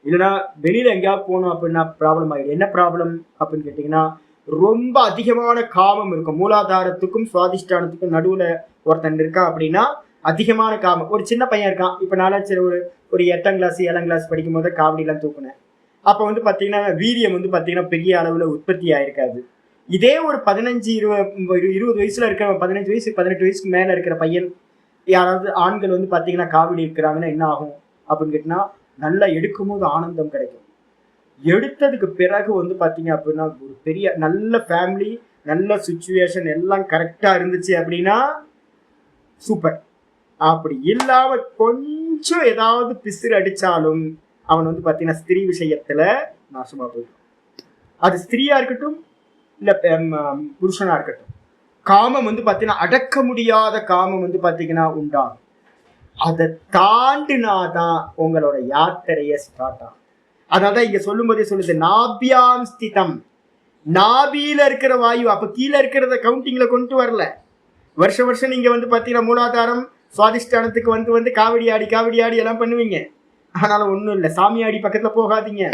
இல்லைன்னா வெளியில எங்கேயாவது போகணும் அப்படின்னா ப்ராப்ளம் ஆகிடும். என்ன ப்ராப்ளம் அப்படின்னு கேட்டீங்கன்னா ரொம்ப அதிகமான காமம் இருக்கும். மூலாதாரத்துக்கும் சுவாதிஷ்டானத்துக்கும் நடுவுல ஒருத்தன் இருக்கான் அப்படின்னா அதிகமான காமம். ஒரு சின்ன பையன் இருக்கான், இப்ப நானும் சரி ஒரு 8ஆம் கிளாஸ் 7ஆம் கிளாஸ் படிக்கும் போது காவடிலாம் தூக்குனேன். அப்ப வந்து பாத்தீங்கன்னா வீரியம் வந்து பாத்தீங்கன்னா பெரிய அளவுல உற்பத்தி ஆயிருக்காது. இதே ஒரு 15-20 வயசுல இருக்கிற 15 வயசு 18 வயசுக்கு மேல இருக்கிற பையன் யாராவது ஆண்கள் வந்து பாத்தீங்கன்னா காவடி இருக்கிறாங்கன்னா என்ன ஆகும் அப்படின்னு கேட்டீங்கன்னா நல்லா எடுக்கும் போது ஆனந்தம் கிடைக்கும். எடுத்ததுக்கு பிறகு வந்து பாத்தீங்க அப்படின்னா ஒரு பெரிய நல்ல ஃபேமிலி, நல்ல சிச்சுவேஷன் எல்லாம் கரெக்டா இருந்துச்சு அப்படின்னா சூப்பர். அப்படி இல்லாம கொஞ்சம் ஏதாவது பிசிறு அடிச்சாலும் அவன் வந்து பாத்தீங்கன்னா ஸ்திரீ விஷயத்துல நாசமா போயிடும். அது ஸ்திரீயா இருக்கட்டும் இல்ல புருஷனா இருக்கட்டும், காமம் வந்து பாத்தீங்கன்னா அடக்க முடியாத காமம் வந்து பாத்தீங்கன்னா உண்டாகும். அதை தாண்டினாதான் உங்களோட யாத்திரைய ஸ்டார்ட் ஆகும். அதான் இங்க சொல்லும் போதே சொல்லுது, நாபியாம் ஸ்திதம், நாபியில இருக்கிற வாயு. அப்ப கீழே இருக்கிறத கவுண்டிங்ல கொண்டு வரல. வருஷம் நீங்க வந்து பாத்தீங்கன்னா மூலாதாரம் சுவாதிஷ்டானத்துக்கு வந்து காவடி ஆடி எல்லாம் பண்ணுவீங்க. ஆனாலும் ஒண்ணும் இல்லை, சாமியாடி பக்கத்துல போகாதீங்க.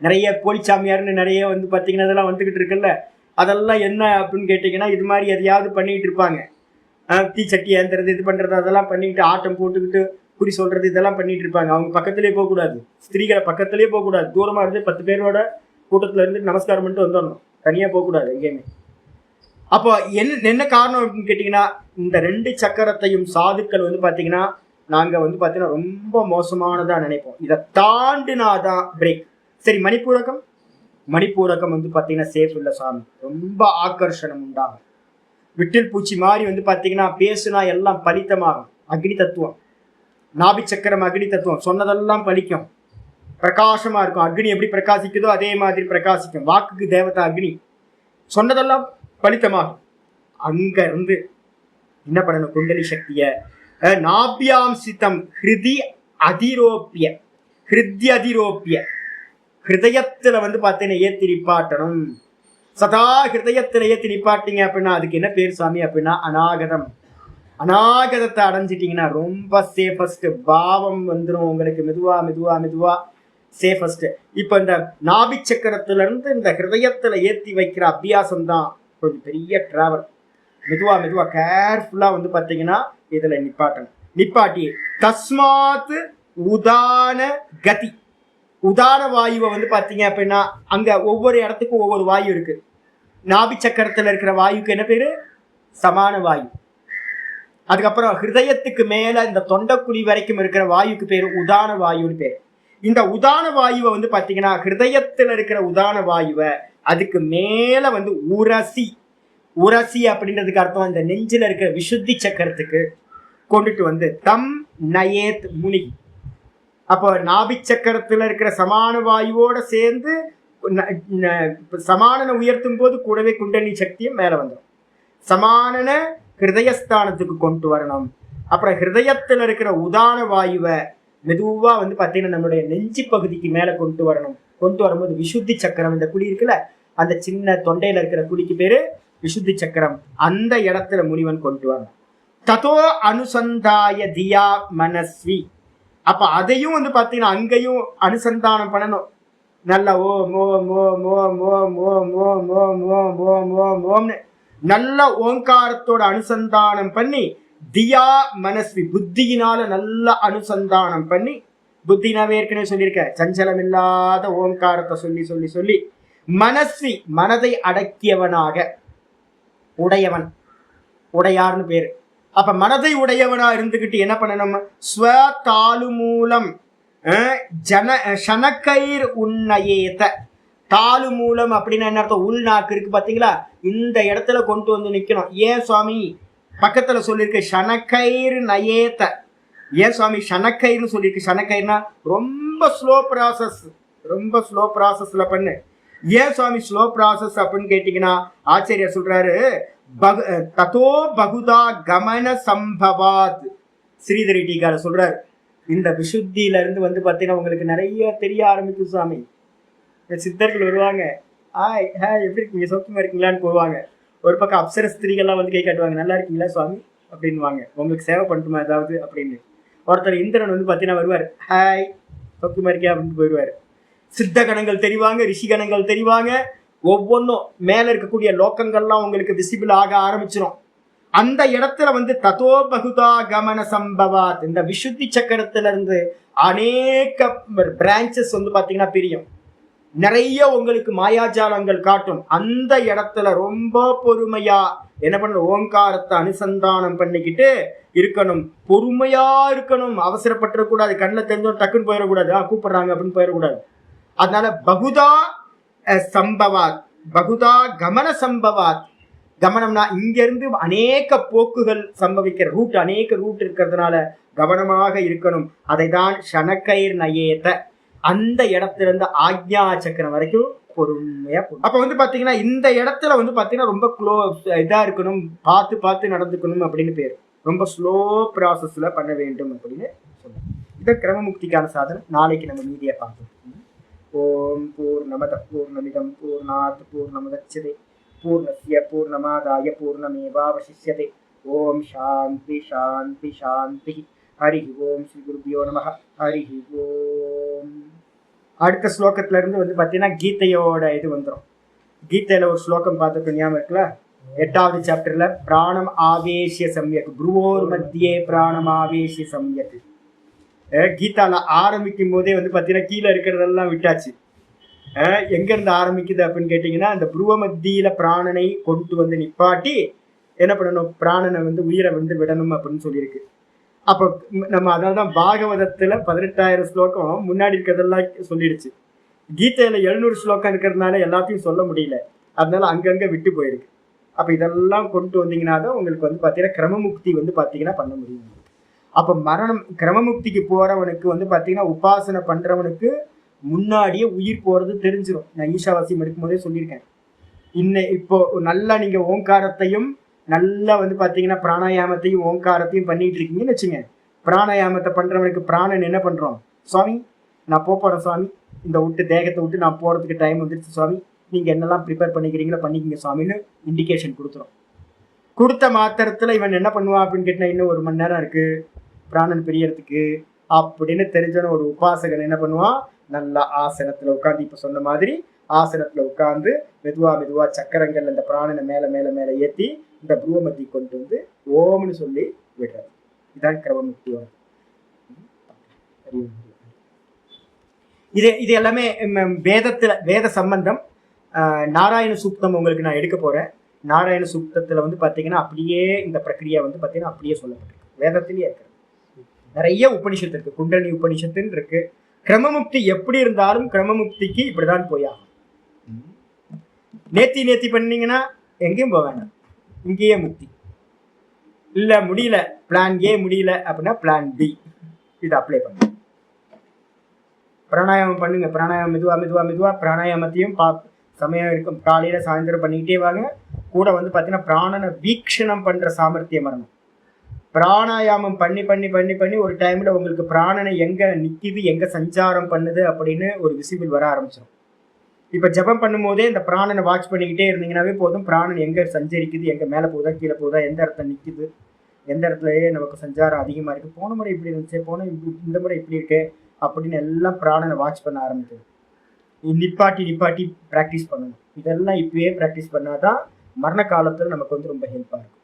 நிறைய போலி சாமியார்னு நிறைய வந்து பாத்தீங்கன்னா இதெல்லாம் வந்துகிட்டு இருக்குல்ல, அதெல்லாம் என்ன அப்படின்னு கேட்டீங்கன்னா இது மாதிரி எதையாவது பண்ணிட்டு இருப்பாங்க. தீச்சட்டி ஏந்துறது, இது பண்றது, அதெல்லாம் பண்ணிட்டு ஆட்டம் போட்டுக்கிட்டு குறி சொல்றது, இதெல்லாம் பண்ணிட்டு இருப்பாங்க. அவங்க பக்கத்திலேயே போகக்கூடாது, ஸ்திரீகளை பக்கத்திலேயே போகக்கூடாது. தூரமா இருந்து 10 பேரோட கூட்டத்துல இருந்து நமஸ்காரம் பண்ணிட்டு வந்துடணும், தனியா போகக்கூடாது எங்கேயுமே. அப்போ என்ன காரணம் அப்படின்னு கேட்டீங்கன்னா, இந்த 2 சக்கரத்தையும் சாதுக்கள் வந்து பாத்தீங்கன்னா நாங்க வந்து பாத்தீங்கன்னா ரொம்ப மோசமானதா நினைப்போம். இதை தாண்டினாதான் பிரேக். சரி, மணிப்பூரகம் வந்து பாத்தீங்கன்னா சேஃப் இல்லை சாமி, ரொம்ப ஆக்கர்ஷணம் உண்டாகும். விட்டில் பூச்சி மாதிரி வந்து பாத்தீங்கன்னா பேசுனா எல்லாம் பலித்தமாகும். அக்னி தத்துவம், நாபி சக்கரம் அக்னி தத்துவம், சொன்னதெல்லாம் பலிக்கும், பிரகாசமா இருக்கும். அக்னி எப்படி பிரகாசிக்குதோ அதே மாதிரி பிரகாசிக்கும். வாக்குக்கு தேவதா அக்னி, சொன்னதெல்லாம் பலித்தமாகும். அங்க இருந்து என்ன பண்ணணும், குண்டலி சக்திய நாபியாம்சிதம் ஹிருதி அதிரோப்பிய, ஹிருதயத்துல வந்து பாத்தீங்கன்னா ஏத்தி நிப்பாட்டணும். சதா ஹிருதயத்துல ஏத்தி நிப்பாட்டிங்க அப்படின்னா அதுக்கு என்ன பேர் சாமி அப்படின்னா அநாகதம். அநாகதத்தை அடைஞ்சிட்டீங்கன்னா ரொம்ப சேஃபஸ்ட். பாவம் வந்துடும் உங்களுக்கு மெதுவா மெதுவா மெதுவா சேஃபஸ்ட். இப்ப இந்த நாபி சக்கரத்துல இருந்து இந்த ஹிருதயத்துல ஏத்தி வைக்கிற அபியாசம் தான் கொஞ்சம் பெரிய டிராவல். மெதுவா மெதுவா கேர்ஃபுல்லா வந்து பாத்தீங்கன்னா இதுல நிப்பாட்டி தஸ்மாத் உதான கதி. உதான வாயுவை வந்து பாத்தீங்க அப்படின்னா அங்க ஒவ்வொரு இடத்துக்கும் ஒவ்வொரு வாயு இருக்கு. நாபி சக்கரத்துல இருக்கிற வாயுக்கு என்ன பேரு, சமான வாயு. அதுக்கப்புறம் ஹிருதயத்துக்கு மேல இந்த தொண்டைக்குழி வரைக்கும் இருக்கிற வாயுக்கு பேரு உதான வாயுன்னு பேரு. இந்த உதான வாயுவை வந்து பாத்தீங்கன்னா ஹிருதயத்துல இருக்கிற உதான வாயுவை அதுக்கு மேல வந்து உரசி அப்படின்றதுக்கு அர்த்தம் இந்த நெஞ்சில இருக்கிற விசுத்தி சக்கரத்துக்கு கொண்டுட்டு வந்து தம் நயேத் முனி. அப்போ நாபி சக்கரத்துல இருக்கிற சமான வாயுவோட சேர்ந்து சமானனை உயர்த்தும் போது கூடவே குண்டலி சக்தியும் மேல வந்துடும். சமானன ஹிருதயஸ்தானத்துக்கு கொண்டு வரணும். அப்புறம் ஹிருதயத்துல இருக்கிற உதான வாயுவை மெதுவா வந்து பாத்தீங்கன்னா நம்மளுடைய நெஞ்சு பகுதிக்கு மேல கொண்டு வரணும். கொண்டு வரும்போது விசுத்தி சக்கரம், இந்த குழி இருக்குல்ல, அந்த சின்ன தொண்டையில இருக்கிற குழிக்கு பேரு விசுத்தி சக்கரம். அந்த இடத்துல முனிவன் கொண்டு வரணும். ததோ அனுசந்தாய தியா மனஸ்வி. அப்ப அதையும் வந்து பாத்தீங்கன்னா அங்கேயும் அனுசந்தானம் பண்ணணும். நல்ல ஓம் ஓம் ஓம் ஓம் ஓம் ஓம் ஓம் ஓம் ஓம் ஓம் ஓம் ஓம்னு நல்ல ஓங்காரத்தோட அனுசந்தானம் பண்ணி தியா மனஸ்வி புத்தியினால நல்ல அனுசந்தானம் பண்ணி, புத்தினாவே ஏற்கனவே சொல்லியிருக்க சஞ்சலம் இல்லாத ஓங்காரத்தை சொல்லி சொல்லி சொல்லி மனஸ்வி மனதை அடக்கியவனாக, உடையவன் உடையார்னு பேரு. அப்ப மனதை உடையவனா இருந்துகிட்டு என்ன பண்ணணும், ஸ்வ தாலு மூலம் ஷனக்கைர் உன்னயேத. தாலு மூலம் அப்படின்னா என்ன அர்த்தம், உள்நாக்கு இருக்கு பாத்தீங்களா, இந்த இடத்துல கொண்டு வந்து நிக்கணும். ஏன் சுவாமி பக்கத்துல சொல்லியிருக்கு ஷனக்கைர் நயேத, ஏன் சுவாமி ஷனக்கைர்னு சொல்லியிருக்கு. ஷனக்கைர்னா ரொம்ப ஸ்லோ ப்ராசஸ், ரொம்ப ஸ்லோ ப்ராசஸ்ல பண்ணு. ஏன் சுவாமி ஸ்லோ ப்ராசஸ் அப்படின்னு கேட்டீங்கன்னா ஆச்சரியர் சொல்றாரு, ததோ பகுதா கமன சம்பவாத். ஸ்ரீதரி டீகார சொல்றாரு, இந்த விசுத்தியில இருந்து வந்து பாத்தீங்கன்னா உங்களுக்கு நிறைய தெரிய ஆரம்பிக்கும் சுவாமி. சித்தர்கள் வருவாங்க, ஹாய் ஹாய் எப்படி இருக்கீங்க, சௌக்கியமா இருக்கீங்களான்னு போவாங்க. ஒரு பக்கம் அப்சர ஸ்திரீகள்லாம் வந்து கை காட்டுவாங்க, நல்லா இருக்கீங்களா சுவாமி அப்படின்வாங்க, உங்களுக்கு சேவை பண்ணட்டுமா ஏதாவது அப்படின்னு. ஒருத்தர் இந்திரன் வந்து பாத்தீங்கன்னா வருவார், ஹாய் சௌக்கியமா இருக்கியா அப்படின்னு போயிடுவாரு. சித்த கணங்கள் தெரிவாங்க, ரிஷி கணங்கள் தெரிவாங்க, ஒவ்வொன்றும் மேல இருக்கக்கூடிய லோக்கங்கள்லாம் உங்களுக்கு விசிபிள் ஆக ஆரம்பிச்சிடும். அந்த இடத்துல வந்து ததோ பகுதா கமன சம்பவாத், இந்த விசுத்தி சக்கரத்துல இருந்து அநேக பிரான்சஸ் வந்து பாத்தீங்கன்னா பிரியும், நிறைய உங்களுக்கு மாயாஜாலங்கள் காட்டும். அந்த இடத்துல ரொம்ப பொறுமையா என்ன பண்ணணும், ஓங்காரத்தை அனுசந்தானம் பண்ணிக்கிட்டு இருக்கணும், பொறுமையா இருக்கணும், அவசரப்பட்டுறக்கூடாது, கண்ணில் தெரிஞ்சோம் டக்குன்னு போயிடக்கூடாது, கூப்பிடுறாங்க அப்படின்னு போயிடக்கூடாது. அதனால பகுதா சம்பவாத், பகுதா கமன சம்பவாத். கமனம்னா இங்க இருந்து அநேக போக்குகள் சம்பவிக்கிற ரூட், அநேக ரூட் இருக்கிறதுனால கவனமாக இருக்கணும். அதை தான் ஷனக்கைர் நயேத, அந்த இடத்துல இருந்து ஆக்ஞா சக்கரம் வரைக்கும் பொறுமையா. அப்ப வந்து பாத்தீங்கன்னா இந்த இடத்துல வந்து பாத்தீங்கன்னா ரொம்ப இதா இருக்கணும், பார்த்து பார்த்து நடந்துக்கணும் அப்படின்னு பேரு. ரொம்ப ஸ்லோ ப்ராசஸ்ல பண்ண வேண்டும் அப்படின்னு சொல்லுங்க. இதை கிரமமுக்திக்கான சாதனம். நாளைக்கு நம்ம மீதியை பார்ப்போம். ஓம் பூர்ணமத பூர்ணமிதம் பூர்ணாத் பூர்ணமுதச்யதே பூர்ணஸ்ய பூர்ணமாதாய பூர்ணமேவாவசிஷ்யதே. ஓம் சாந்தி சாந்தி சாந்தி. ஹரி ஓம் ஸ்ரீ குருபியோ நமஹ. ஹரி ஓம். அடுத்த ஸ்லோகத்துல இருந்து வந்து பாத்தீங்கன்னா கீதையோட இது வந்துடும். கீதையில ஒரு ஸ்லோகம் பார்த்துட்டு ஞாபகம் இருக்குல்ல, 8வது சாப்டர்ல பிராணம் ஆவேசிய சம்யக், புருவோர் மத்தியே பிராணம் ஆவேசிய சம்யக். கீதால ஆரம்பிக்கும் போதே வந்து பார்த்தீங்கன்னா கீழே இருக்கிறதெல்லாம் விட்டாச்சு. எங்க இருந்து ஆரம்பிக்குது அப்படின்னு கேட்டீங்கன்னா, அந்த புருவ மத்தியில பிராணனை கொண்டு வந்து நிப்பாட்டி என்ன பண்ணணும், பிராணனை வந்து உயிரை வந்து விடணும் அப்படின்னு சொல்லியிருக்கு. அப்போ நம்ம அதனால்தான் பாகவதத்துல 18,000 ஸ்லோகம் முன்னாடி இருக்கிறதெல்லாம் சொல்லிடுச்சு. கீதையில 700 ஸ்லோகம் இருக்கிறதுனால எல்லாத்தையும் சொல்ல முடியல, அதனால அங்கங்க விட்டு போயிருக்கு. அப்ப இதெல்லாம் கொண்டு வந்தீங்கன்னா தான் உங்களுக்கு வந்து பார்த்தீங்கன்னா கிரமமுக்தி வந்து பார்த்தீங்கன்னா பண்ண முடியும். அப்ப மரணம் கிரமமுக்திக்கு போறவனுக்கு வந்து பார்த்தீங்கன்னா உபாசனை பண்றவனுக்கு முன்னாடியே உயிர் போறது தெரிஞ்சிடும். நான் ஈஷாவாசியம் எடுக்கும் போதே சொல்லியிருக்கேன். இப்போ நல்லா நீங்க ஓங்காரத்தையும் நல்லா வந்து பார்த்தீங்கன்னா பிராணாயாமத்தையும் ஓங்காரத்தையும் பண்ணிட்டு இருக்கீங்கன்னு வச்சுங்க. பிராணாயாமத்தை பண்றவனுக்கு பிராணன் என்ன பண்றோம், சுவாமி நான் போறேன் சுவாமி, இந்த விட்டு தேகத்தை விட்டு நான் போறதுக்கு டைம் வந்துருச்சு சுவாமி, நீங்க என்னெல்லாம் ப்ரிப்பேர் பண்ணிக்கிறீங்களோ பண்ணிக்கிங்க சுவாமின்னு இண்டிகேஷன் கொடுத்துரும். கொடுத்த மாத்திரத்துல இவன் என்ன பண்ணுவான் அப்படின்னு கேட்டா, இன்னும் 1 மணி நேரம் இருக்கு பிராணன் பிரியறதுக்கு அப்படின்னு தெரிஞ்சவன ஒரு உபாசகன் என்ன பண்ணுவான், நல்லா ஆசனத்துல உட்காந்து, இப்ப சொன்ன மாதிரி ஆசனத்துல உட்கார்ந்து மெதுவா சக்கரங்கள் அந்த பிராணனை மேல மேல மேல ஏத்தி இந்த புருவமத்தி கொண்டு வந்து ஓம்னு சொல்லி விடுறாரு. இதான் கிரமமுக்தியோட. இது எல்லாமே வேத சம்பந்தம். நாராயண சூக்தம் உங்களுக்கு நான் எடுக்க போறேன். நாராயண சூக்தத்துல வந்து பாத்தீங்கன்னா அப்படியே இந்த பிரக்கிரியா வந்து பாத்தீங்கன்னா அப்படியே சொல்லப்பட்டிருக்கு, வேதத்திலேயே இருக்கு. நிறைய உபனிஷத்து இருக்கு, குண்டலினி உபனிஷத்துன்னு இருக்கு. கிரமமுக்தி எப்படி இருந்தாலும் கிரமமுக்திக்கு இப்படிதான் போயாகும். நேத்தி பண்ணீங்கன்னா எங்கேயும் போக வேண்டாம், இங்கேயே முக்தி. இல்ல முடியல, பிளான் ஏ முடியல அப்படின்னா பிளான் பி இதை அப்ளை பண்ணுங்க. பிராணாயாமம் பண்ணுங்க, பிராணாயாமம் மெதுவா பிராணாயாமத்தையும் சமயம் இருக்கும், காலையில சாயந்தரம் பண்ணிக்கிட்டே வாங்க. கூட வந்து பார்த்தீங்கன்னா பிராணனை வீக்ஷணம் பண்ற சாமர்த்தியம் வரணும். பிராணாயாமம் பண்ணி ஒரு டைம்ல உங்களுக்கு பிராணனை எங்க நிக்குது எங்க சஞ்சாரம் பண்ணுது அப்படின்னு ஒரு விசிபிள் வர ஆரம்பிச்சிடும். இப்ப ஜபம் பண்ணும் போதே இந்த பிராணனை வாட்ச் பண்ணிக்கிட்டே இருந்தீங்கன்னாவே போதும், பிராணன் எங்க சஞ்சரிக்குது, எங்க மேல போதா கீழே போதா, எந்த இடத்துல நிக்குது, எந்த இடத்துலயே நமக்கு சஞ்சாரம் அதிகமா இருக்கு, போன முறை இப்படி இருந்துச்சு, இந்த முறை இப்படி இருக்கு அப்படின்னு எல்லாம் பிராணனை வாட்ச் பண்ண ஆரம்பிக்குது. நிப்பாட்டி ப்ராக்டிஸ் பண்ணணும். இதெல்லாம் இப்பவே ப்ராக்டிஸ் பண்ணாதான் மரண காலத்துல நமக்கு வந்து ரொம்ப ஹெல்ப்பா இருக்கும்.